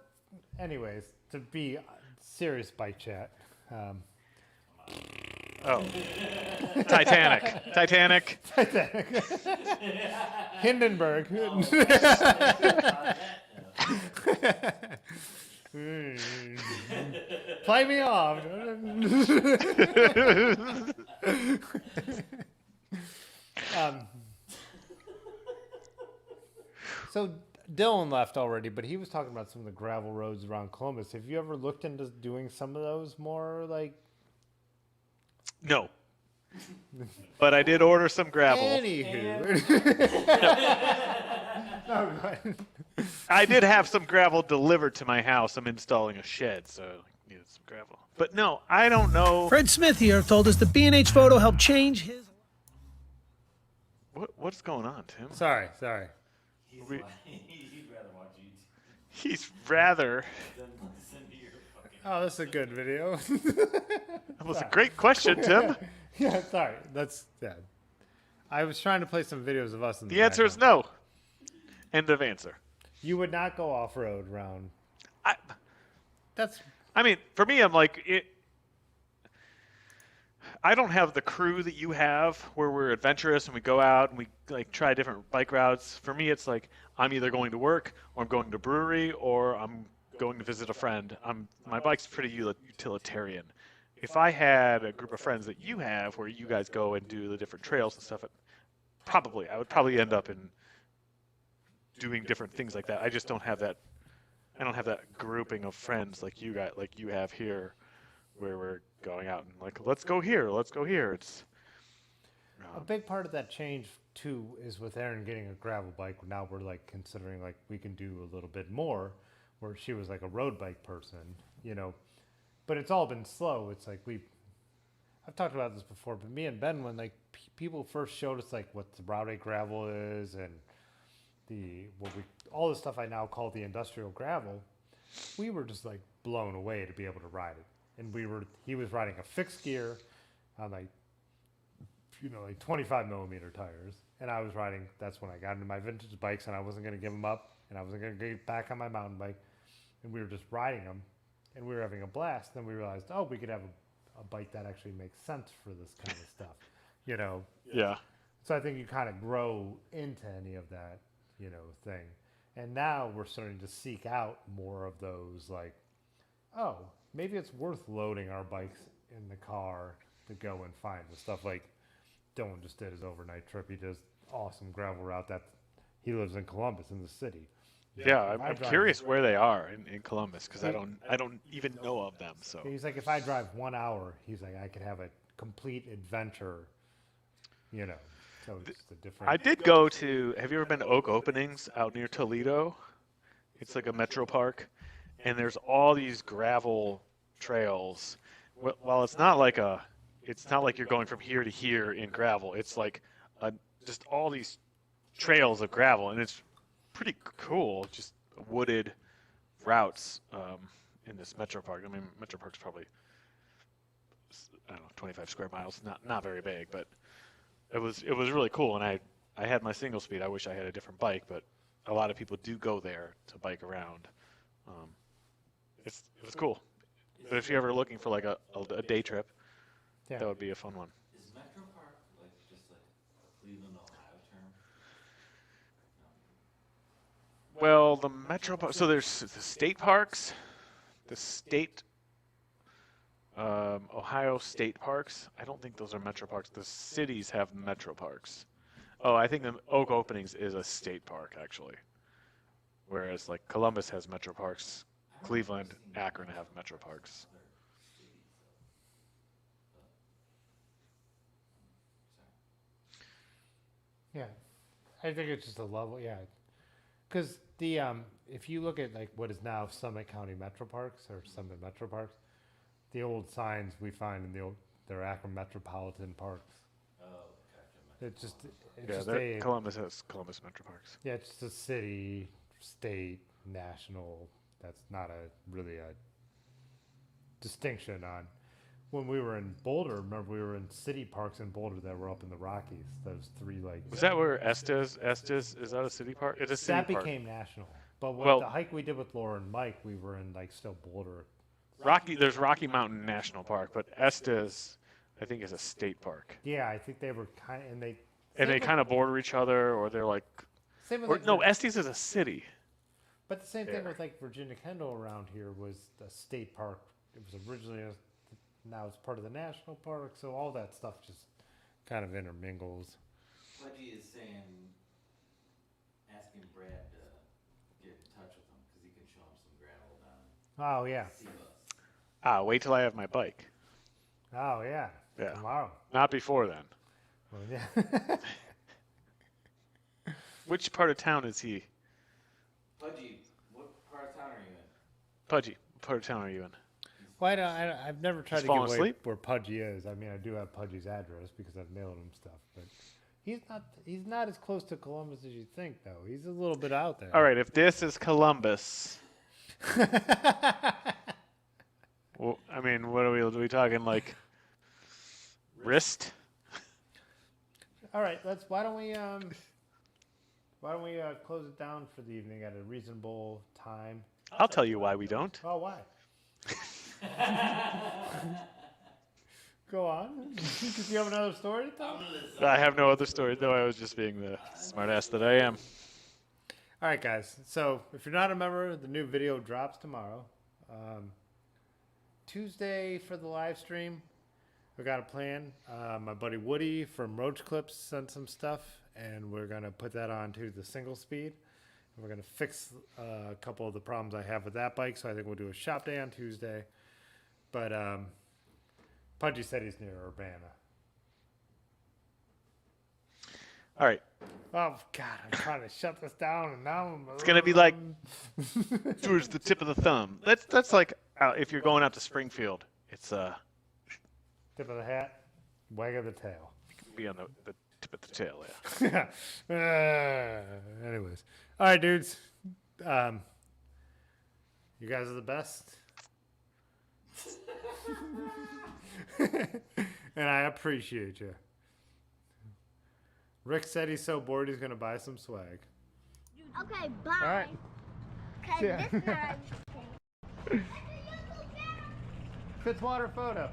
anyways, to be serious bike chat, Oh. Titanic. Hindenburg. Play me off. So Dylan left already, but he was talking about some of the gravel roads around Columbus. Have you ever looked into doing some of those more like? No. But I did order some gravel. Anywho. No, go ahead. I did have some gravel delivered to my house. I'm installing a shed, so I needed some gravel. But no, I don't know. Fred Smith here told us the B&H photo helped change his. What's going on, Tim? Sorry. He'd rather watch YouTube He's rather. than listen to your fucking. Oh, that's a good video. That was a great question, Tim. Yeah, sorry. Yeah. I was trying to play some videos of us in the The answer is background. no. End of answer. You would not go off road around. I mean, for me, I'm like it. I don't have the crew that you have, where we're adventurous and we go out and we like try different bike routes. For me, it's like I'm either going to work, or I'm going to a brewery, or I'm going to visit a friend. My bike's pretty utilitarian. If I had a group of friends that you have, where you guys go and do the different trails and stuff, I would probably end up in doing different things like that. I just don't have that. I don't have that grouping of friends like you have here, where we're going out and like, let's go here. It's A big part of that change too is with Erin getting a gravel bike. Now we're like considering like we can do a little bit more, where she was like a road bike person, But it's all been slow. It's like I've talked about this before, but me and Ben, when like people first showed us like what the Route 8 gravel is and all the stuff I now call the industrial gravel, we were just like blown away to be able to ride it. And he was riding a fixed gear on like 25 millimeter tires. And I was riding, that's when I got into my vintage bikes and I wasn't going to give them up and I wasn't going to get back on my mountain bike. And we were just riding them and we were having a blast. Then we realized, we could have a bike that actually makes sense for this kind of stuff, yeah. So I think you kind of grow into any of that, thing. And now we're starting to seek out more of those like, maybe it's worth loading our bikes in the car to go and find the stuff like Dylan just did his overnight trip. He does awesome gravel route that he lives in Columbus in the city. Yeah, I'm drive- curious where they are in Columbus because I don't even know of them. So He's like, if I drive 1 hour, he's like, I could have a complete adventure. You know, so it's a different. I did go to. Have you ever been to Oak Openings out near Toledo? It's like a metro park, and there's all these gravel trails. Well, it's not like you're going from here to here in gravel. It's like just all these trails of gravel, and it's pretty cool. Just wooded routes in this metro park. I mean, metro park's probably, I don't know, 25 square miles. Not very big, but it was really cool. And I had my single speed. I wish I had a different bike, but a lot of people do go there to bike around. It was cool. But if you're ever looking for like a day trip, that would be a fun one. Is Metro Park like just like a Cleveland, Ohio term? Well, the metro park. So there's the state parks, the state Ohio state parks. I don't think those are metro parks. The cities have metro parks. Oh, I think the Oak Openings is a state park actually. Whereas like Columbus has metro parks, Cleveland, Akron have metro parks. Yeah, I think it's just a level. Yeah, because the if you look at like what is now Summit County Metro Parks or Summit Metro Parks, the old signs we find in they're Akron Metropolitan Parks. Oh, gotcha. It's just Columbus has Columbus Metro Parks. Yeah, it's just a city, state, national. That's not really a distinction on. When we were in Boulder, remember we were in city parks in Boulder that were up in the Rockies. Those three like. Was that where Estes is that a city park? It's a city that park. became national. But Well- the hike we did with Laura and Mike, we were in like still Boulder. There's Rocky Mountain National Park, but Estes, I think, is a state park. Yeah, I think they were kind of, And they kind of border each other, or they're like, Same with or like no, Estes is a city. But the same thing there. with like Virginia Kendall around here was the state park. It was originally now it's part of the national park. So all that stuff just kind of intermingles. Pudgy is saying, asking Brad to get in touch with him because he can show him some gravel down Oh yeah. Seabus. Wait till I have my bike. Oh yeah. Yeah. Tomorrow. Not before then. Well, yeah. Which part of town is he? Pudgy, what part of town are you in? Pudgy, what part of town are you in? Well, I've never tried He's to falling give away asleep? where Pudgy is. I mean, I do have Pudgy's address because I've mailed him stuff, but he's not as close to Columbus as you think, though. He's a little bit out there. All right, if this is Columbus, well, I mean, what are we talking like? Wrist? All right, why don't we close it down for the evening at a reasonable time? I'll tell you why we don't. Oh, why? Go on. Did you have another story to tell? I have no other story, though. I was just being the smartass that I am. All right, guys. So if you're not a member, the new video drops tomorrow. Tuesday for the live stream. We got a plan. My buddy Woody from Roach Clips sent some stuff, and we're going to put that onto the single speed. And we're going to fix a couple of the problems I have with that bike, so I think we'll do a shop day on Tuesday. But Pudgy said he's near Urbana. All right. Oh, God, I'm trying to shut this down, and now It's going to be like towards the tip of the thumb. That's like if you're going out to Springfield, it's tip of the hat, wag of the tail. be on the tip of the tail, yeah. Anyways. All right, dudes. You guys are the best. And I appreciate you. Rick said he's so bored he's going to buy some swag. Okay, bye. All right. Cause Yeah. this time Fitzwater photo.